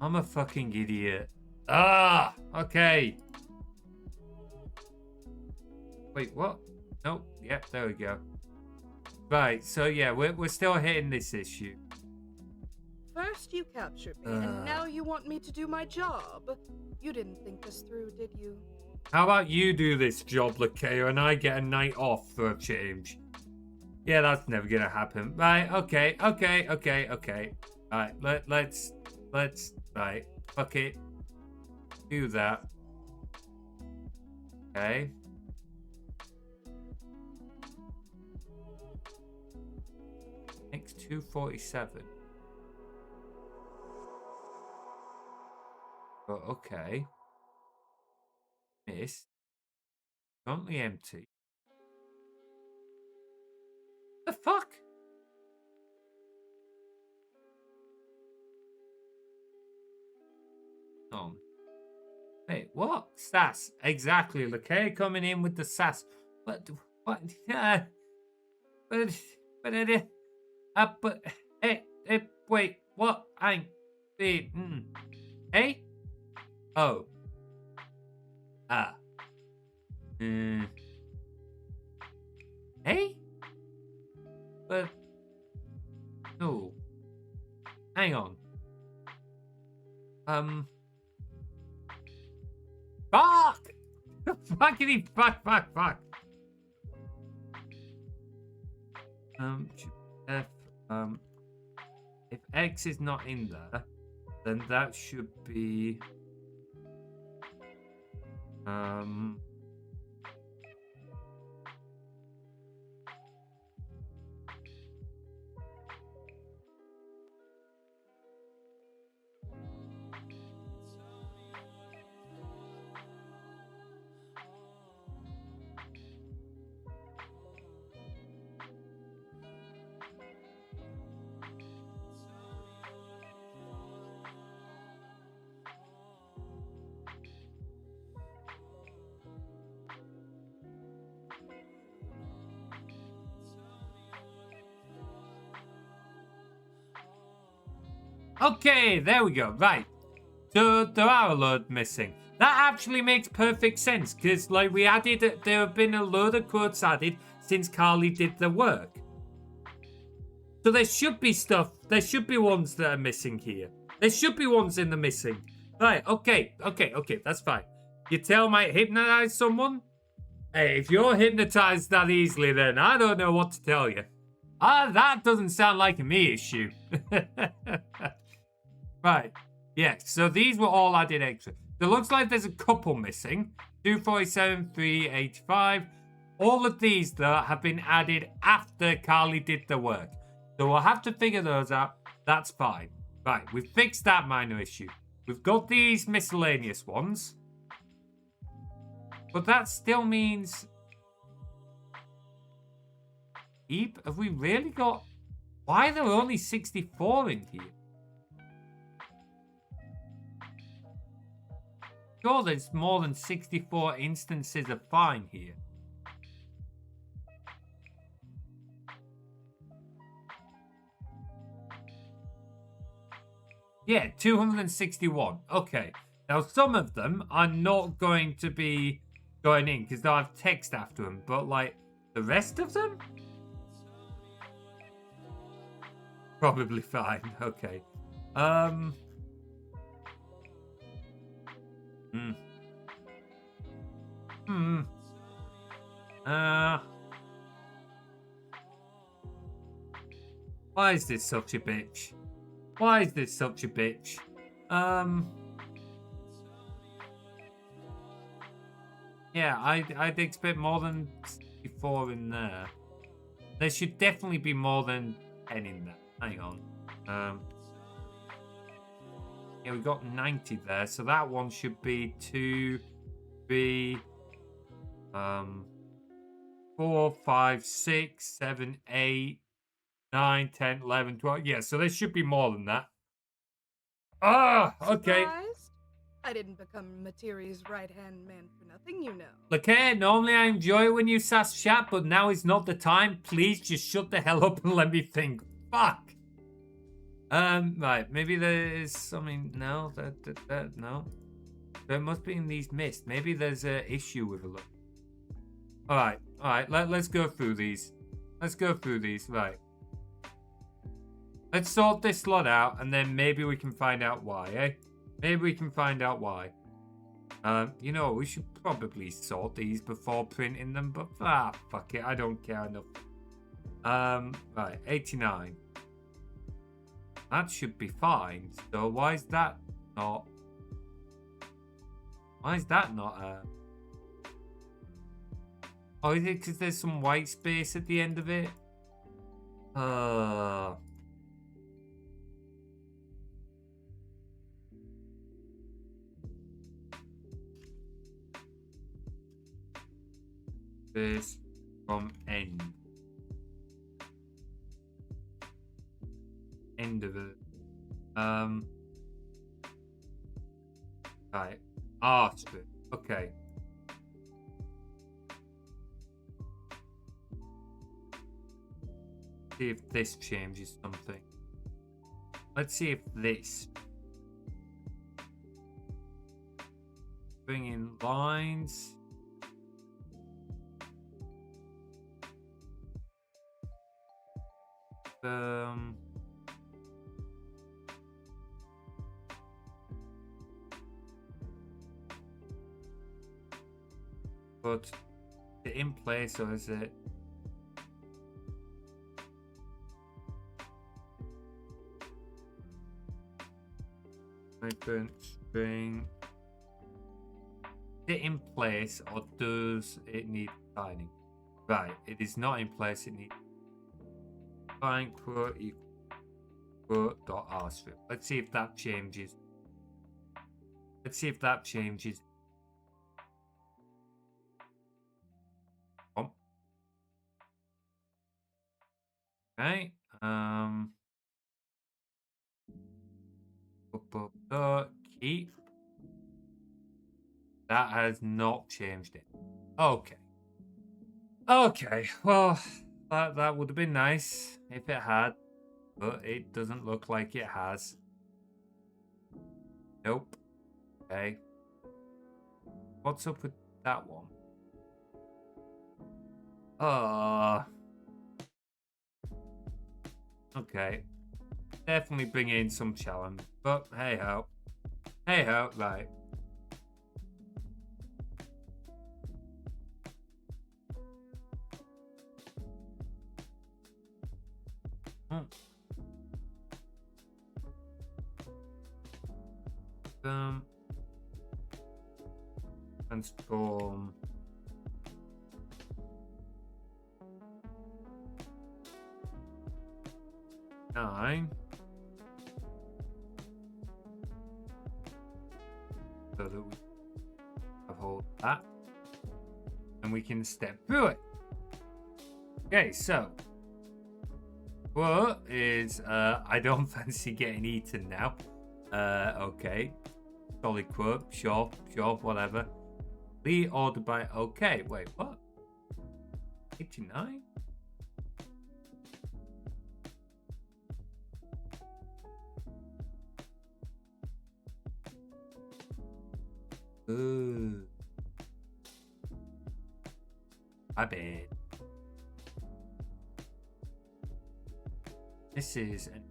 I'm a fucking idiot. Ah, okay. Wait, what? Nope. Yep, there we go. Right, so yeah, we're still hitting this issue. First you captured me, and now you want me to do my job. You didn't think this through, did you? How about you do this job, Lakea, and I get a night off for a change? Yeah, that's never gonna happen. Right, okay. Alright, let's, right, fuck it. Do that. Okay. Next 247. Oh, okay. Miss. Currently empty. The fuck? On. Wait, what? Sass. Exactly. Lakea coming in with the sass. What? Yeah. But wait. What? Hey? Oh. Ah. Hey? But no. Hang on. Fuck! Fuckity fuck. F If X is not in there, then that should be... Okay, there we go. Right. So there are a load missing. That actually makes perfect sense because, like, there have been a load of quotes added since Carly did the work. So there should be stuff. There should be ones that are missing here. There should be ones in the missing. Right. Okay. That's fine. Your tail might hypnotize someone. Hey, if you're hypnotized that easily, then I don't know what to tell you. That doesn't sound like a me issue. Right. Yeah, so these were all added extra. It looks like there's a couple missing. 247, 385. All of these, though, have been added after Carly did the work. So we'll have to figure those out. That's fine. Right, we've fixed that minor issue. We've got these miscellaneous ones. But that still means... Have we really got... Why are there only 64 in here? Sure, there's more than 64 instances of fine here. Yeah, 261. Okay. Now, some of them are not going to be going in because they'll have text after them. But, like, the rest of them? Probably fine. Okay. Why is this such a bitch? Why is this such a bitch? Yeah, I'd expect more than 64 in there. There should definitely be more than 10 in there. Hang on. Yeah, we got 90 there, so that one should be 2, 3, 4, 5, 6, 7, 8, 9, 10, 11, 12. Yeah, so there should be more than that. Ah, okay. Surprised? I didn't become Materies' right-hand man for nothing, you know. Lakea, normally I enjoy when you sass chat, but now is not the time. Please just shut the hell up and let me think. Fuck. Right, maybe there's something. No, no. There must be in these missed. Maybe there's an issue with a lot. Alright, let's go through these. Right. Let's sort this lot out, and then maybe we can find out why, eh? Maybe we can find out why. You know, we should probably sort these before printing them, but fuck it, I don't care enough. Right, 89. That should be fine. So why is that not? Why is that not? Oh, is it because there's some white space at the end of it? Space from end. End of it. Right. Strip. Okay. See if this changes something. Let's see if this. Bring in lines. But is it in place or is it? Hyphen string. Is it in place or does it need signing? Right, it is not in place. It needs find quote equal quote dot r strip. Let's see if that changes. Let's see if that changes. Oh. Okay. Keep. That has not changed it. Okay. Okay. Well, that would have been nice if it had, but it doesn't look like it has. Nope. Okay. What's up with that one? Okay. Definitely bring in some challenge, but hey ho. Hey ho, right. Transform. Nine. So that we hold that. And we can step through it. Okay, so. What is, I don't fancy getting eaten now. Okay. Solid quote, sure, whatever. Lee ordered by, okay, wait, what? 89? Ooh. My bad. This is an...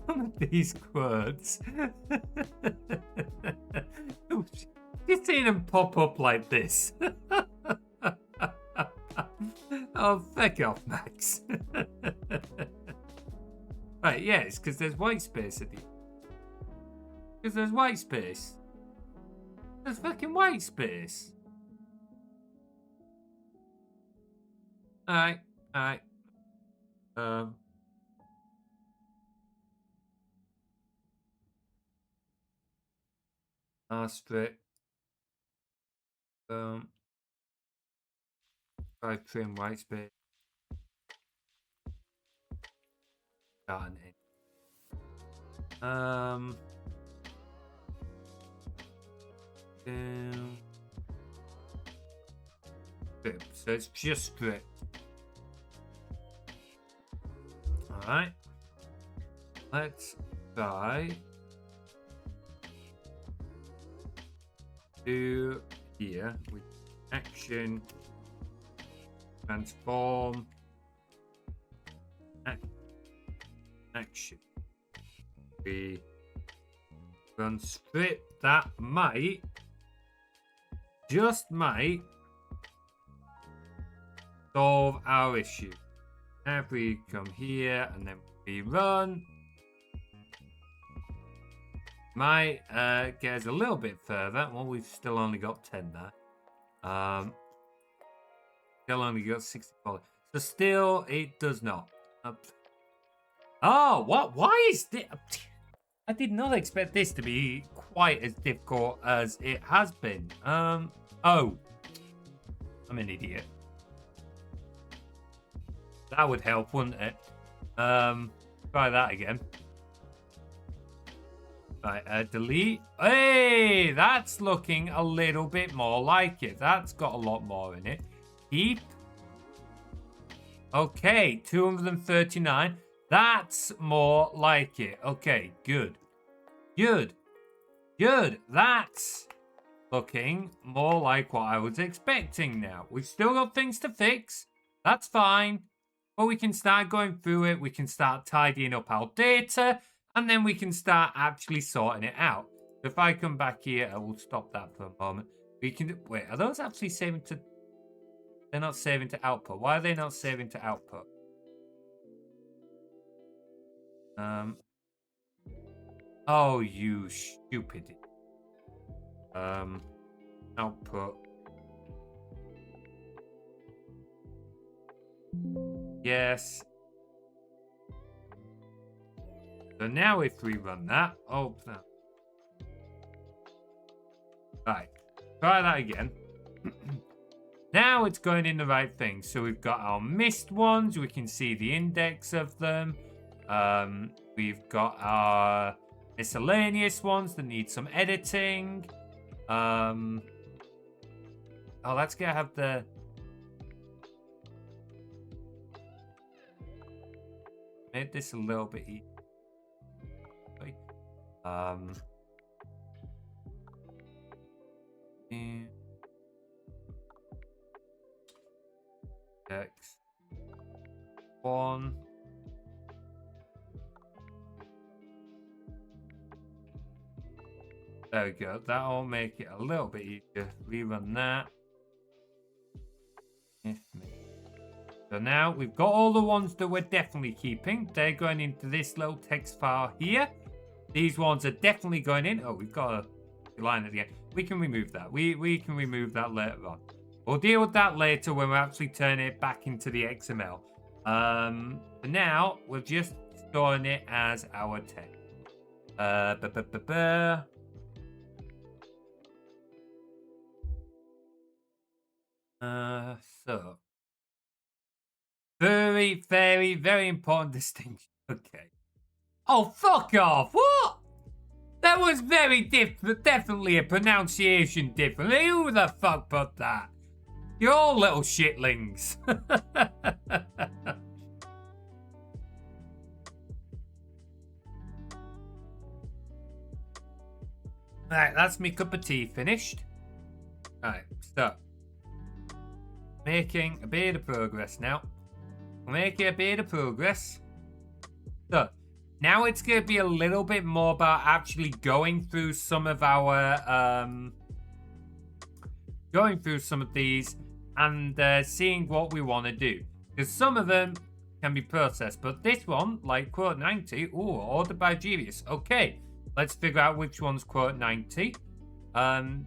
Some of these quotes. You've seen them pop up like this. Oh, fuck off, Max. Right, yeah, it's because there's white space at the... Because there's white space. There's fucking white space. Alright. Strip. Try trim white space. Start and end. Strip. So it's just strip. Alright. Let's try do here with action transform action. We run strip. That might just might solve our issue. Now if we come here and then we run, might get us a little bit further. Well, we've still only got 10 there. Still only got 64. So still, it does not. Oh, what? Why is this? I did not expect this to be quite as difficult as it has been. Oh, I'm an idiot. That would help, wouldn't it? Try that again. Right, delete. Hey, that's looking a little bit more like it. That's got a lot more in it. Keep. Okay, 239. That's more like it. Okay, good. That's looking more like what I was expecting now. We've still got things to fix. That's fine. But we can start going through it. We can start tidying up our data. And then we can start actually sorting it out. If I come back here, I will stop that for a moment. We can... Wait, are those actually saving to... They're not saving to output. Why are they not saving to output? Oh, you stupid. Output. Yes. So now if we run that, oh, no. Right, try that again. Now it's going in the right thing. So we've got our missed ones. We can see the index of them. We've got our miscellaneous ones that need some editing. Oh, let's go have the... Make this a little bit easier. X 1. There we go. That'll make it a little bit easier. Rerun that. So now we've got all the ones that we're definitely keeping. They're going into this little text file here. These ones are definitely going in. Oh, we've got a line at the end. We can remove that. We can remove that later on. We'll deal with that later when we actually turn it back into the XML. For now, we're just storing it as our text. So very important distinction. Okay. Oh, fuck off! What? That was very definitely a pronunciation difference. Who the fuck put that? You're all little shitlings. Right, that's me cup of tea finished. Right, so making a bit of progress now. We're making a bit of progress. So now it's going to be a little bit more about actually going through some of our these and seeing what we want to do, because some of them can be processed, but this one, like quote 90, ordered by Genius. Okay, let's figure out which one's quote 90. One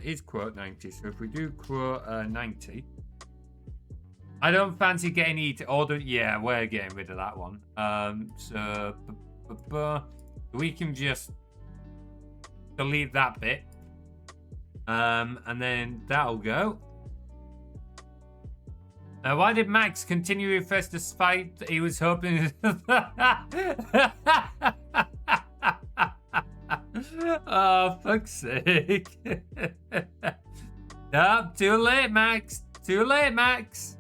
is quote 90, so if we do quote 90, I don't fancy getting eaten. Yeah, we're getting rid of that one. So we can just delete that bit. And then that'll go. Why did Max continue to refresh despite he was hoping? Oh, fuck's sake. No, too late, Max. Too late, Max.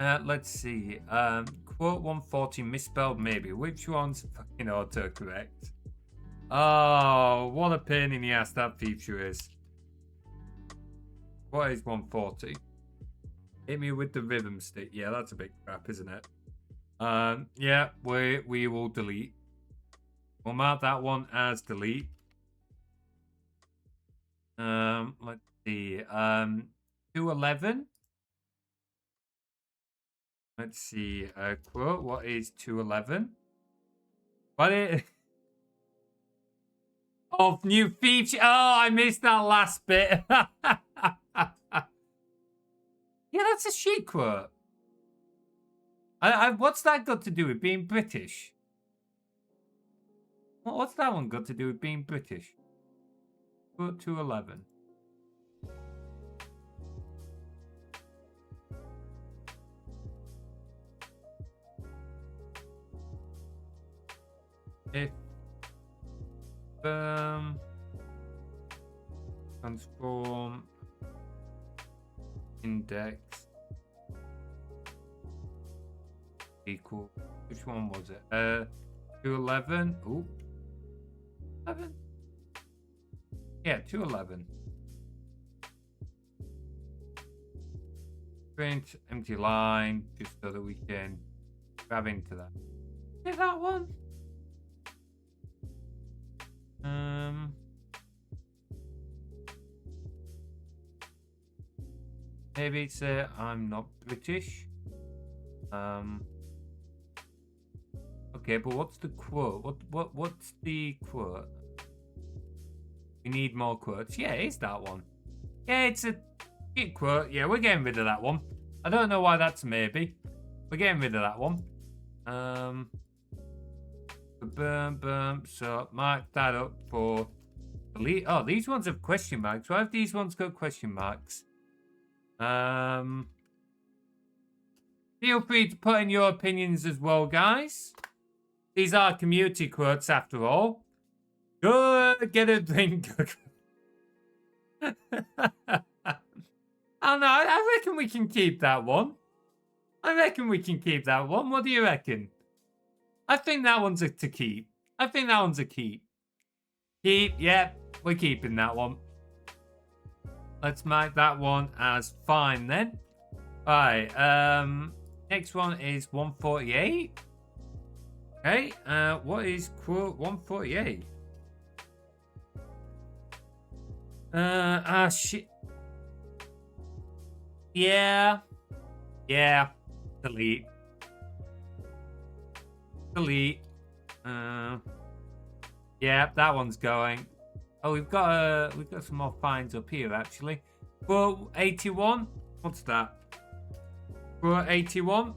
Let's see. Quote 140 misspelled maybe. Which one's fucking autocorrect? Oh, what a pain in the ass that feature is. What is 140? Hit me with the rhythm stick. Yeah, that's a bit crap, isn't it? Yeah, we will delete. We'll mark that one as delete. Let's see. 211. Let's see. Quote. What is 211? What is? Oh, new feature. Oh, I missed that last bit. Yeah, that's a shit quote. What's that got to do with being British? What's that one got to do with being British? Quote 211. If transform index equal, which one was it? 211. Ooh, 11. Yeah, 211. Print empty line just so that we can grab into that. Is that one? Maybe it's I'm not British. Okay, but what's the quote? What's the quote? We need more quotes. Yeah, it's that one. Yeah, it's a cute quote. Yeah, we're getting rid of that one. I don't know why that's maybe. We're getting rid of that one. So mark that up for delete. Oh, these ones have question marks. Why have these ones got question marks? Feel free to put in your opinions as well, guys. These are community quotes after all. Go get a drink. I don't know. I reckon we can keep that one. I reckon we can keep that one. What do you reckon? I think that one's a to keep. I think that one's a keep. Keep, yeah, we're keeping that one. Let's mark that one as fine then. Alright, next one is 148. Okay, what is quote 148? Shit. Yeah. Yeah. Delete. Delete. Yeah, that one's going. Oh, we've got some more finds up here actually. Quote 81. What's that? Quote 81.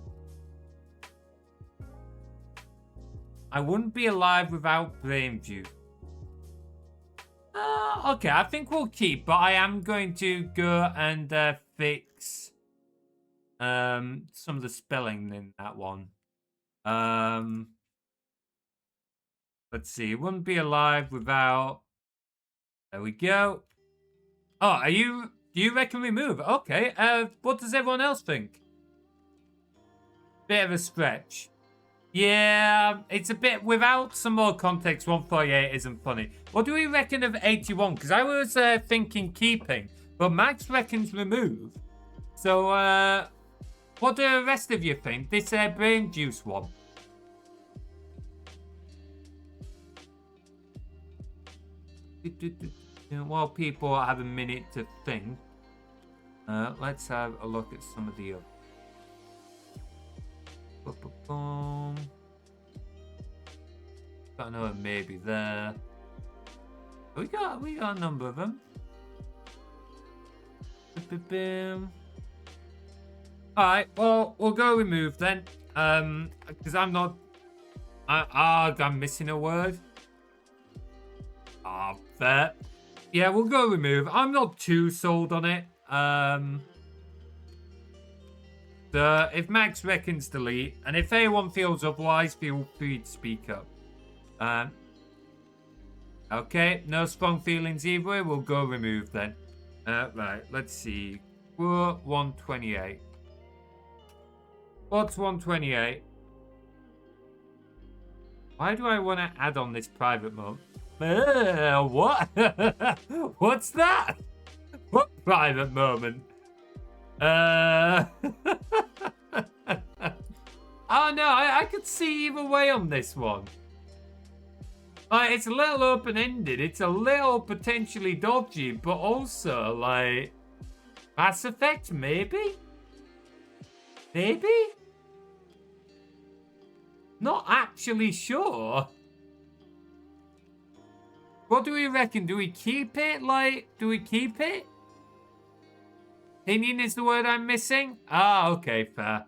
I wouldn't be alive without brain juice. Okay, I think we'll keep, but I am going to go and fix some of the spelling in that one. Let's see. Wouldn't be alive without. There we go. Oh, do you reckon we move? Okay. What does everyone else think? Bit of a stretch. Yeah, it's a bit, without some more context, 148 isn't funny. What do we reckon of 81? Because I was thinking keeping, but Max reckons remove. So, what do the rest of you think? This brain juice one. While people have a minute to think, let's have a look at some of the others. Got another maybe there. We got a number of them. Alright, well, we'll go remove then. Because I'm missing a word. Fair. Yeah, we'll go remove. I'm not too sold on it. So if Max reckons delete, and if anyone feels otherwise, feel free to speak up. Okay, no strong feelings either way. We'll go remove then. Right, let's see. Quote 128. What's 128? Why do I want to add on this private mode? What? What's that? What private moment? Oh no, I could see either way on this one. Like, it's a little open-ended. It's a little potentially dodgy, but also, like, Mass Effect, maybe? Maybe? Not actually sure. What do we reckon? Do we keep it? Like, do we keep it? Opinion is the word I'm missing? Ah, okay, fair.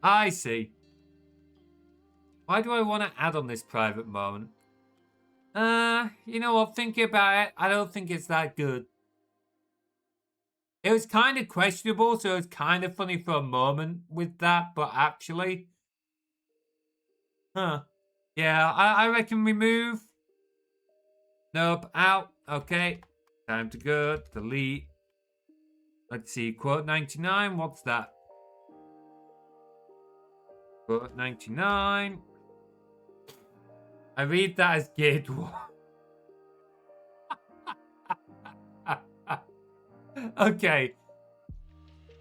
I see. Why do I want to add on this private moment? You know what? Thinking about it, I don't think it's that good. It was kind of questionable, so it was kind of funny for a moment with that, but actually... Huh. Yeah, I reckon we move. Nope, out. Okay. Time to go. Delete. Let's see. Quote 99. What's that? Quote 99. I read that as gate one. Okay.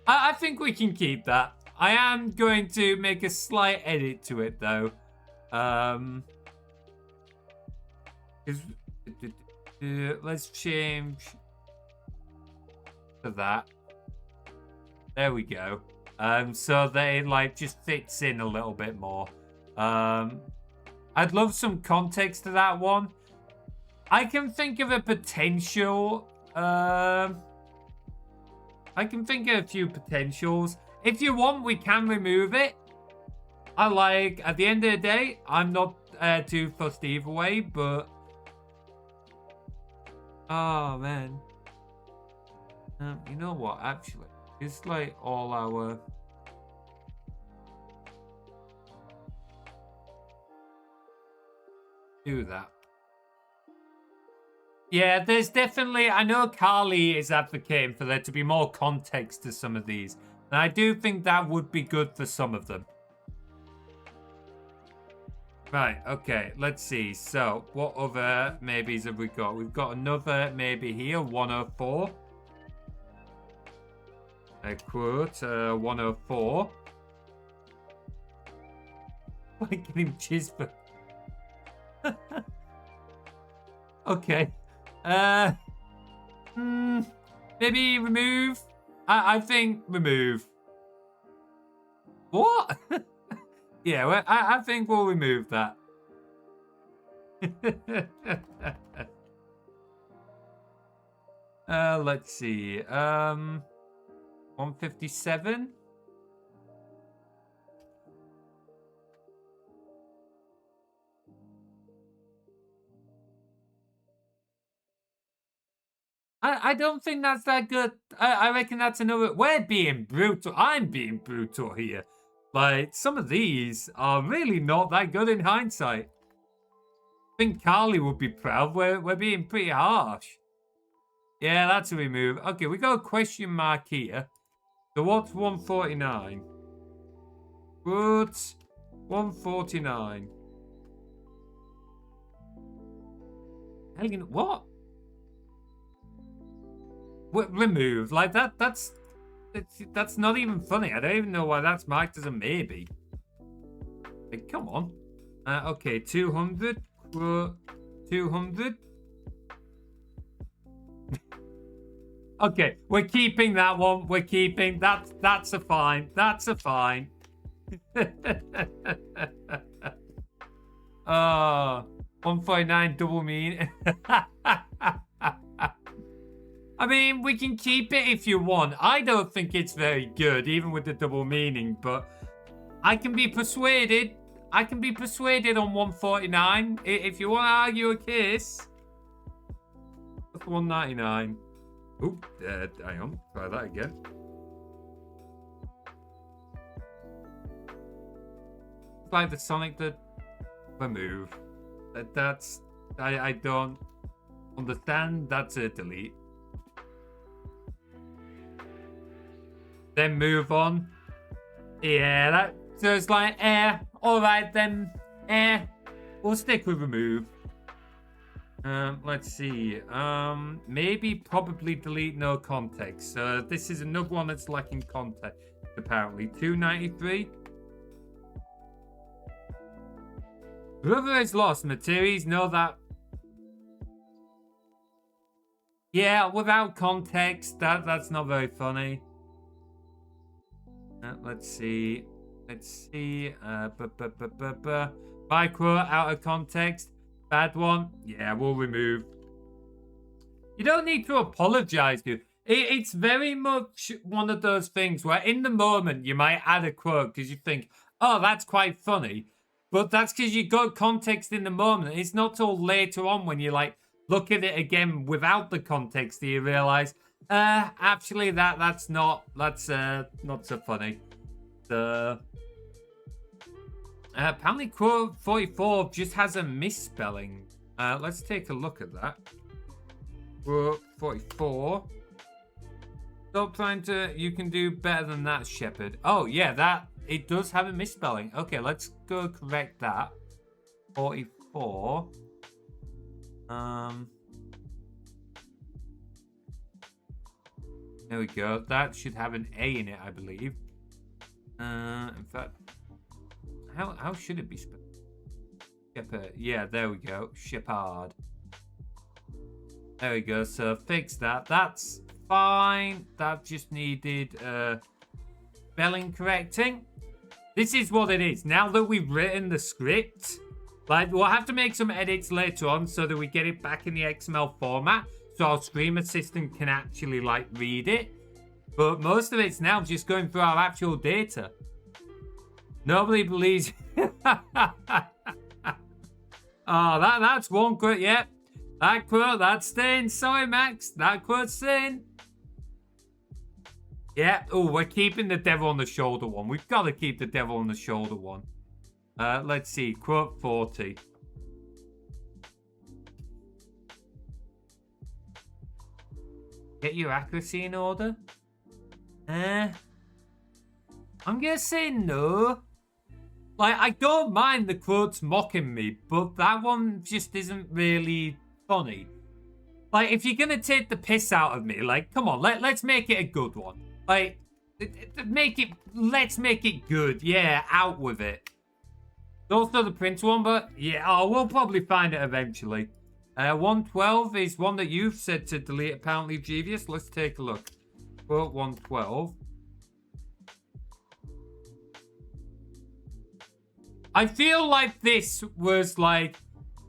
I think we can keep that. I am going to make a slight edit to it, though. Let's change to that. There we go. So they like just fits in a little bit more. I'd love some context to that one. I can think of a potential. I can think of a few potentials. If you want, we can remove it. I like, at the end of the day, I'm not too fussed either way, but... Oh, man. You know what, actually? It's like all our... Do that. Yeah, there's definitely... I know Carly is advocating for there to be more context to some of these. And I do think that would be good for some of them. Right, okay, let's see. So, what other maybes have we got? We've got another maybe here, 104. A quote, 104. Like him chispa. Okay. Maybe remove. I think remove. What? Yeah, well, I think we'll remove that. Let's see. 157. I don't think that's that good. I reckon that's another... We're being brutal. I'm being brutal here. Like, some of these are really not that good in hindsight. I think Carly would be proud. We're being pretty harsh. Yeah, that's a remove. Okay, we got a question mark here. So what's 149? Good. 149. What? Remove. Like, that's not even funny. I don't even know why that's marked as a maybe. Like, come on. Okay, 200. 200. Okay, we're keeping that one. We're keeping that. That's a fine. That's a fine. 149 double mean. I mean, we can keep it if you want. I don't think it's very good, even with the double meaning, but I can be persuaded. I can be persuaded on 149. If you want to argue a case. That's 199. Oop, hang on. Try that again. It's like the Sonic that remove. That's... I don't understand. That's a delete. Then move on. Yeah, that... So it's like, alright then, we'll stick with remove. Let's see. Maybe probably delete no context. So this is another one that's lacking context, apparently. 293. Whoever is lost, Materies, know that. Yeah, without context, that's not very funny. Let's see. Let's see. By quote, out of context. Bad one. Yeah, we'll remove. You don't need to apologize, dude. It's very much one of those things where in the moment you might add a quote because you think, oh, that's quite funny. But that's because you got context in the moment. It's not till later on when you like look at it again without the context that you realize, actually that's not so funny. So apparently quote 44 just has a misspelling. Let's take a look at that. Quote 44. Stop trying to... You can do better than that, Shepherd. Oh, yeah, that... It does have a misspelling. Okay, let's go correct that. 44. There we go. That should have an A in it, I believe. In fact... How should it be spelled? Shepherd. Yeah, there we go. Shepherd. There we go. So fix that. That's fine. That just needed spelling correcting. This is what it is. Now that we've written the script, like, we'll have to make some edits later on so that we get it back in the XML format so our stream assistant can actually, like, read it. But most of it's now just going through our actual data. Nobody believes... Oh, that's one quote, yeah. That quote, that's staying. Sorry, Max. That quote's staying. Yeah. Oh, we're keeping the devil on the shoulder one. We've got to keep the devil on the shoulder one. Let's see. Quote 40. Get your accuracy in order? I'm going to say no. Like, I don't mind the quotes mocking me, but that one just isn't really funny. Like, if you're gonna take the piss out of me, like, come on, let's make it a good one. Like, let's make it good. Yeah, out with it. Also the Prince one, but yeah, we'll probably find it eventually. 112 is one that you've said to delete, apparently, Jeevious. Let's take a look. Quote 112. I feel like this was like,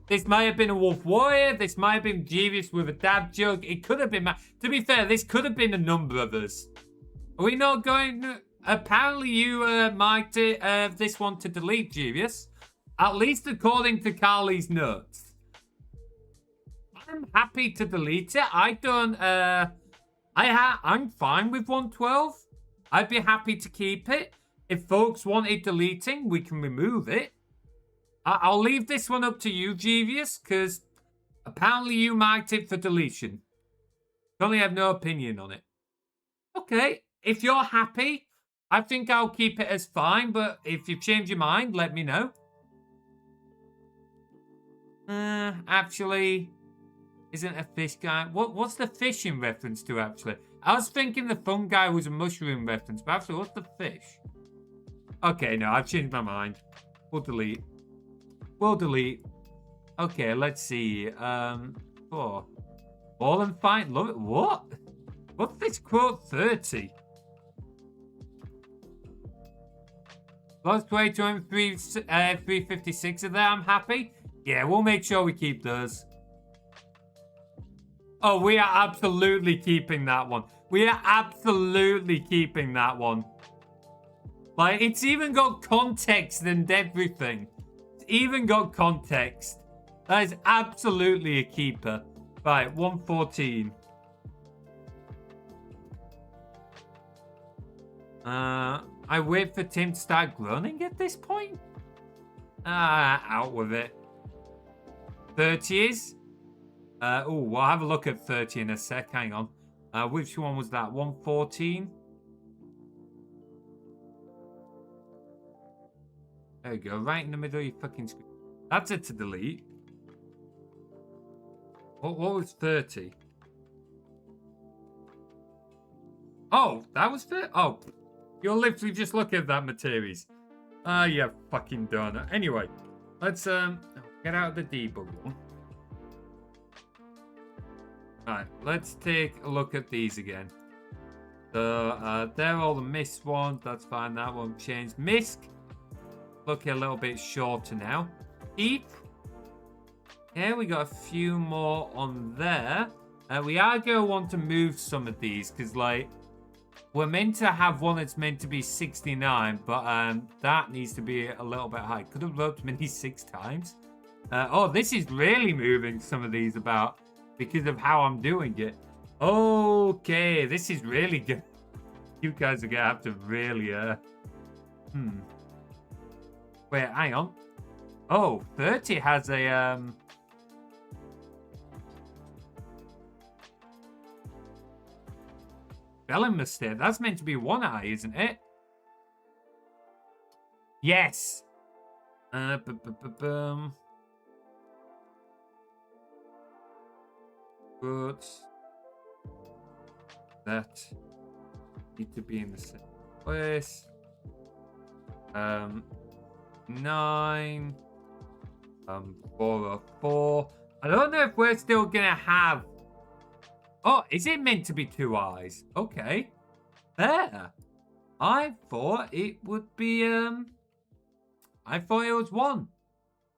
this might have been a Wolf Warrior, this might have been Jeevious with a dab joke. It could have been, to be fair, this could have been a number of us. Are we not going, apparently you marked it, this one to delete, Jeevious. At least according to Carly's notes. I'm happy to delete it. I don't, I'm fine with 112. I'd be happy to keep it. If folks want it deleting, we can remove it. I'll leave this one up to you, Jeevious, because apparently you marked it for deletion. Only have no opinion on it. Okay, if you're happy, I think I'll keep it as fine, but if you change your mind, let me know. Actually, isn't a fish guy? What's the fish in reference to, actually? I was thinking the fun guy was a mushroom reference, but actually, what's the fish? Okay, no, I've changed my mind. We'll delete. We'll delete. Okay, let's see. Ball and fight. Love it. What? What's this quote 30? Lost 356 of there. I'm happy. Yeah, we'll make sure we keep those. Oh, we are absolutely keeping that one. We are absolutely keeping that one. Like, it's even got context and everything. It's even got context. That is absolutely a keeper. Right, 114. I wait for Tim to start groaning at this point? Out with it. 30 is? We'll have a look at 30 in a sec. Hang on. Which one was that? 114? There we go. Right in the middle of your fucking screen. That's it to delete. What was 30? Oh, that was 30? Oh, you're literally just looking at that Materies. You fucking donut. Anyway, let's get out of the debug one. Alright, let's take a look at these again. So, they're all the missed ones. That's fine. That one changed. Misk. Looking a little bit shorter now. Keep. Okay, we got a few more on there. We are going to want to move some of these because, like, we're meant to have one that's meant to be 69, but that needs to be a little bit high. Could have roped mini 6 times. Oh, this is really moving some of these about because of how I'm doing it. Okay, this is really good. You guys are going to have to really, Wait, hang on. Oh, 30 has a, spelling mistake. That's meant to be one eye, isn't it? Yes. Good. That need to be in the same place. 9. 404. I don't know if we're still gonna have. Oh, is it meant to be 2 eyes? Okay. There. I thought it would be, I thought it was 1.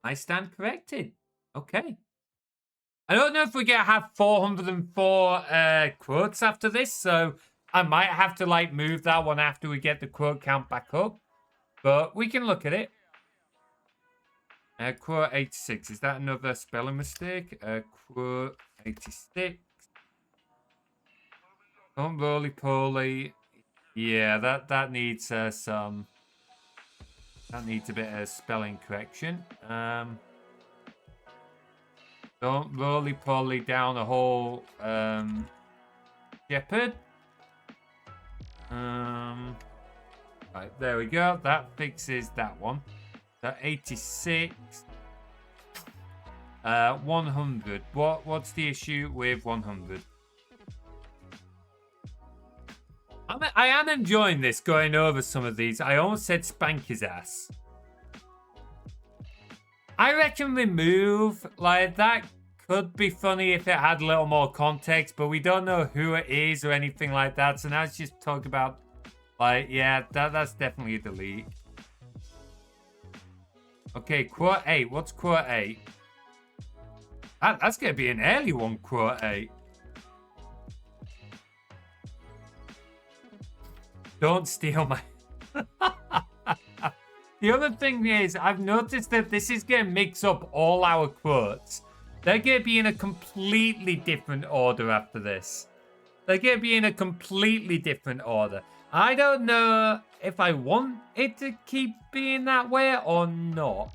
I stand corrected. Okay. I don't know if we're going to have 404 quotes after this, so I might have to, like, move that one after we get the quote count back up. But we can look at it. Quote 86. Is that another spelling mistake? Quote 86. Don't roly-poly. Yeah, that needs some... That needs a bit of spelling correction. Don't roly-poly down a whole shepherd. Right, there we go. That fixes that one. So 86. 100. What's the issue with 100? I am enjoying this, going over some of these. I almost said spank his ass. I reckon remove, like, that could be funny if it had a little more context, but we don't know who it is or anything like that. So now let's just talk about, like, yeah, that's definitely a delete. Okay, quote 8. What's quote 8? That's going to be an early one, quote 8. Don't steal my... The other thing is, I've noticed that this is going to mix up all our quotes. They're going to be in a completely different order after this. They're going to be in a completely different order. I don't know if I want it to keep being that way or not.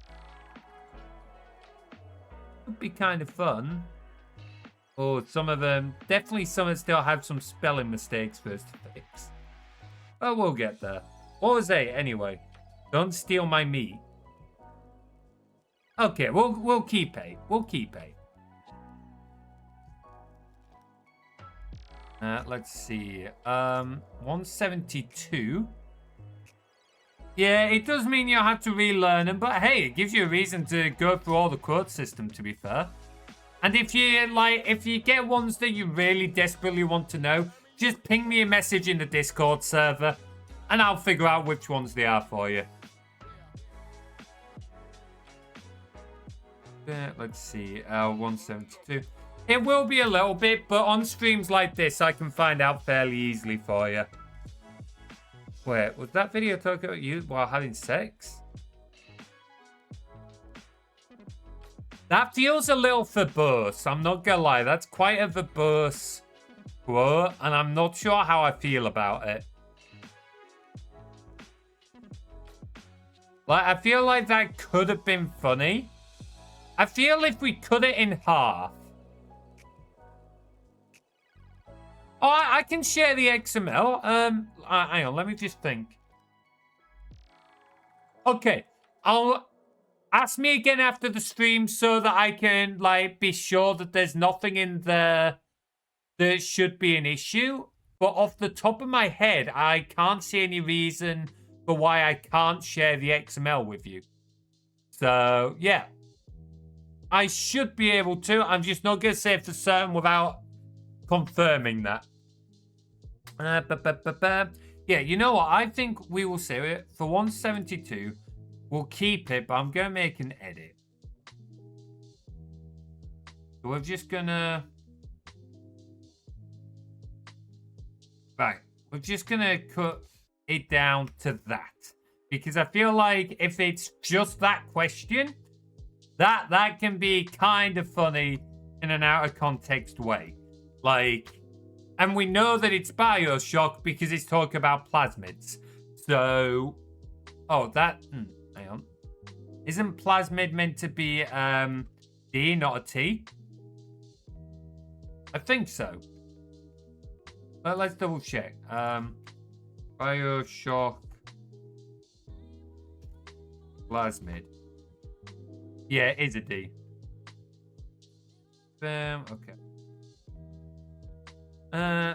Would be kind of fun. Oh, some of them... Definitely some of them still have some spelling mistakes first to fix. But we'll get there. What was 8 anyway? Don't steal my meat. Okay, we'll keep 8. We'll keep 8. Let's see. 172. Yeah, it does mean you'll have to relearn them, but hey, it gives you a reason to go through all the quote system, to be fair. And if you get ones that you really desperately want to know, just ping me a message in the Discord server, and I'll figure out which ones they are for you. Let's see, 172. It will be a little bit, but on streams like this, I can find out fairly easily for you. Wait, was that video talking about you while having sex? That feels a little verbose, I'm not gonna lie. That's quite a verbose quote, and I'm not sure how I feel about it. Like, I feel like that could have been funny. I feel if we cut it in half. Oh, I can share the XML. Hang on, let me just think. Okay, ask me again after the stream so that I can, like, be sure that there's nothing in there that should be an issue. But off the top of my head, I can't see any reason for why I can't share the XML with you. So, yeah. I should be able to. I'm just not going to say for certain without confirming that. Yeah, you know what? I think we will save it. For 172, we'll keep it, but I'm going to make an edit. So we're just going to... Right. We're just going to cut it down to that. Because I feel like if it's just that question, that can be kind of funny in an out of context way. Like, and we know that it's Bioshock because it's talking about plasmids. So, oh, that, hang on. Isn't plasmid meant to be D, not a T? I think so. But let's double check. Bioshock plasmid. Yeah, it is a D. Okay.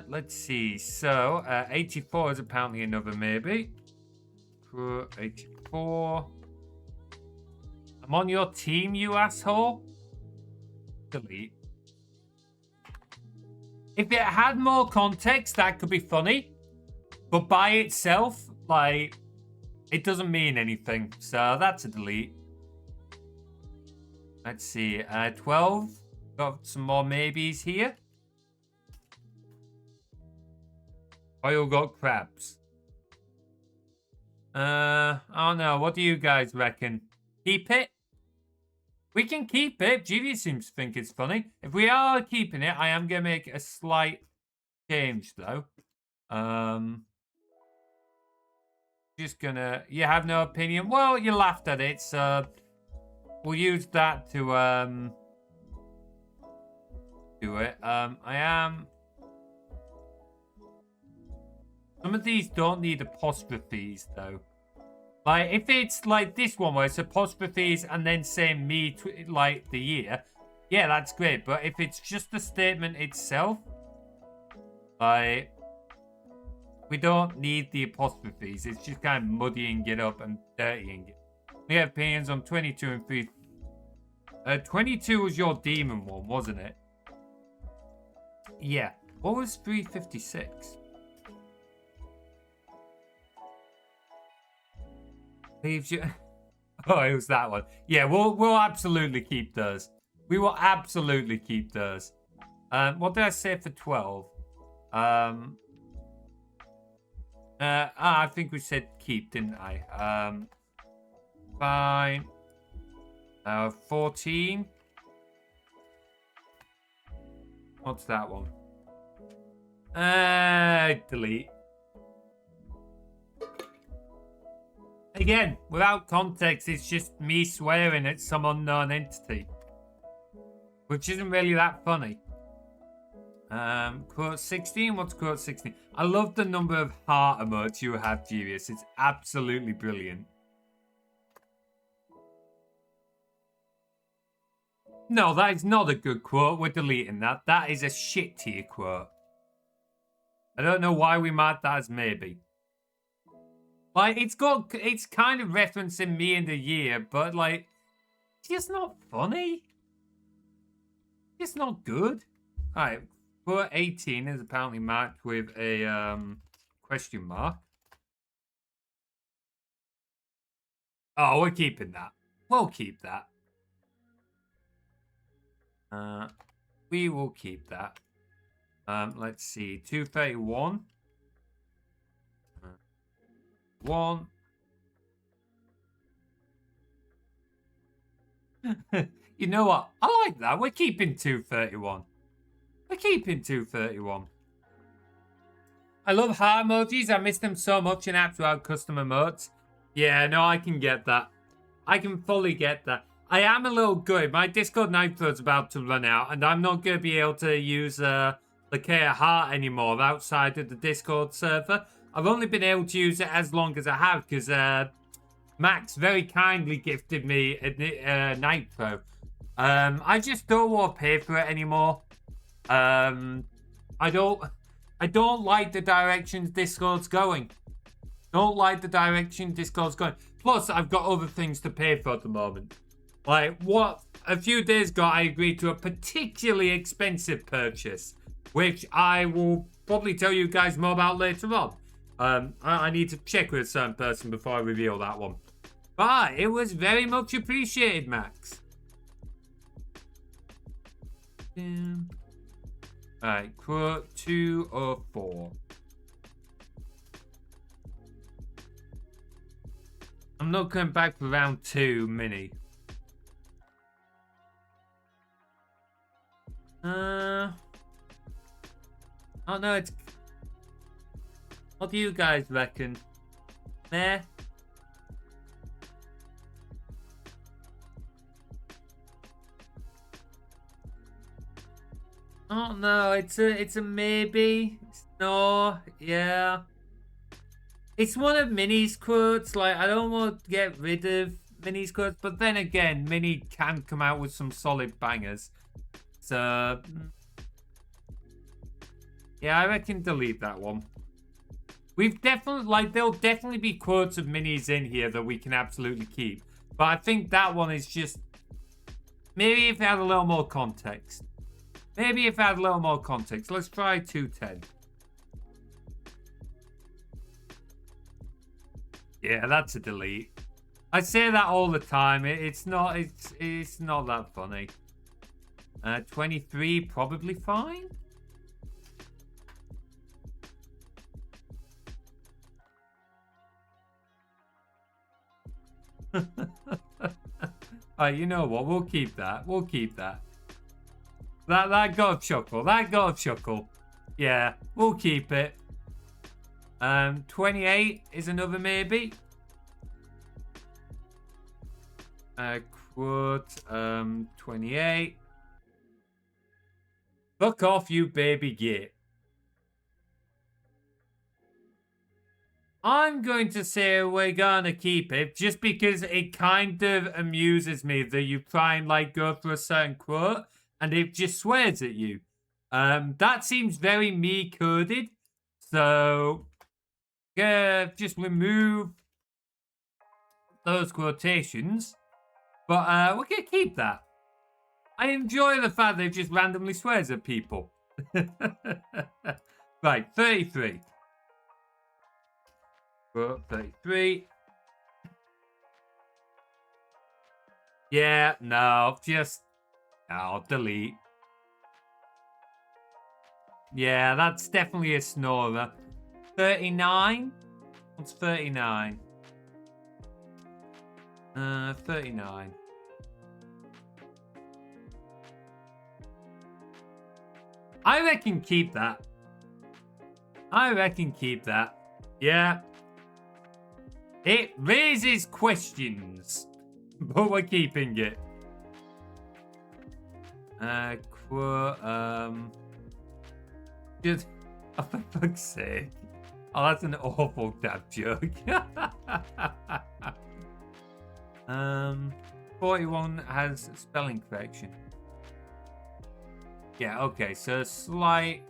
Let's see. So, 84 is apparently another maybe. 84. I'm on your team, you asshole. Delete. If it had more context, that could be funny. But by itself, like, it doesn't mean anything. So that's a delete. Let's see. 12. Got some more maybes here. Oil got crabs. I don't know. What do you guys reckon? Keep it? We can keep it. Julia seems to think it's funny. If we are keeping it, I am going to make a slight change, though. Just gonna... You have no opinion? Well, you laughed at it, so... We'll use that to, do it. I am... Some of these don't need apostrophes, though. Like, if it's like this one where it's apostrophes and then saying me, like, the year, yeah, that's great. But if it's just the statement itself, like, we don't need the apostrophes. It's just kind of muddying it up and dirtying it. We have opinions on 22 and 3. 22 was your demon one, wasn't it? Yeah. What was 356? Leaves you. Oh, it was that one. Yeah, we'll absolutely keep those. We will absolutely keep those. What did I say for 12? I think we said keep, didn't I? Fine. 14. What's that one? Delete. Again, without context, it's just me swearing at some unknown entity. Which isn't really that funny. Quote 16? What's quote 16? I love the number of heart emotes you have, Genius. It's absolutely brilliant. No, that is not a good quote. We're deleting that. That is a shit tier quote. I don't know why we marked that as maybe. Like, it's kind of referencing me in the year, but like, it's just not funny. It's not good. Alright, quote 18 is apparently marked with a question mark. Oh, we're keeping that. We'll keep that. We will keep that. Let's see. 231. 1. You know what? I like that. We're keeping 231. We're keeping 231. I love heart emojis. I miss them so much in apps without custom emotes. Yeah, no, I can get that. I can fully get that. I am a little good. My Discord Nitro's about to run out, and I'm not going to be able to use Lakea Heart anymore outside of the Discord server. I've only been able to use it as long as I have because Max very kindly gifted me a Nitro. I just don't want to pay for it anymore. I don't like the direction Discord's going. Don't like the direction Discord's going. Plus, I've got other things to pay for at the moment. Like, a few days ago, I agreed to a particularly expensive purchase, which I will probably tell you guys more about later on. I need to check with a certain person before I reveal that one. But it was very much appreciated, Max. Alright, quote 204. I'm not going back for round 2, Mini. Oh no, it's... What do you guys reckon? There? Oh no, it's a maybe. No, yeah. It's one of Mini's quotes. Like, I don't want to get rid of Mini's quotes, but then again, Mini can come out with some solid bangers. So, yeah, I reckon delete that one. We've definitely, like, there'll definitely be quotes of Minis in here that we can absolutely keep. But I think that one is just, maybe if it had a little more context. Maybe if it had a little more context. Let's try 210. Yeah, that's a delete. I say that all the time. It's not that funny. 23, probably fine. Alright, you know what? We'll keep that. We'll keep that. That got a chuckle. That got a chuckle. Yeah, we'll keep it. 28 is another maybe. Quote, 28. Fuck off, you baby git. I'm going to say we're gonna keep it just because it kind of amuses me that you try and like go for a certain quote and it just swears at you. That seems very me coded. So just remove those quotations. But we're gonna keep that. I enjoy the fact that it just randomly swears at people. Right, 33. 33. Yeah, no, I'll delete. Yeah, that's definitely a snorer. 39? What's 39? 39. I reckon keep that. Yeah. It raises questions, but we're keeping it. Just, oh, for fuck's sake. Oh, that's an awful dad joke. 41 has spelling correction. Yeah, okay, so slight.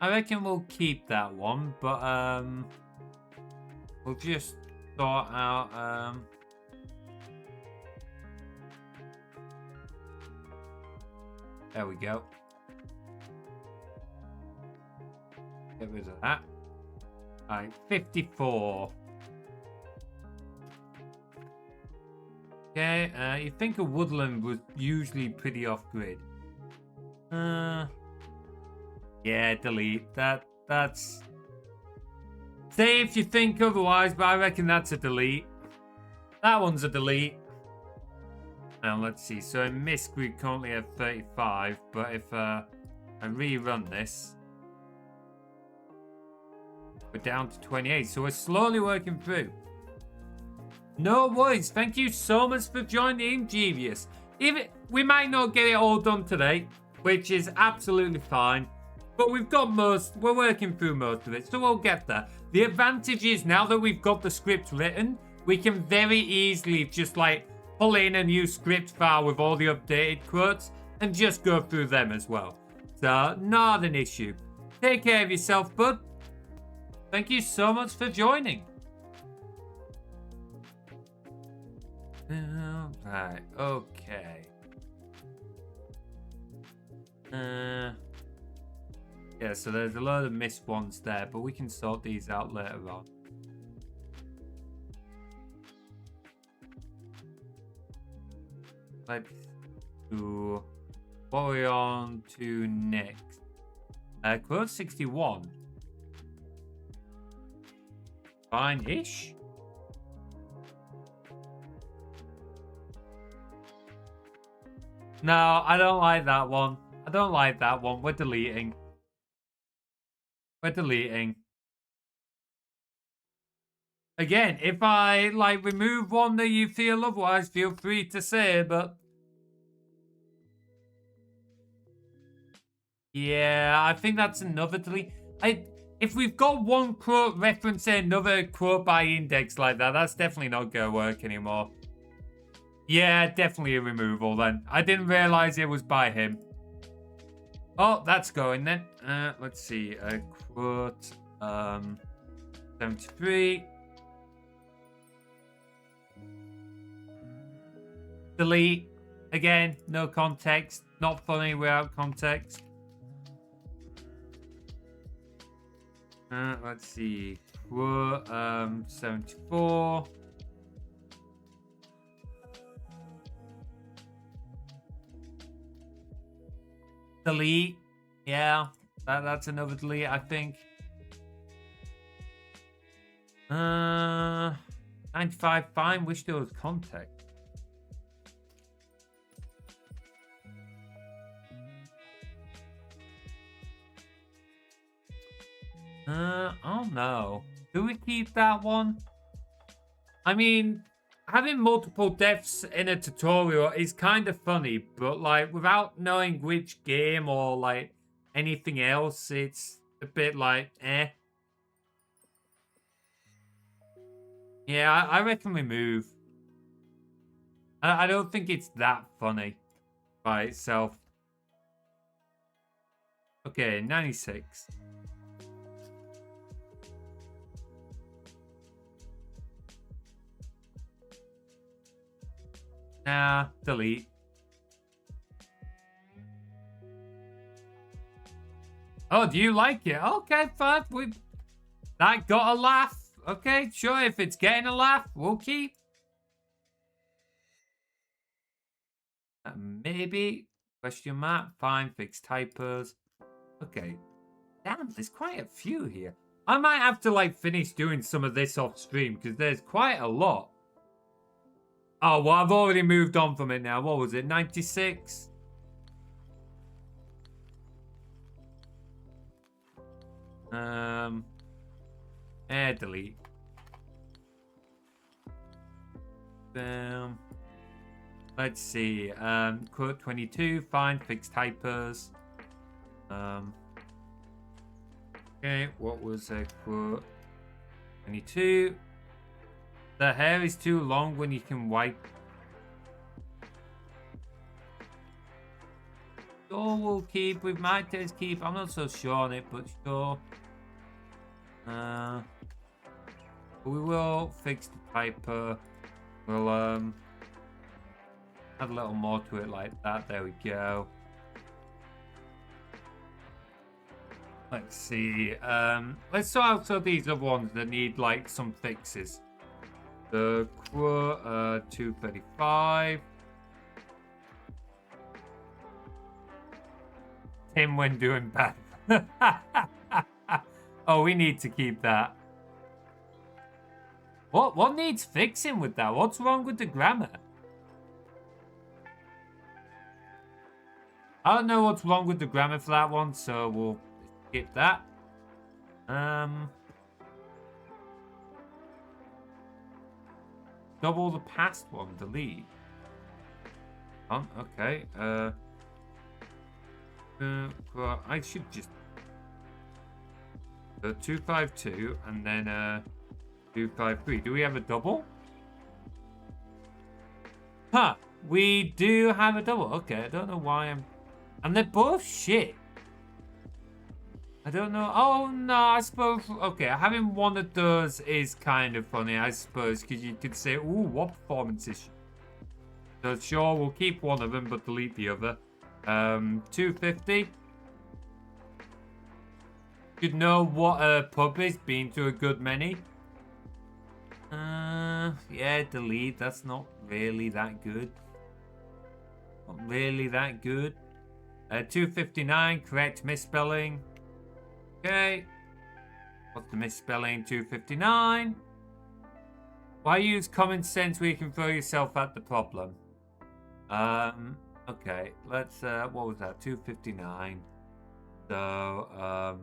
I reckon we'll keep that one, but we'll just sort out there we go. Get rid of that. Alright, 54. Okay, you think a woodland was usually pretty off-grid. Yeah, delete. That's... Say if you think otherwise, but I reckon that's a delete. That one's a delete. Now, let's see. So in Misk, we currently have 35, but if I rerun this, we're down to 28. So we're slowly working through. No worries. Thank you so much for joining, Genius. Even we might not get it all done today, which is absolutely fine. But we've got we're working through most of it, so we'll get there. The advantage is now that we've got the script written, we can very easily just like pull in a new script file with all the updated quotes and just go through them as well. So, not an issue. Take care of yourself, bud. Thank you so much for joining. Alright, okay. Yeah, so there's a lot of missed ones there, but we can sort these out later on. Let's do what are we on to next? Quote 61. Fine-ish. No, I don't like that one. I don't like that one. We're deleting. We're deleting. Again, if I like remove one that you feel otherwise, feel free to say, but yeah, I think that's another delete. If we've got one quote referencing another quote by index like that, that's definitely not gonna work anymore. Yeah, definitely a removal then. I didn't realize it was by him. Oh, that's going then. Let's see. Quote 73. Delete. Again, no context. Not funny without context. Let's see. 74. Delete. Yeah, that's another delete, I think. 95, fine. Wish there was context. Oh no. Do we keep that one? I mean, having multiple deaths in a tutorial is kind of funny, but like without knowing which game or like anything else, it's a bit like eh. Yeah, I reckon we move. I don't think it's that funny by itself. Okay, 96. Nah, delete. Oh, do you like it? Okay, fine. That got a laugh. Okay, sure. If it's getting a laugh, we'll keep. Maybe. Question mark. Fine. Fix typos. Okay. Damn, there's quite a few here. I might have to like finish doing some of this off stream because there's quite a lot. Oh, well, I've already moved on from it now. What was it? 96? Delete. Let's see. Quote 22. Fine. Fix typos. Okay, what was a quote 22? The hair is too long when you can wipe. Sure, we'll keep with my taste. Keep. I'm not so sure on it, but sure. We will fix the typo. We'll add a little more to it like that. There we go. Let's see. Let's sort out some of these other ones that need like some fixes. The quote 235. Tim when doing bad. Oh, we need to keep that. What needs fixing with that? What's wrong with the grammar? I don't know what's wrong with the grammar for that one, so we'll skip that. Double the past one, delete. Okay. I should just 252 and then 253. Do we have a double? Huh. We do have a double. Okay, I don't know why I'm... And they're both shit. I don't know. Oh, no, I suppose... Okay, having one of those is kind of funny, I suppose, because you could say, ooh, what performance issue? So sure, we'll keep one of them, but delete the other. 250. Should know what a pub is, been to a good many. Yeah, delete. That's not really that good. Not really that good. 259, correct misspelling. Okay. What's the misspelling? 259. Why use common sense where you can throw yourself at the problem? Okay, let's, what was that? 259. So,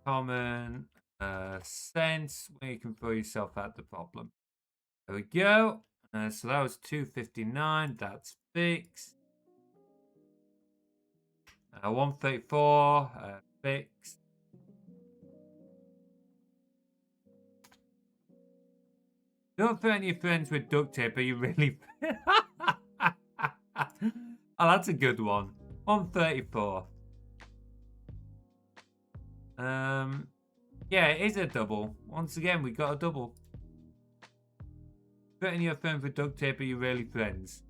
common sense where you can throw yourself at the problem. There we go. So that was 259. That's fixed. 134. Fixed. Don't threaten your friends with duct tape, are you really? Oh, that's a good one. 134. Yeah, it is a double. Once again, we got a double. Threaten your friends with duct tape, are you really friends?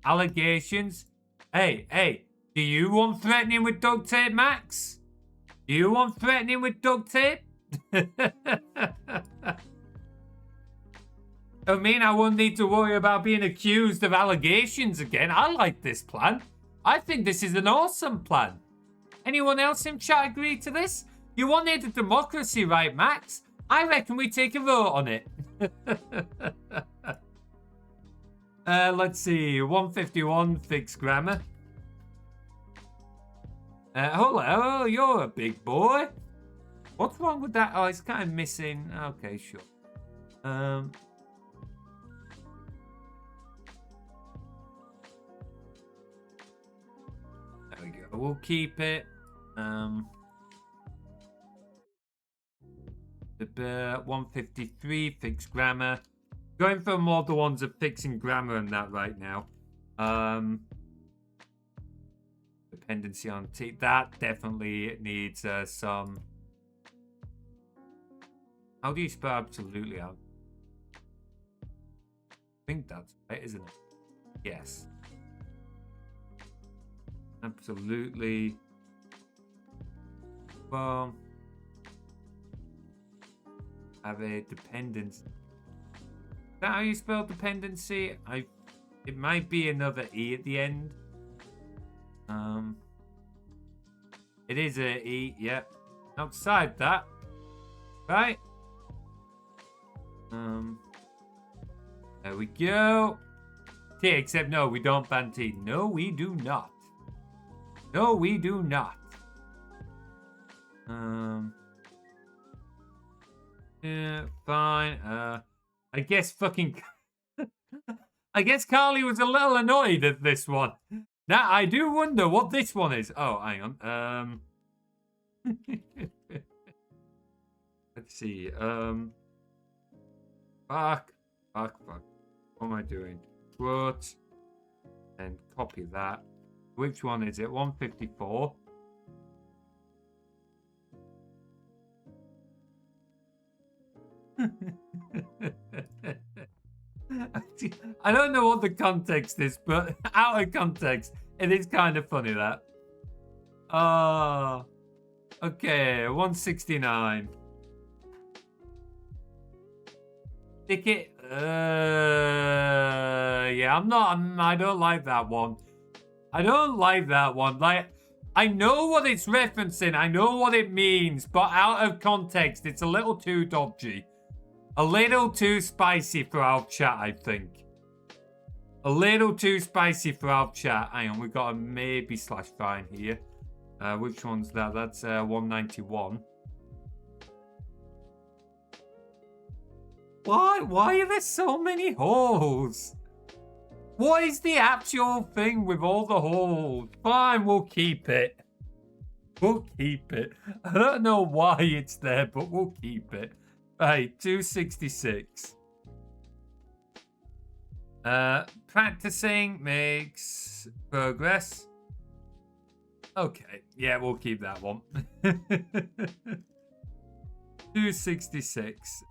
Allegations? Hey, do you want threatening with duct tape, Max? You want threatening with duct tape? I mean, I won't need to worry about being accused of allegations again. I like this plan. I think this is an awesome plan. Anyone else in chat agree to this? You wanted a democracy, right, Max? I reckon we take a vote on it. Let's see. 151, fixed grammar. Hello, you're a big boy. What's wrong with that? Oh, it's kind of missing. Okay, sure. There we go. We'll keep it. The 153, fixed grammar. Going for more the ones of fixing grammar and that right now. Dependency on T. That definitely needs some. How do you spell absolutely out? I think that's right, isn't it? Yes. Absolutely. Well, have a dependency. Is that how you spell dependency? It might be another E at the end. It is a E, yep. Outside that. Right. There we go. T, except no, we don't ban T. No, we do not. No, we do not. Yeah, fine. I guess fucking... I guess Carly was a little annoyed at this one. Now, I do wonder what this one is. Oh, hang on. Let's see. Fuck. What am I doing? Quote. And copy that. Which one is it? 154. I don't know what the context is, but out of context, it is kind of funny that. Okay, 169. Ticket. Yeah, I don't like that one. I don't like that one. Like, I know what it's referencing. I know what it means, but out of context, it's a little too dodgy. A little too spicy for our chat, I think. A little too spicy for our chat. Hang on, we've got a maybe slash fine here. Which one's that? That's 191. Why are there so many holes? What is the actual thing with all the holes? Fine, we'll keep it. We'll keep it. I don't know why it's there, but we'll keep it. Right, 266. Practicing makes progress. Okay, yeah, we'll keep that one. 266.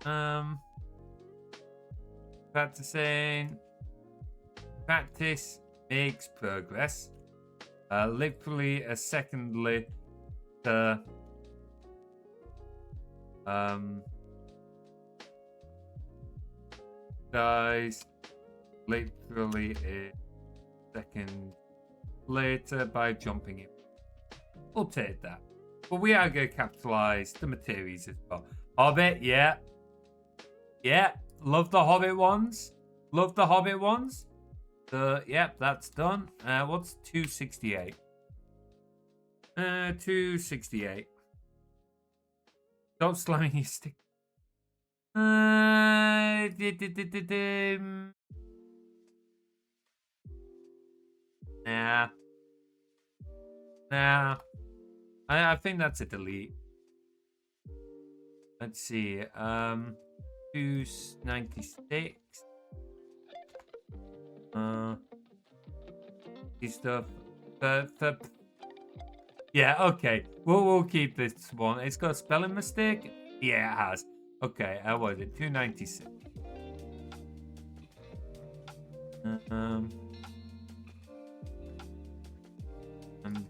Practicing. Practice makes progress. Literally a second later. Dies literally a second later by jumping in. We'll take that. But we are going to capitalize the Materies as well. Hobbit, yeah. Yeah, love the Hobbit ones. Love the Hobbit ones. So, yep, that's done. What's 268? 268. Stop slamming your stick. Nah. I think that's a delete. Let's see. 296. This stuff. Yeah, okay. We'll keep this one. It's got a spelling mistake. Yeah, it has. Okay, what is it? 296. And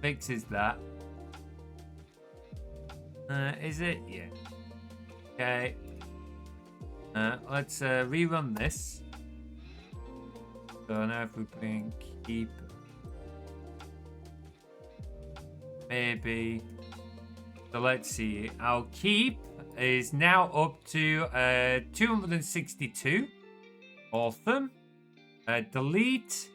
fixes that. Is it? Yeah. Okay. Let's rerun this. So now if we bring keep, maybe. So let's see. Our keep is now up to 262. Awesome. Delete.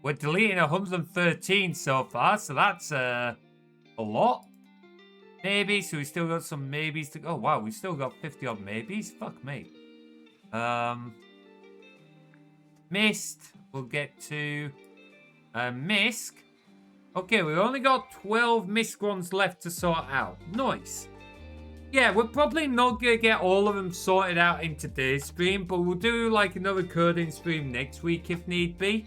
We're deleting 113 so far, so that's a lot. Maybe, so we still got some maybes to go. Oh wow, we still got 50 odd maybes. Fuck me. Mist. We'll get to Misk. Okay, we've only got 12 Misk ones left to sort out. Nice. Yeah, we're probably not going to get all of them sorted out in today's stream, but we'll do like another coding stream next week if need be.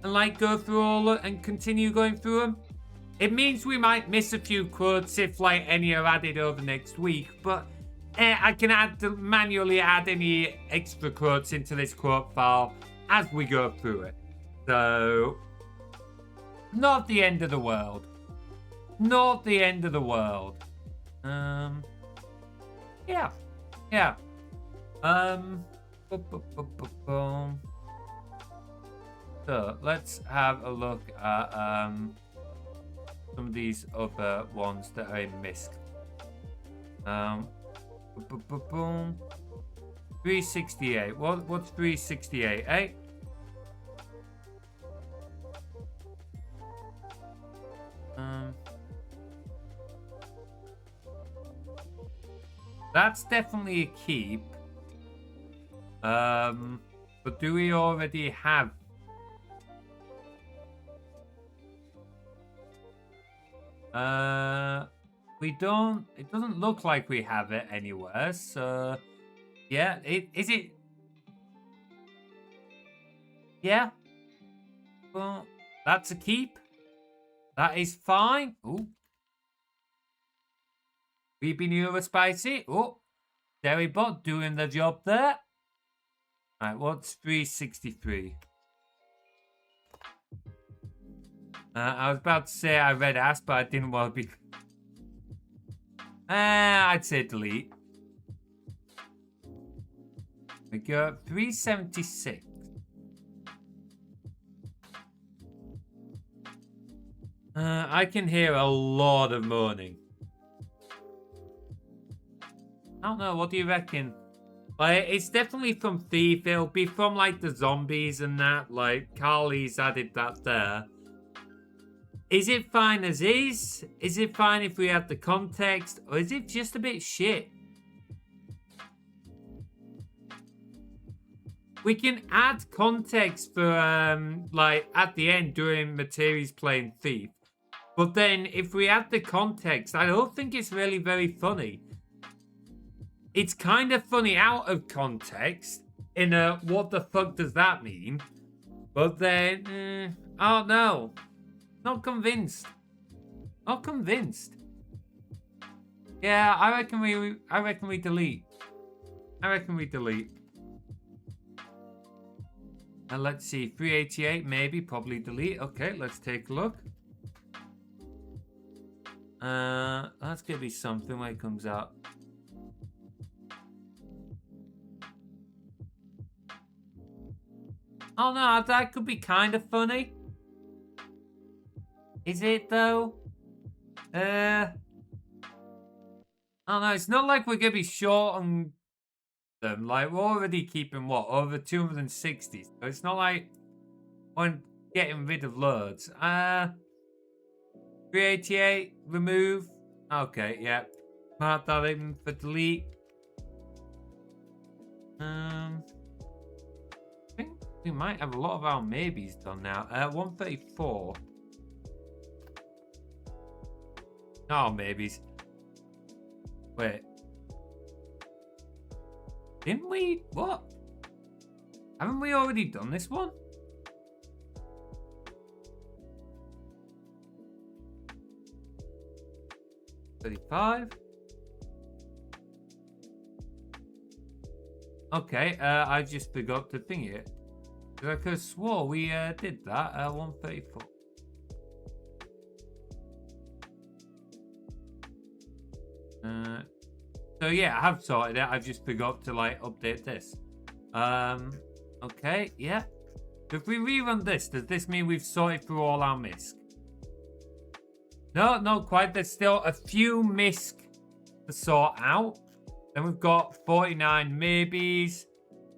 And like go through all and continue going through them. It means we might miss a few quotes if like any are added over next week, but I can manually add any extra quotes into this quote file as we go through it. So, not the end of the world. Not the end of the world. Yeah. So, let's have a look at some of these other ones that I missed. 368. What's 368, eh? That's definitely a keep. But do we already have? We don't. It doesn't look like we have it anywhere. So, yeah. Is it? Yeah. Well, that's a keep. That is fine. Ooh. Creepy Neuro Spicy. Oh, Derrybot doing the job there. Alright, what's 363? I was about to say I read ass, but I didn't want to be. I'd say delete. We got 376. I can hear a lot of moaning. I don't know, what do you reckon? Like, it's definitely from Thief. It'll be from, like, the zombies and that. Like, Carly's added that there. Is it fine as is? Is it fine if we add the context? Or is it just a bit shit? We can add context for, like, at the end during Materies playing Thief. But then, if we add the context, I don't think it's really very funny. It's kind of funny out of context, in a what the fuck does that mean? But then, I don't know. Not convinced. Not convinced. Yeah, I reckon we delete. I reckon we delete. And let's see, 388 maybe, probably delete. Okay, let's take a look. That's gonna be something when it comes out. Oh no, that could be kind of funny. Is it though? I don't know, it's not like we're gonna be short on them. Like, we're already keeping what, over 260. So it's not like we're getting rid of loads. 388, remove. Okay, yeah. Mark that in for delete. I think we might have a lot of our maybes done now. 134. Oh, maybes. Wait. Didn't we? What? Haven't we already done this one? $35. Okay, I just forgot to thing it. I could have swore we did that. 134. So yeah, I have sorted it. I've just forgot to like update this. Okay, yeah. If we rerun this, does this mean we've sorted through all our misc? No, not quite. There's still a few misc to sort out. Then we've got 49 maybes.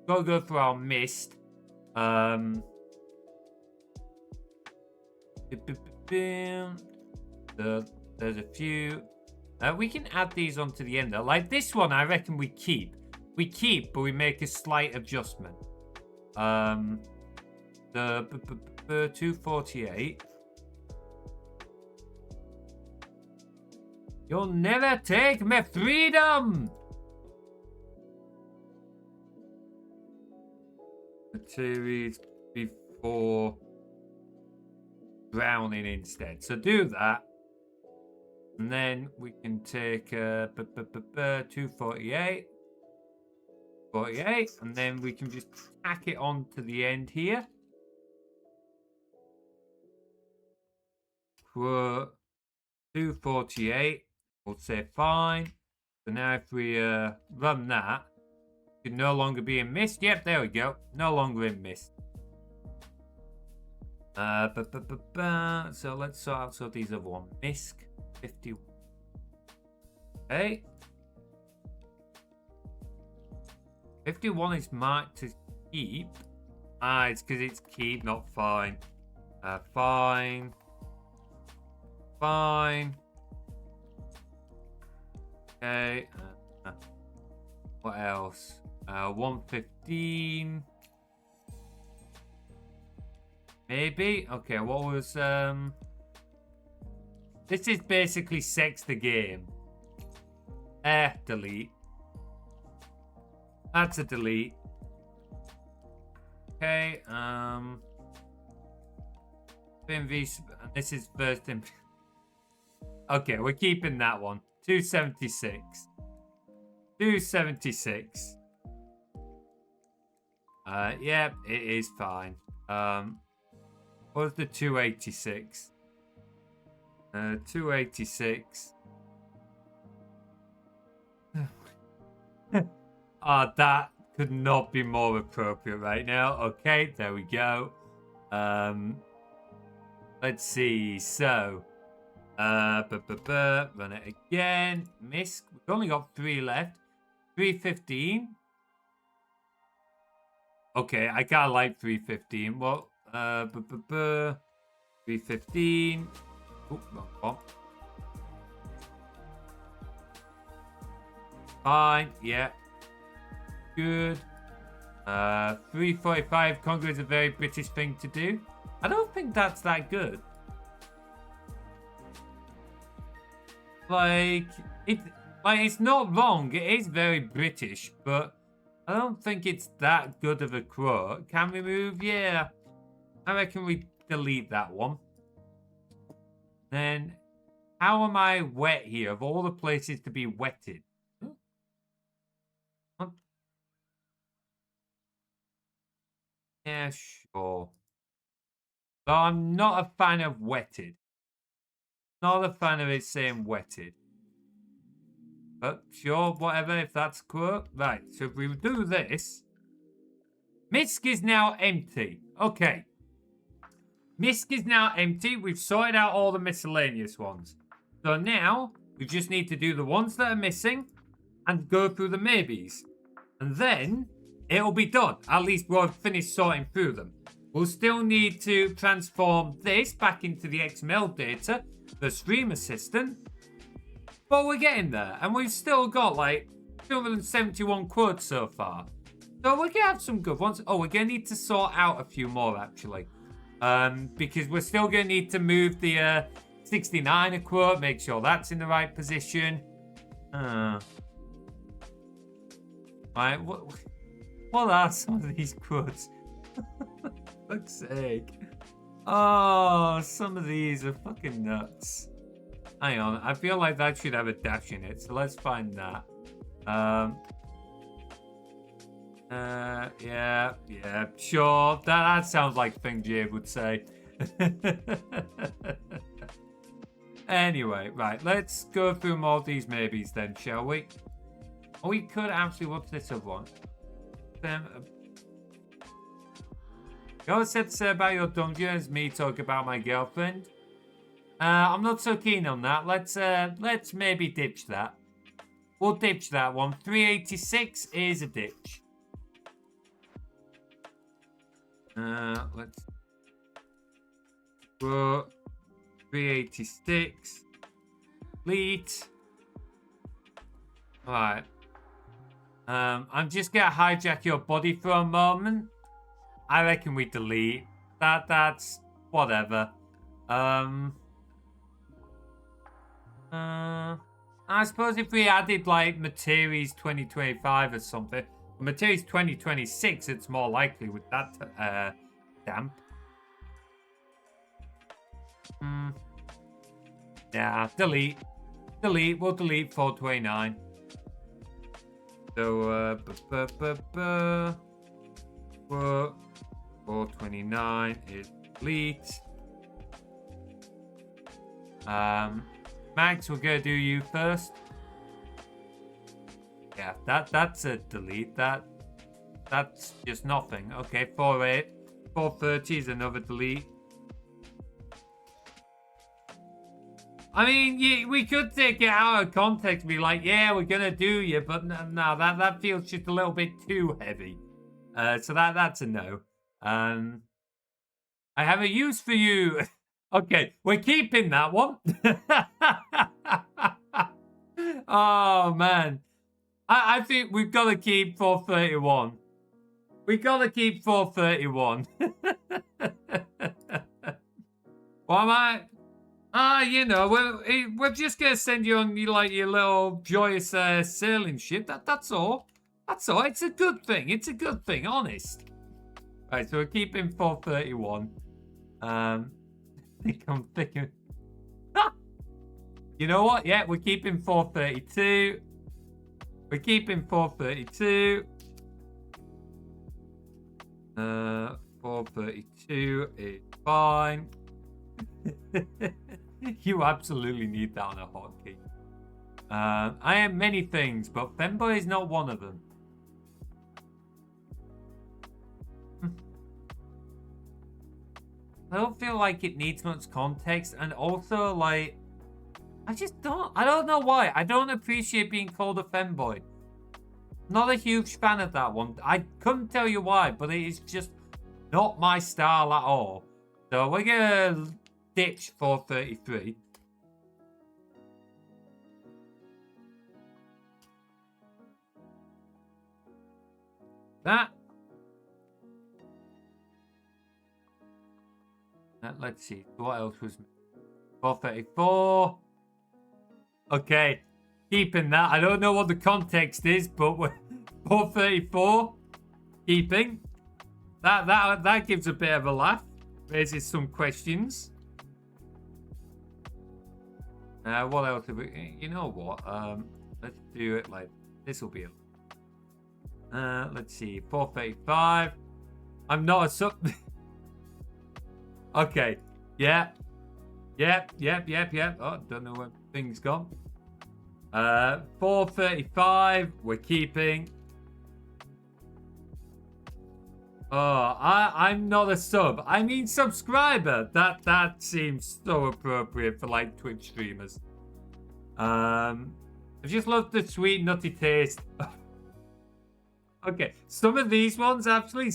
Gotta go through our mist. So there's a few. We can add these onto the end. Like this one, I reckon we keep. We keep, but we make a slight adjustment. The 248. You'll never take my freedom. Materies before drowning instead. So do that. And then we can take 248. 48. And then we can just tack it on to the end here. For 248. We'll say fine. So now if we run that, it should no longer be in mist. Yep, there we go. No longer in mist. So let's sort out these other one. Misc 50. Okay. 51 is marked to keep. It's because it's keep, not fine. Fine. Fine. Okay. What else? 115. Maybe. Okay. What was This is basically sex the game. Delete. That's a delete. Okay. This is first in. Okay, we're keeping that one. 276. 276. Yeah, it is fine. What was the 286? 286. That could not be more appropriate right now. Okay, there we go. Let's see. So, run it again. Misc. We've only got 3 left. 315. Okay, I can't like 315. Well, 315. Oop, wrong one. Fine. Yeah. Good. 345. Congo is a very British thing to do. I don't think that's that good. It's not wrong. It is very British, but I don't think it's that good of a quote. Can we move? Yeah. I reckon we delete that one. Then, how am I wet here? Of all the places to be wetted. Huh? Yeah, sure. So I'm not a fan of wetted. Not a fan of it saying wetted. But sure, whatever, if that's a quote. Right, so if we do this. Misc is now empty. Okay. Misc is now empty. We've sorted out all the miscellaneous ones. So now, we just need to do the ones that are missing and go through the maybes. And then, it'll be done. At least we'll have finished sorting through them. We'll still need to transform this back into the XML data, the stream assistant. But we're getting there. And we've still got like 271 quotes so far. So we're going to have some good ones. Oh, we're going to need to sort out a few more actually. Because we're still going to need to move the 69er quote, make sure that's in the right position. Right, what are some of these quotes? For fuck's sake. Oh, some of these are fucking nuts. Hang on, I feel like that should have a dash in it, so let's find that. Yeah, sure. That sounds like a thing Jade would say. Anyway, right, let's go through more of these maybes then, shall we? Or we could actually, what's this other one? You always said to say about your dungeons, me talk about my girlfriend. I'm not so keen on that. Let's maybe ditch that. We'll ditch that one. 386 is a ditch. Let's go 386. Delete. Alright. I'm just gonna hijack your body for a moment. I reckon we delete. That's whatever. I suppose if we added like Materies 2025 or something, Materies 2026, it's more likely with that damp. Yeah, delete. Delete. We'll delete 429. So 429 is delete. Max, we're gonna do you first. Yeah, that's a delete. That's just nothing. Okay, 430 is another delete. I mean, we could take it out of context and be like, yeah, we're gonna do you, but no, that feels just a little bit too heavy. So that's a no. I have a use for you. Okay, we're keeping that one. Oh, man. I think we've got to keep 431. We've got to keep 431. What am I? You know, we're just going to send you on your little joyous sailing ship. That's all. That's all. It's a good thing. It's a good thing, honest. Right, so we're keeping 431. I think I'm thinking. You know what? Yeah, we're keeping 432. We're keeping 432. 432 is fine. You absolutely need that on a hotkey. I am many things, but femboy is not one of them. I don't feel like it needs much context, and also like I don't know why. I don't appreciate being called a femboy. Not a huge fan of that one. I couldn't tell you why, but it is just not my style at all. So we're gonna ditch 433. Let's see. What else was 434? Okay. Keeping that. I don't know what the context is, but we're 434. Keeping. That gives a bit of a laugh. Raises some questions. What else have we... You know what? Let's do it like... This will be a... let's see. 435. I'm not a sub... Okay. Yeah. Yep. Oh, don't know where things gone. 435. We're keeping. Oh, I'm not a sub. I mean subscriber. That seems so appropriate for like Twitch streamers. I just love the sweet nutty taste. Okay, some of these are actually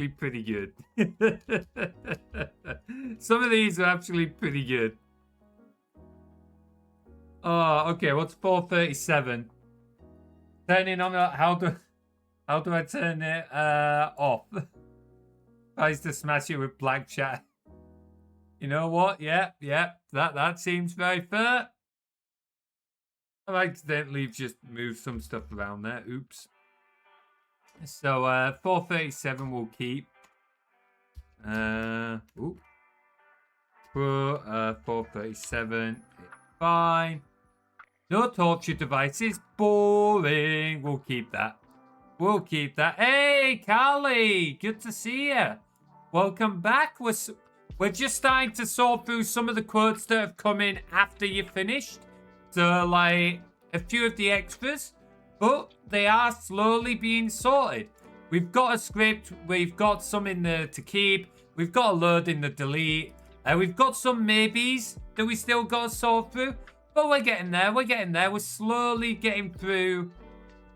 pretty good. Some of these are actually pretty good. Oh, okay, what's 437? Turning on how do I turn it off? Tries to smash it with black chat. You know what? Yeah, that seems very fair. I accidentally just moved some stuff around there. Oops. So 437 will keep. 437 is fine. No torture devices. Boring. We'll keep that. We'll keep that. Hey, Carly. Good to see you. Welcome back. We're just starting to sort through some of the quotes that have come in after you finished. So, like, a few of the extras. but they are slowly being sorted. We've got a script, we've got some in there to keep, we've got a load in the delete, we've got some maybes that we still got to sort through, but we're getting there, we're slowly getting through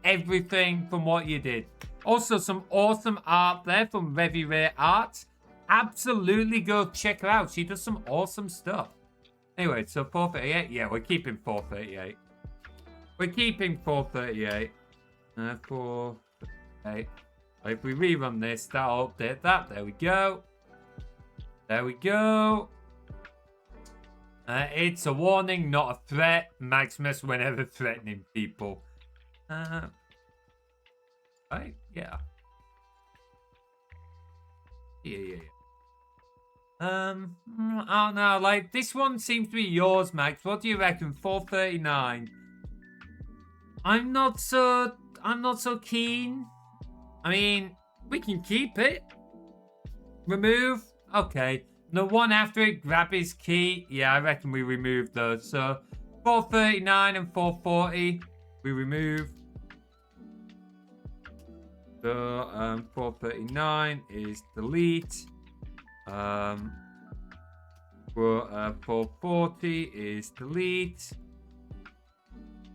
everything from what you did. Also, some awesome art there from Revy Rare Art. Absolutely go check her out, she does some awesome stuff. Anyway, so 438, yeah, we're keeping 438. We're keeping 438. 438. If we rerun this, that'll update that. There we go. There we go. It's a warning, not a threat. Maximus whenever threatening people. Right? Yeah. Yeah. I don't know. Like, this one seems to be yours, Max. What do you reckon? 439. I'm not so keen. I mean, we can keep it. Remove. Okay. The one after it, grab his key. Yeah, I reckon we remove those. So 439 and 440, we remove. So 439 is delete. 440 is delete.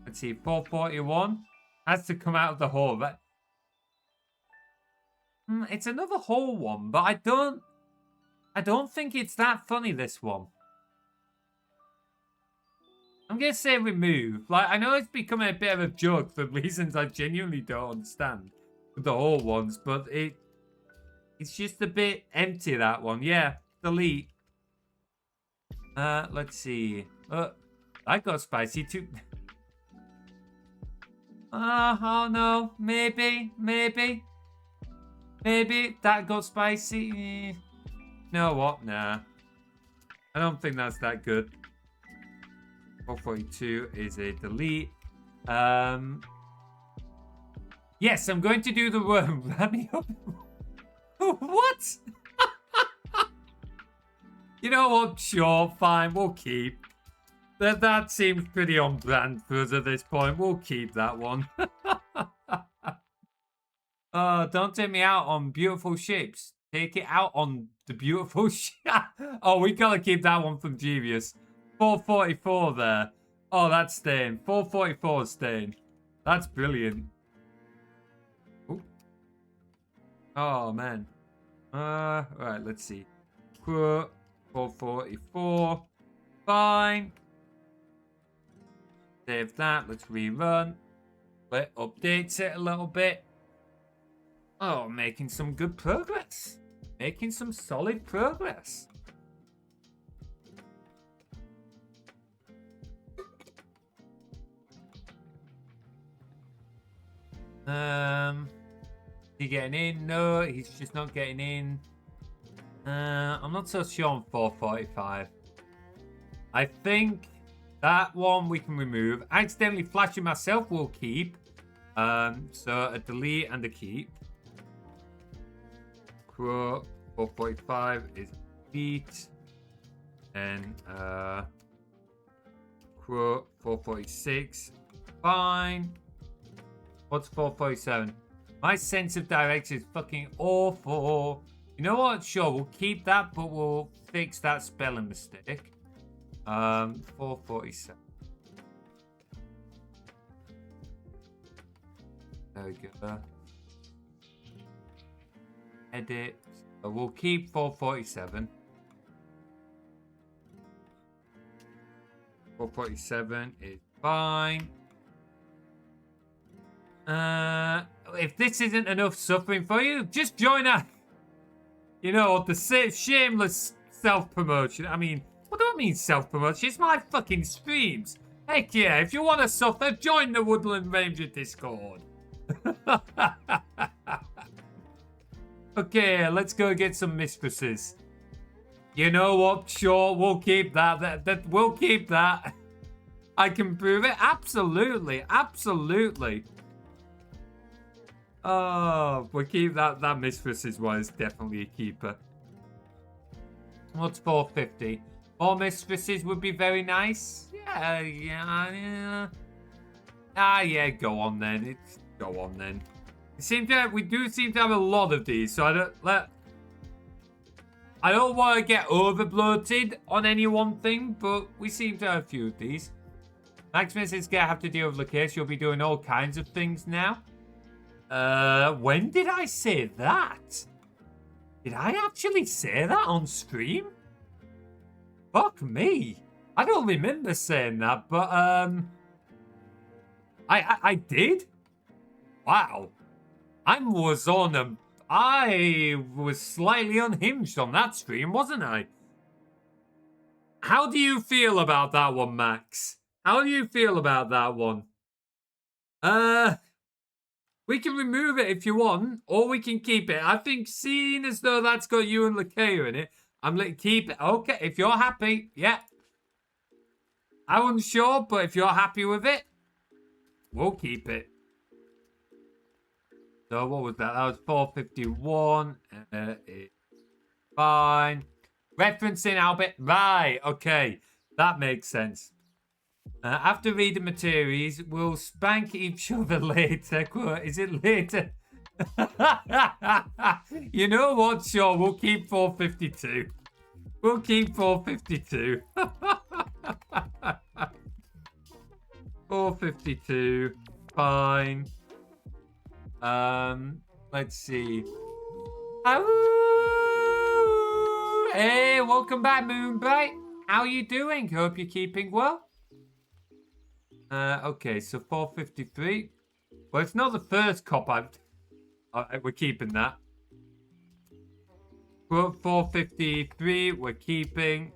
Let's see, 441 has to come out of the hole. But it's another whole one, but I don't think it's that funny, this one. I'm gonna say remove. Like, I know it's becoming a bit of a joke for reasons I genuinely don't understand with the whole ones, but it's just a bit empty, that one. Yeah, delete. Let's see. That got spicy too. Oh no, maybe that got spicy. You know what? Nah, I don't think that's that good. 442 is a delete. Yes, I'm going to do the worm. What? You know what? Sure, fine. We'll keep. That seems pretty on brand for us at this point. We'll keep that one. Don't take me out on beautiful ships. Take it out on the beautiful ship. Oh, we gotta keep that one from Genius. 444 there. Oh, that's staying. 444 is staying. That's brilliant. Ooh. Oh, man. Right, let's see. 444. Fine. Save that. Let's rerun. Let updates it a little bit. Oh, making some good progress. Making some solid progress. He getting in? No, he's just not getting in. I'm not so sure on 445. I think that one we can remove. Accidentally flashing myself will keep. So a delete and a keep. Crow 445 is delete. And Crow 446. Fine. What's 447? My sense of direction is fucking awful. You know what? Sure, we'll keep that, but we'll fix that spelling mistake. 447. There we go. Edit. So we'll keep 447. 447 is fine. If this isn't enough suffering for you, just join us. You know, the shameless self-promotion. I mean, what do I mean self-promotion? It's my fucking streams. Heck yeah, if you want to suffer, join the Woodland Ranger Discord. Okay, let's go get some mistresses. You know what? Sure, we'll keep that. We'll keep that. I can prove it. Absolutely. Absolutely. Oh, we'll keep that. That mistresses was definitely a keeper. What's 450? More mistresses would be very nice. Yeah. Yeah, go on then. Go on then. We do seem to have a lot of these, so I don't want to get over bloated on any one thing, but we seem to have a few of these. Maximus is gonna have to deal with Lakea. You'll be doing all kinds of things now. When did I say that? Did I actually say that on stream? Fuck me. I don't remember saying that, but I did. Wow. I was slightly unhinged on that stream, wasn't I? How do you feel about that one, Max? How do you feel about that one? We can remove it if you want, or we can keep it. I think seeing as though that's got you and Lakea in it, I'm going to keep it. Okay, if you're happy, yeah. I wasn't sure, but if you're happy with it, we'll keep it. So what was that? That was 451. It's fine. Referencing Albert. Right, okay. That makes sense. After reading Materies, we'll spank each other later. Is it later? You know what? Sure, we'll keep 452. We'll keep 452. 452. Fine. Let's see. Hey, welcome back, Moonbright. How you doing? Hope you're keeping well. Okay, so 453. Well, it's not the first cop-out. We're keeping that. 453, we're keeping.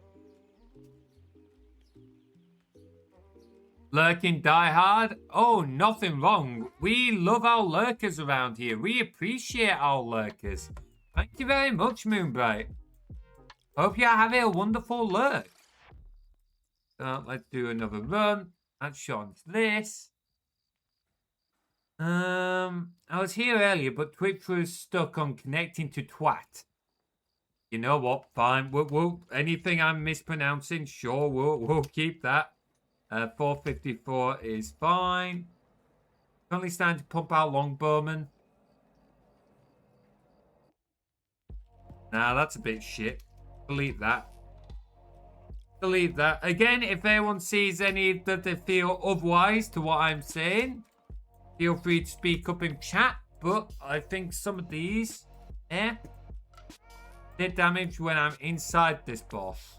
Lurking Die Hard? Oh, nothing wrong. We love our lurkers around here. We appreciate our lurkers. Thank you very much, Moonbright. Hope you're having a wonderful lurk. So let's do another run. That's Sean's this. I was here earlier, but Twitch was stuck on connecting to twat. You know what? Fine. We'll anything I'm mispronouncing, sure, we'll keep that. 454 is fine. Currently starting to pump out Longbowman. Nah, that's a bit shit. Delete that. Delete that. Again, if anyone sees any that they feel otherwise to what I'm saying, feel free to speak up in chat. But I think some of these, did damage when I'm inside this boss.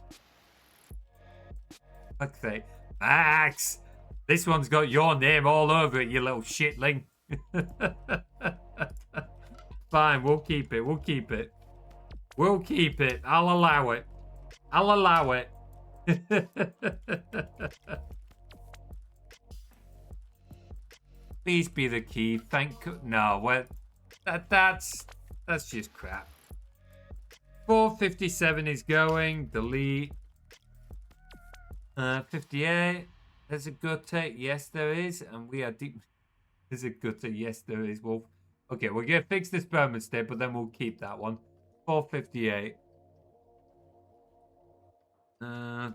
Okay. Max! This one's got your name all over it, you little shitling. Fine, we'll keep it. We'll keep it. We'll keep it. I'll allow it. I'll allow it. Please be the key. No, well, that's just crap. 457 is going. Delete. 58. There's a gutter. Yes, there is. And we are deep. There's a gutter. Yes, there is. Well, okay, we're going to fix this permanent state, but then we'll keep that one. 458.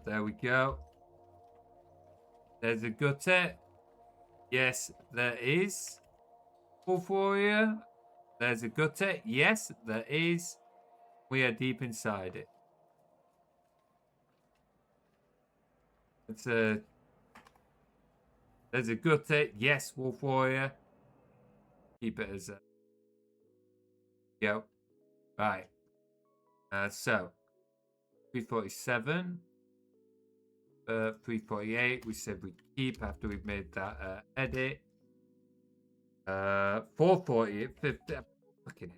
There we go. There's a gutter. Yes, there is. Wolf Warrior. There's a gutter. Yes, there is. We are deep inside it. There's a gutter. Yes, Wolf Warrior. Keep it as a. Go. Right. So 347. 348. We said we'd keep after we've made that edit. 448. 50. Fucking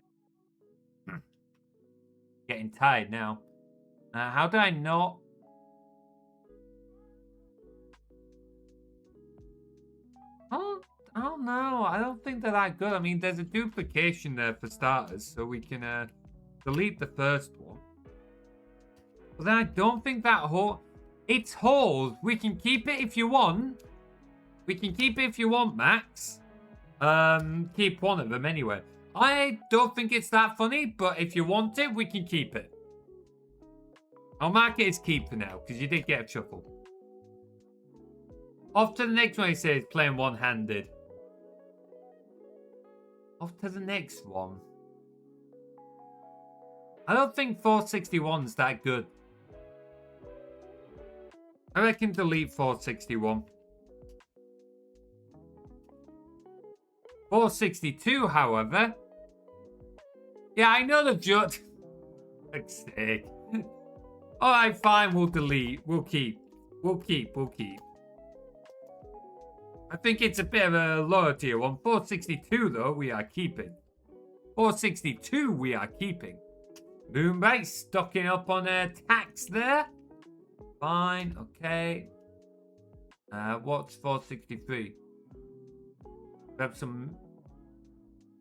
it. Getting tired now. How do I not? I don't know. I don't think they're that good. I mean, there's a duplication there for starters, so we can delete the first one. But then I don't think that whole... It's holes. We can keep it if you want. We can keep it if you want, Max. Keep one of them anyway. I don't think it's that funny, but if you want it, we can keep it. I'll mark it as keep for now, because you did get a chuckle. Off to the next one, he says, playing one-handed. Off to the next one. I don't think 461's that good. I reckon delete 461. 462, however. Yeah, I know the judge. Fuck's sake. Alright, fine, we'll delete. We'll keep. We'll keep. I think it's a bit of a lower tier one. 462, though, we are keeping. 462, we are keeping. Moonbite stocking up on tax there. Fine, okay. What's 463? Grab some...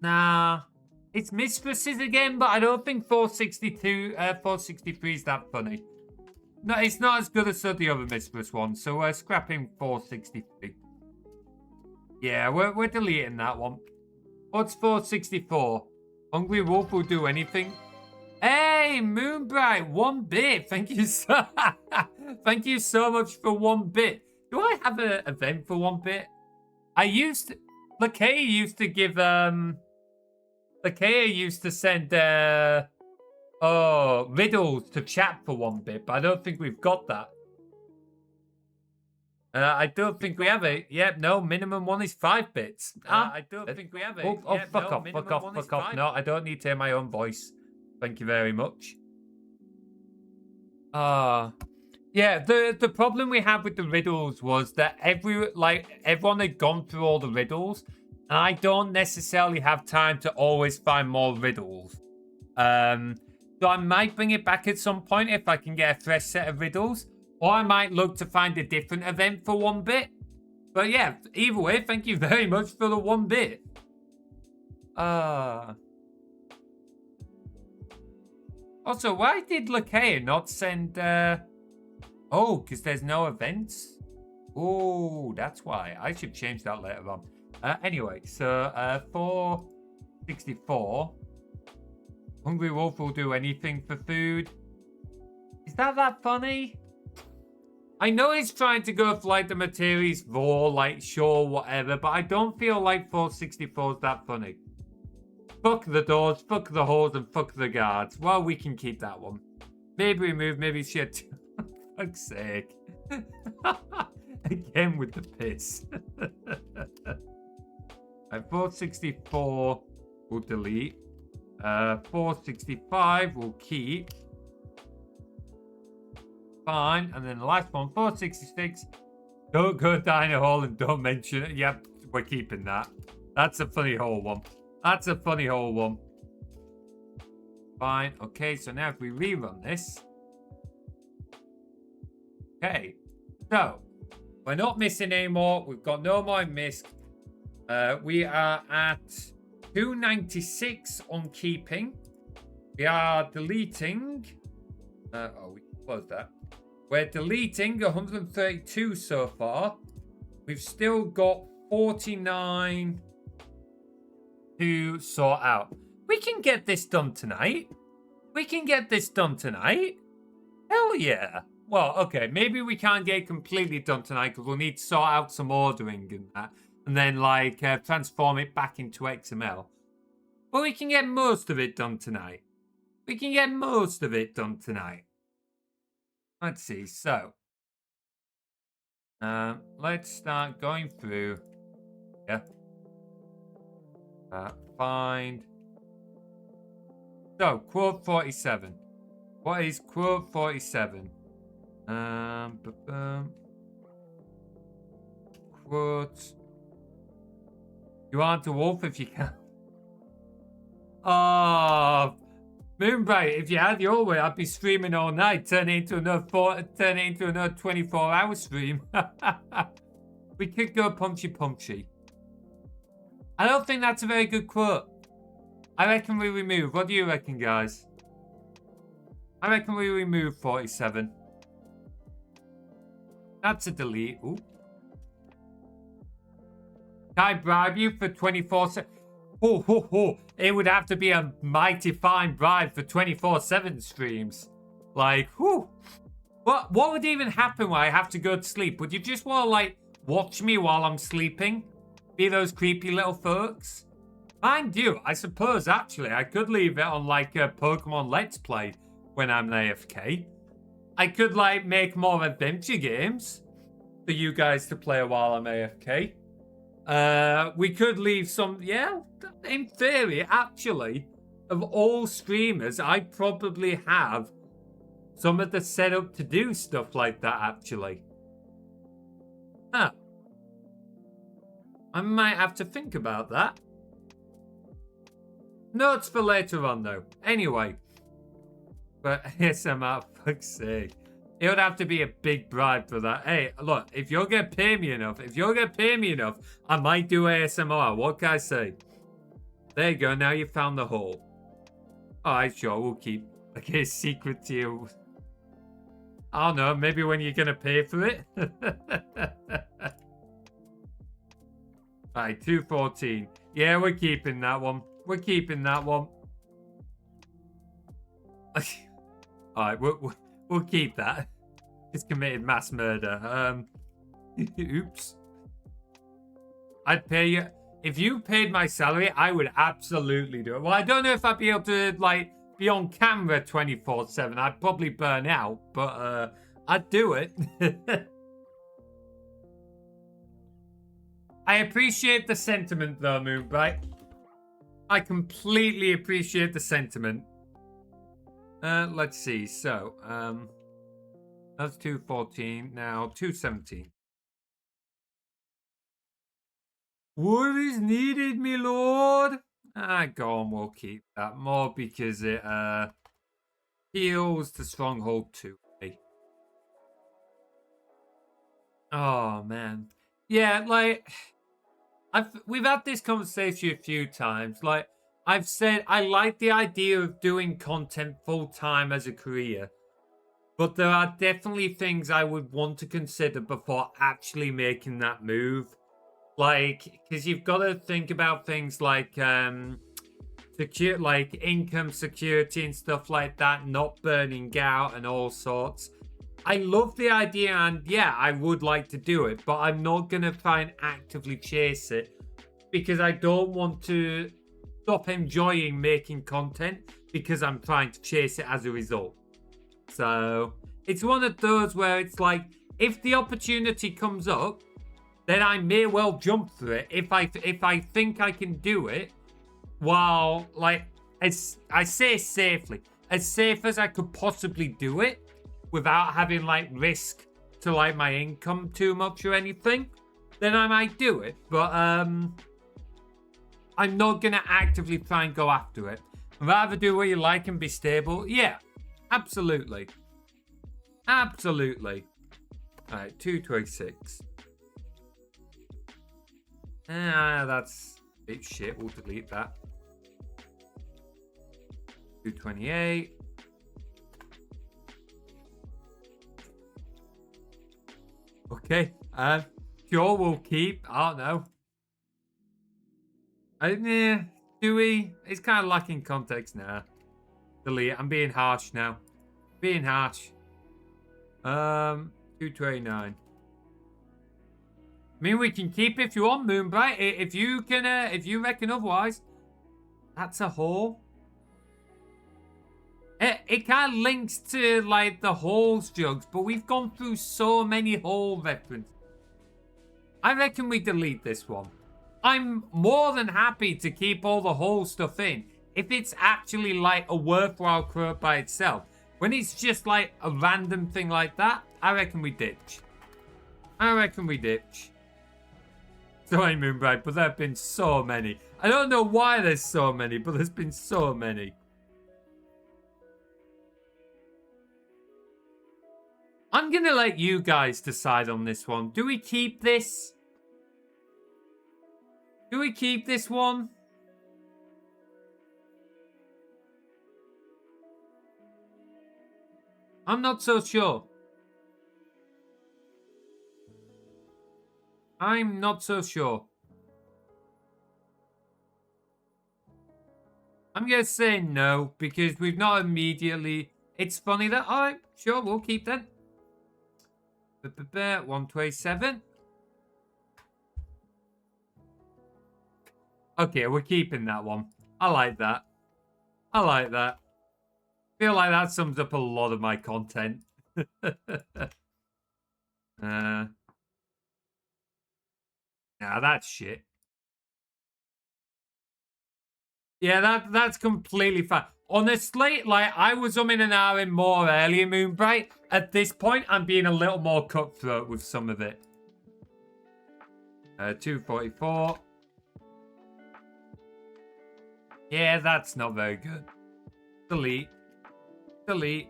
Nah. It's Mistresses again, but I don't think 463 is that funny. No, it's not as good as the other Mistress one, so we're scrapping 463. Yeah, we're deleting that one. What's 464? Hungry Wolf will do anything. Hey, Moonbright, 1 bit. Thank you so thank you so much for 1 bit. Do I have an event for 1 bit? Lakea used to give Lakea used to send riddles to chat for 1 bit, but I don't think we've got that. I don't think we have it. Yep, no, minimum one is 5 bits. I don't think we have it. Oh, fuck off. No, I don't need to hear my own voice. Thank you very much. Yeah, the problem we had with the riddles was that everyone had gone through all the riddles, and I don't necessarily have time to always find more riddles. So I might bring it back at some point if I can get a fresh set of riddles. Or I might look to find a different event for 1 bit. But yeah, either way, thank you very much for the 1 bit. Also, why did Lakea not send... Oh, because there's no events? Oh, that's why. I should change that later on. Anyway, so 464. Hungry Wolf will do anything for food. Is that funny? I know he's trying to go for like the Materies raw, like sure, whatever, but I don't feel like 464 is that funny. Fuck the doors, fuck the holes, and fuck the guards. Well, we can keep that one. Maybe remove, maybe shit. Fuck's sake. Again with the piss. At 464, we'll delete. 465, we'll keep. Fine, and then the last one, 466. Don't go down a hole and don't mention it. Yep, we're keeping that. That's a funny hole one. Fine, okay, so now if we rerun this. Okay, so we're not missing anymore. We've got no more misc. We are at 296 on keeping. We are deleting. We closed that. We're deleting 132 so far. We've still got 49 to sort out. We can get this done tonight. Hell yeah. Well, okay, maybe we can't get it completely done tonight because we'll need to sort out some ordering and that. And then, like, transform it back into XML. But we can get most of it done tonight. Let's see, so. Let's start going through. Yeah. Find. So, quote 47. What is quote 47? Quote. You aren't a wolf if you can. Oh, Moonbright, if you had your way, I'd be streaming all night, turn it into another 24-hour stream. We could go punchy. I don't think that's a very good quote. I reckon we remove. What do you reckon, guys? I reckon we remove 47. That's a delete. Ooh. Can I bribe you for 24/7? It would have to be a mighty fine bribe for 24/7 streams. Like, whoo. What would even happen when I have to go to sleep? Would you just want to, like, watch me while I'm sleeping. Be those creepy little folks. Mind you, I suppose actually I could leave it on like a Pokemon Let's Play when I'm AFK. I could like make more adventure games for you guys to play while I'm AFK. We could leave some, yeah, in theory, actually, of all streamers, I probably have some of the setup to do stuff like that, actually. Huh. I might have to think about that. Notes for later on, though. Anyway. But ASMR, fuck's sake. It would have to be a big bribe for that. Hey, look, if you're going to pay me enough, I might do ASMR. What can I say? There you go. Now you found the hole. Alright, sure, we'll keep like a secret to you. I don't know, maybe when you're going to pay for it. Alright, 214. Yeah, we're keeping that one. We're keeping that one. Alright, we'll keep that. It's committed mass murder. Oops. I'd pay you. If you paid my salary, I would absolutely do it. Well, I don't know if I'd be able to, like, be on camera 24/7. I'd probably burn out, but I'd do it. I appreciate the sentiment, though, Moonbright. I completely appreciate the sentiment. Let's see. So, that's 214. Now, 217. What is needed, me lord? Go on, we'll keep that more because it heals the stronghold 2. Oh man, yeah. Like, we've had this conversation a few times. Like, I've said I like the idea of doing content full time as a career, but there are definitely things I would want to consider before actually making that move. Like, because you've got to think about things like secure, like income security and stuff like that, not burning out and all sorts. I love the idea, and yeah, I would like to do it, but I'm not gonna try and actively chase it because I don't want to stop enjoying making content because I'm trying to chase it as a result. So it's one of those where it's like, if the opportunity comes up, then I may well jump through it if I think I can do it while, like, as I say, safely, as safe as I could possibly do it without having like risk to like my income too much or anything, then I might do it. But I'm not gonna actively try and go after it. I'd rather do what you like and be stable. Yeah, absolutely. Absolutely. All right, 226. That's a bit shit. We'll delete that. 228. Okay. Sure, we'll keep. I don't know. Do we? It's kind of lacking context now. Delete. I'm being harsh now. Being harsh. 229. I mean, we can keep if you want, Moonbright. If you can, if you reckon otherwise. That's a hole. It kind of links to, like, the holes jugs, but we've gone through so many hole references. I reckon we delete this one. I'm more than happy to keep all the hole stuff in if it's actually, like, a worthwhile quote by itself. When it's just, like, a random thing like that, I reckon we ditch. I reckon we ditch. Sorry, Moonbright, but there have been so many. I don't know why there's so many, but there's been so many. I'm going to let you guys decide on this one. Do we keep this? Do we keep this one? I'm not so sure. I'm not so sure. I'm going to say no, because we've not immediately... It's funny that... Alright, sure, we'll keep that. 127. Okay, we're keeping that one. I like that. I like that. Feel like that sums up a lot of my content. Nah, that's shit. Yeah, that's completely fine. Honestly, like, I was umming and ahhing more earlier, Moonbright. At this point, I'm being a little more cutthroat with some of it. 244. Yeah, that's not very good. Delete. Delete.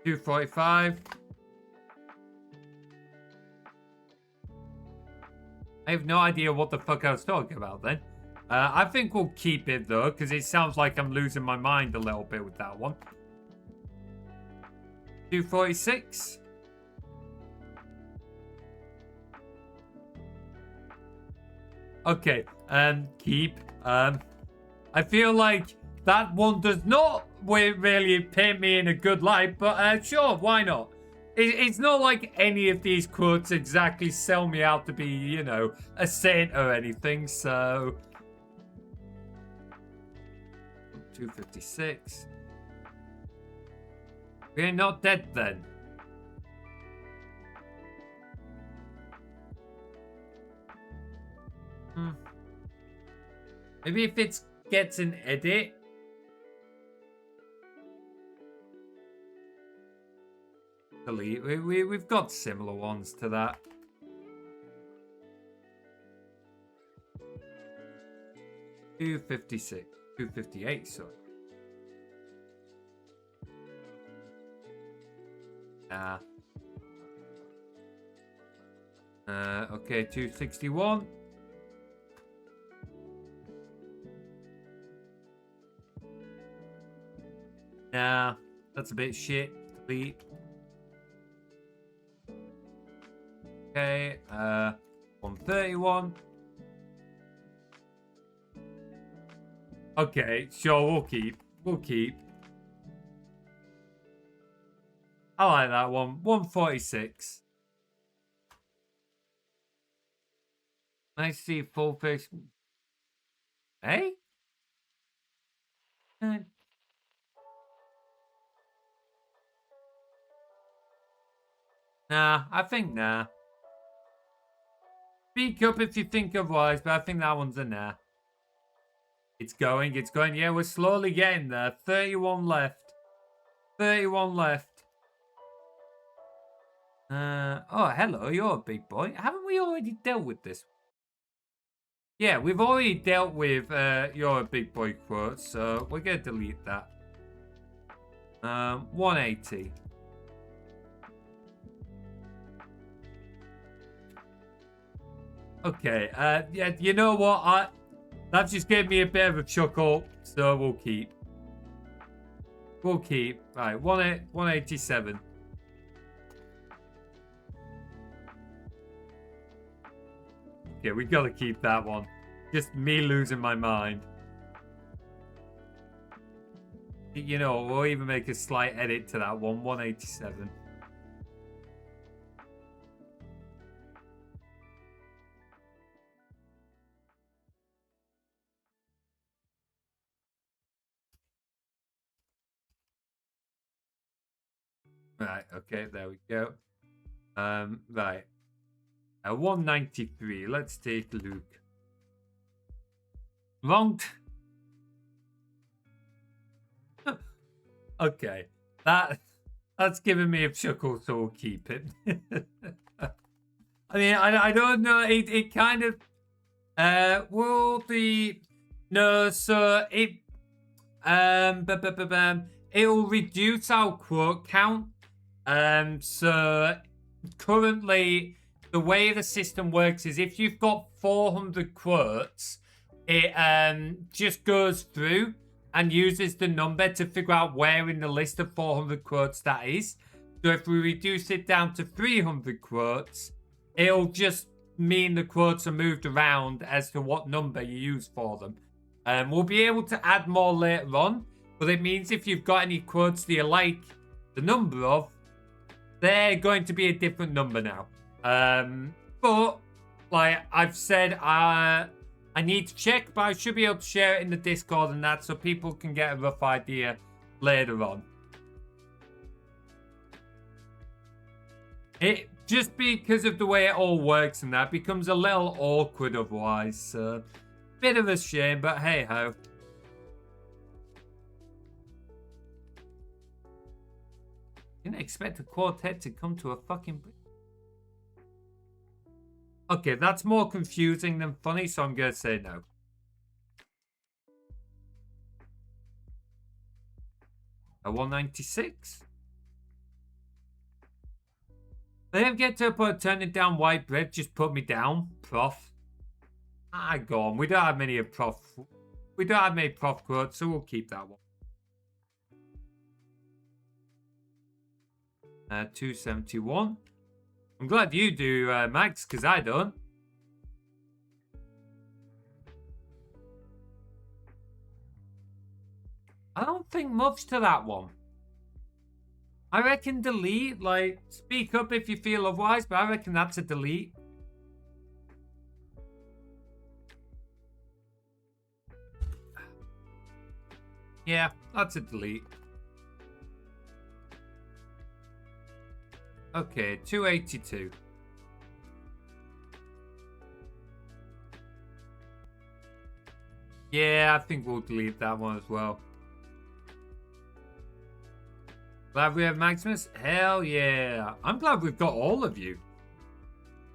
245. I have no idea what the fuck I was talking about then. I think we'll keep it though, because it sounds like I'm losing my mind a little bit with that one. 246. Okay, keep. I feel like that one does not really paint me in a good light, but sure, why not? It's not like any of these quotes exactly sell me out to be, you know, a saint or anything, so... 256. We're not dead then. Maybe if it gets an edit. Delete. We've got similar ones to that. $256. 258, sorry. Nah. Okay, 261. Nah, that's a bit shit. Delete. Okay, 131. Okay, sure, we'll keep. We'll keep. I like that one. 146. Nice to see full face. Hey? Nah, I think nah. Speak up if you think otherwise, but I think that one's a nah. It's going, it's going. Yeah, we're slowly getting there. 31 left. 31 left. Oh, hello, you're a big boy. Haven't we already dealt with this? Yeah, we've already dealt with you're a big boy quote, so we're going to delete that. 180. Okay, yeah, you know what? That just gave me a bit of a chuckle, so we'll keep. We'll keep. Right, 187. Okay, we gotta keep that one. Just me losing my mind. You know, we'll even make a slight edit to that one. 187. Right, okay, there we go. Right. 193. Let's take a look. Wrong. Okay. That's giving me a chuckle, so we'll keep it. I mean, I don't know. It kind of will be no, so it it'll reduce our quote count. So currently the way the system works is if you've got 400 quotes, it just goes through and uses the number to figure out where in the list of 400 quotes that is. So if we reduce it down to 300 quotes, it'll just mean the quotes are moved around as to what number you use for them. We'll be able to add more later on, but it means if you've got any quotes that you like the number of, they're going to be a different number now. But like I've said, I I need to check, but I should be able to share it in the Discord and that so people can get a rough idea later on. It just because of the way it all works and that becomes a little awkward otherwise. So, bit of a shame, but hey ho. Didn't expect a quartet to come to a fucking... Okay, that's more confusing than funny, so I'm going to say no. A 196? They don't get to a point of turning down white bread, just put me down, prof. Ah, go on. We don't have many prof. We don't have many prof quotes, so we'll keep that one. 271. I'm glad you do, Max, because I don't. I don't think much to that one. I reckon delete, like, speak up if you feel otherwise, but I reckon that's a delete. Yeah, that's a delete. Okay, 282. Yeah, I think we'll delete that one as well. Glad we have Maximus? Hell yeah. I'm glad we've got all of you.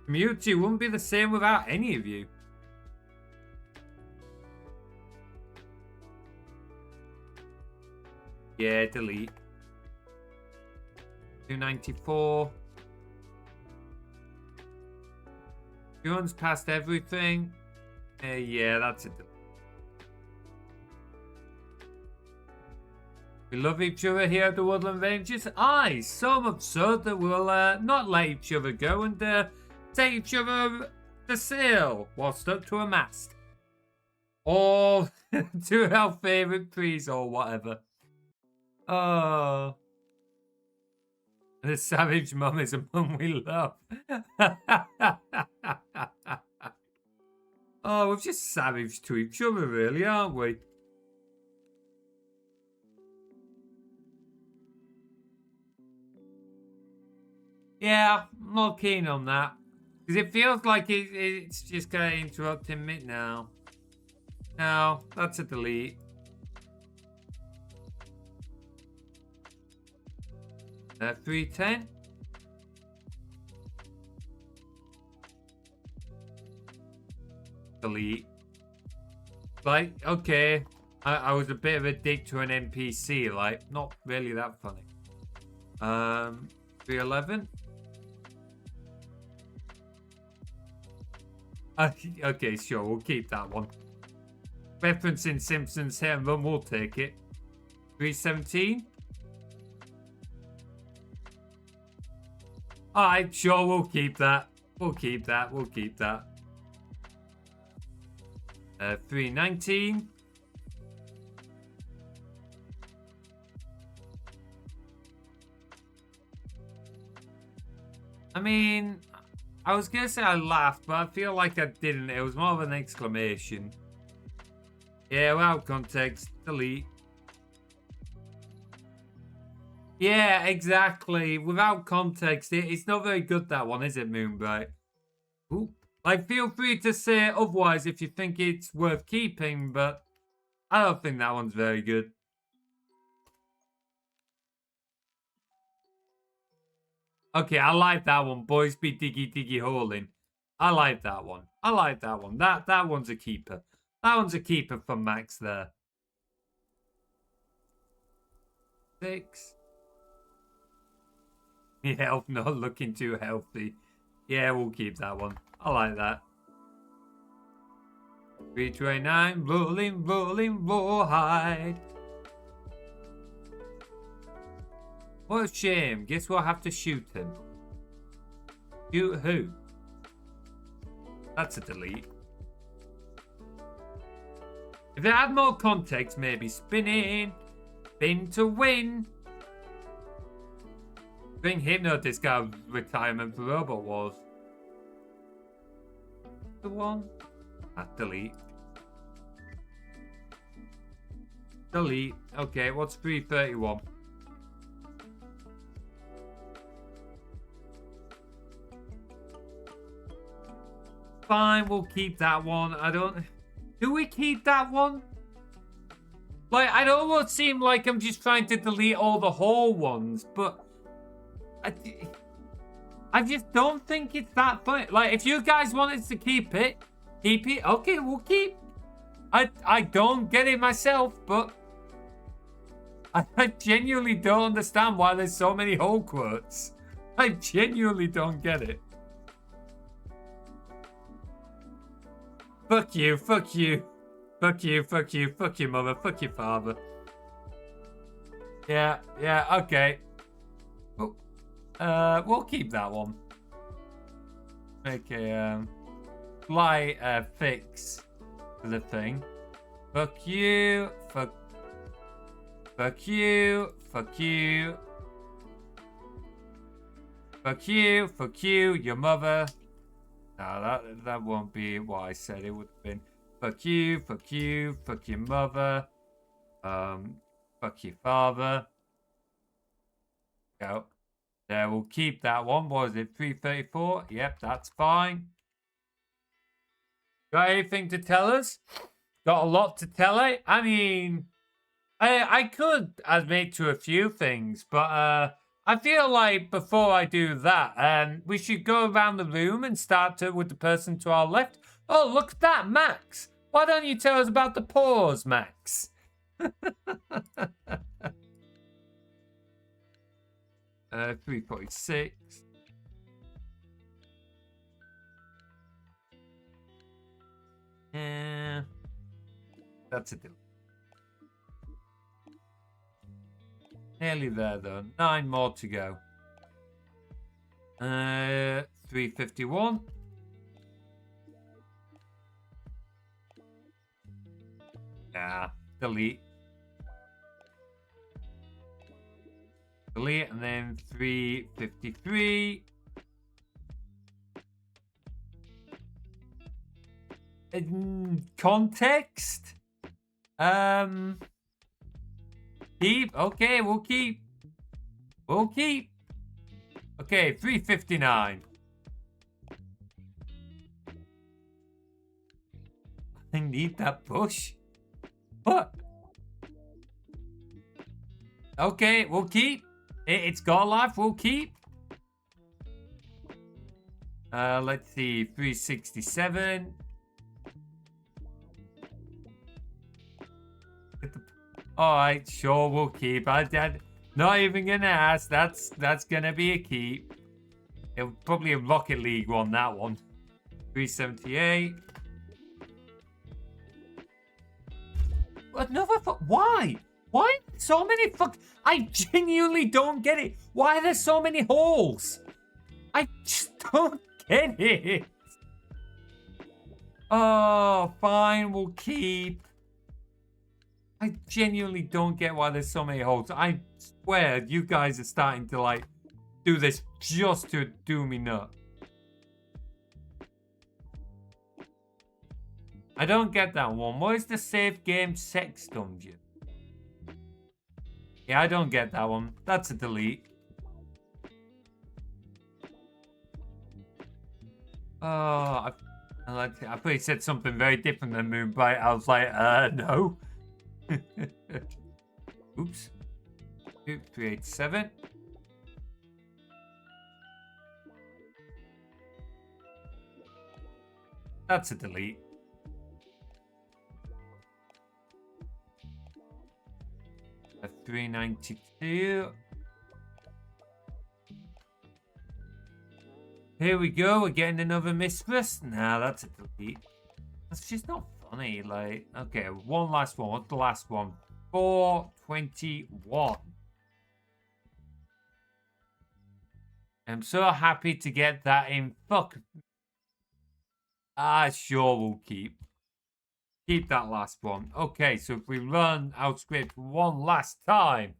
Community wouldn't be the same without any of you. Yeah, delete. 294. Jones passed everything. Yeah, that's it. We love each other here at the Woodland Rangers. Aye, so much so that we'll not let each other go and take each other to sail while stuck to a mast. Or to our favourite trees or whatever. Oh. The savage mum is a mum we love. Oh, we're just savage to each other, really, aren't we? Yeah, I'm not keen on that. Because it feels like it's just going to interrupt him now. No, that's a delete. 310. Delete. Like, okay. I was a bit of a dick to an NPC, like, not really that funny. 311. Okay, sure, we'll keep that one. Referencing Simpsons Hit and Run, we'll take it. 317. Alright, sure, we'll keep that. We'll keep that. 319. I mean, I was gonna say I laughed, but I feel like I didn't. It was more of an exclamation. Yeah, without context, delete. Yeah, exactly. Without context, it's not very good, that one, is it, Moonbright? Ooh. Like, feel free to say otherwise if you think it's worth keeping, but I don't think that one's very good. Okay, I like that one. Boys be diggy diggy holing. I like that one. That one's a keeper. That one's a keeper from Max there. 6. Yeah, not looking too healthy. Yeah, we'll keep that one. I like that. 329, rolling, rawhide. What a shame. Guess we'll have to shoot him. Shoot who? That's a delete. If it had more context, maybe spinning. Spin to win. Bring Hypnodisc out of retirement for Robot Wars. The one? Ah, delete. Delete. Okay, what's 331? Fine, we'll keep that one. I don't... Do we keep that one? Like, I don't want to seem like I'm just trying to delete all the whole ones, but... I just don't think it's that funny. Like, if you guys wanted to keep it, okay, we'll keep. I don't get it myself, but... I genuinely don't understand why there's so many whole quotes. I genuinely don't get it. Fuck you, fuck you. Fuck you, fuck you, fuck your mother, fuck your father. Yeah, okay. Oh, we'll keep that one. Okay, slight fix for the thing. Fuck you, fuck you, fuck you. Fuck you, fuck you, your mother. No, that won't be what I said it would have been. Fuck you, fuck your mother. Fuck your father. Go. There, we'll keep that one. What is it, 334? Yep, that's fine. Got anything to tell us? Got a lot to tell it? I mean, I could admit to a few things, but I feel like before I do that, we should go around the room and start with the person to our left. Oh, look at that, Max. Why don't you tell us about the pause, Max? 346. Yeah. That's a deal. Nearly there, though. 9 more to go. 351. Nah, delete. Delete, and then 353. Context? Keep. Okay, we'll keep. We'll keep. Okay, 359. I need that push. What? Okay, we'll keep. It's got life, we'll keep. Let's see, 367. Alright, sure, we'll keep. I'm not even gonna ask. That's gonna be a keep. It'll probably a Rocket League one, that one. 378. Another why? Why so many I genuinely don't get it. Why are there so many holes? I just don't get it. Oh, fine, we'll keep. I genuinely don't get why there's so many holes. I swear you guys are starting to like do this just to do me nut. I don't get that one. What is the save game sex dungeon? Yeah, I don't get that one. That's a delete. Oh, I probably said something very different than Moonbite. I was like, no. Oops. 387. That's a delete. A 392. Here we go. We're getting another mistress. Nah, that's a delete. That's just not funny. Like, okay, one last one. What's the last one? 421. I'm so happy to get that in. Fuck. Sure, we'll keep. Keep that last one. Okay, so if we run our script one last time.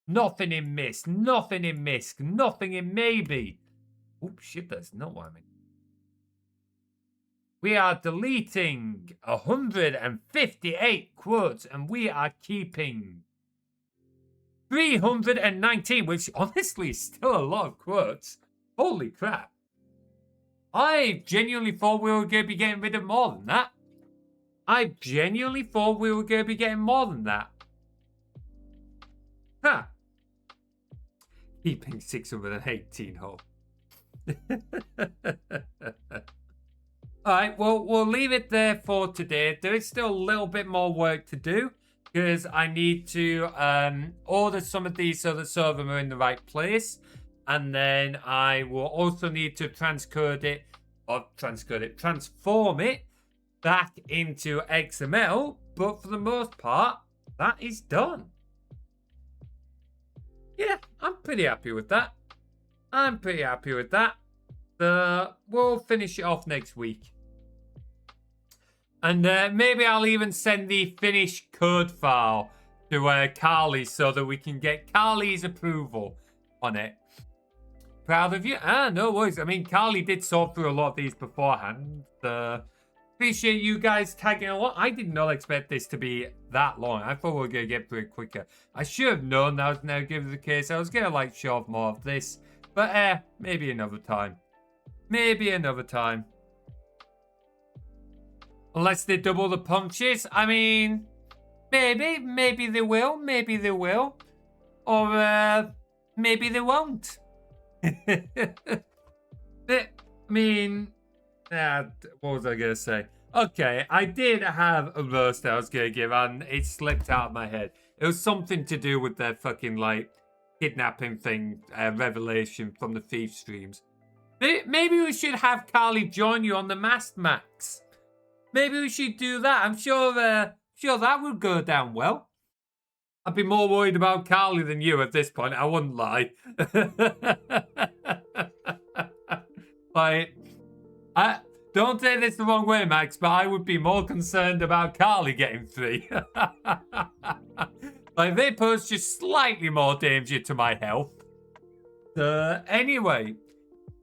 Nothing in miss. Nothing in misc. Nothing in maybe. Oops, shit, that's not what I mean. We are deleting 158 quotes, and we are keeping 319, which honestly is still a lot of quotes. Holy crap. I genuinely thought we were going to be getting rid of more than that. I genuinely thought we were going to be getting more than that. Huh. Keeping 618 whole. Alright, well, we'll leave it there for today. There is still a little bit more work to do, because I need to order some of these so that some of them are in the right place. And then I will also need to transform it back into XML. But for the most part, that is done. Yeah, I'm pretty happy with that. We'll finish it off next week. And maybe I'll even send the finished code file to Carly so that we can get Carly's approval on it. Proud of you. No worries. I mean, Carly did sort through a lot of these beforehand. Appreciate you guys tagging along. I did not expect this to be that long. I thought we were going to get through it quicker. I should have known that was now given the case. I was going to like show off more of this. But maybe another time. Maybe another time. Unless they double the punches. I mean, maybe they will. Maybe they will. Or maybe they won't. I mean, what was I going to say? Okay, I did have a roast I was going to give, and it slipped out of my head. It was something to do with their fucking, like, kidnapping thing, revelation from the thief streams. Maybe we should have Carly join you on the Masked Max. Maybe we should do that. I'm sure that would go down well. I'd be more worried about Carly than you at this point. I wouldn't lie. Like, don't take this the wrong way, Max, but I would be more concerned about Carly getting free. Like, they pose just slightly more danger to my health. Anyway,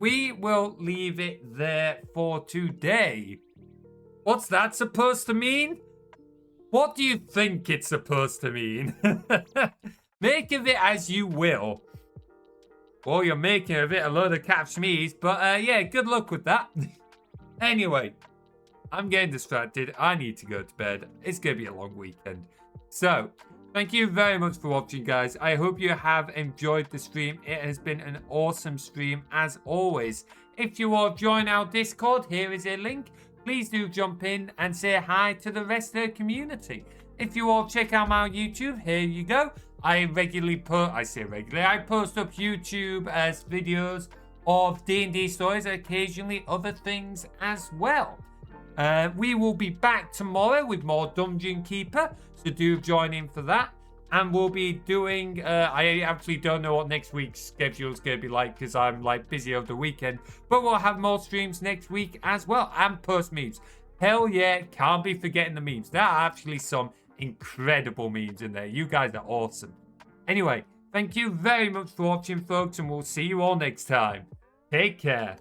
we will leave it there for today. What's that supposed to mean? What do you think it's supposed to mean? Make of it as you will. Well, you're making of it a load of cat schmees, but yeah, good luck with that. Anyway, I'm getting distracted. I need to go to bed. It's going to be a long weekend. So, thank you very much for watching, guys. I hope you have enjoyed the stream. It has been an awesome stream, as always. If you all join our Discord, here is a link. Please do jump in and say hi to the rest of the community. If you all check out my YouTube, here you go. I post up YouTube as videos of D&D stories, and occasionally other things as well. We will be back tomorrow with more Dungeon Keeper, so do join in for that. And we'll be doing, I actually don't know what next week's schedule is going to be like because I'm like busy over the weekend. But we'll have more streams next week as well, and post memes. Hell yeah, can't be forgetting the memes. There are actually some incredible memes in there. You guys are awesome. Anyway, thank you very much for watching, folks, and we'll see you all next time. Take care.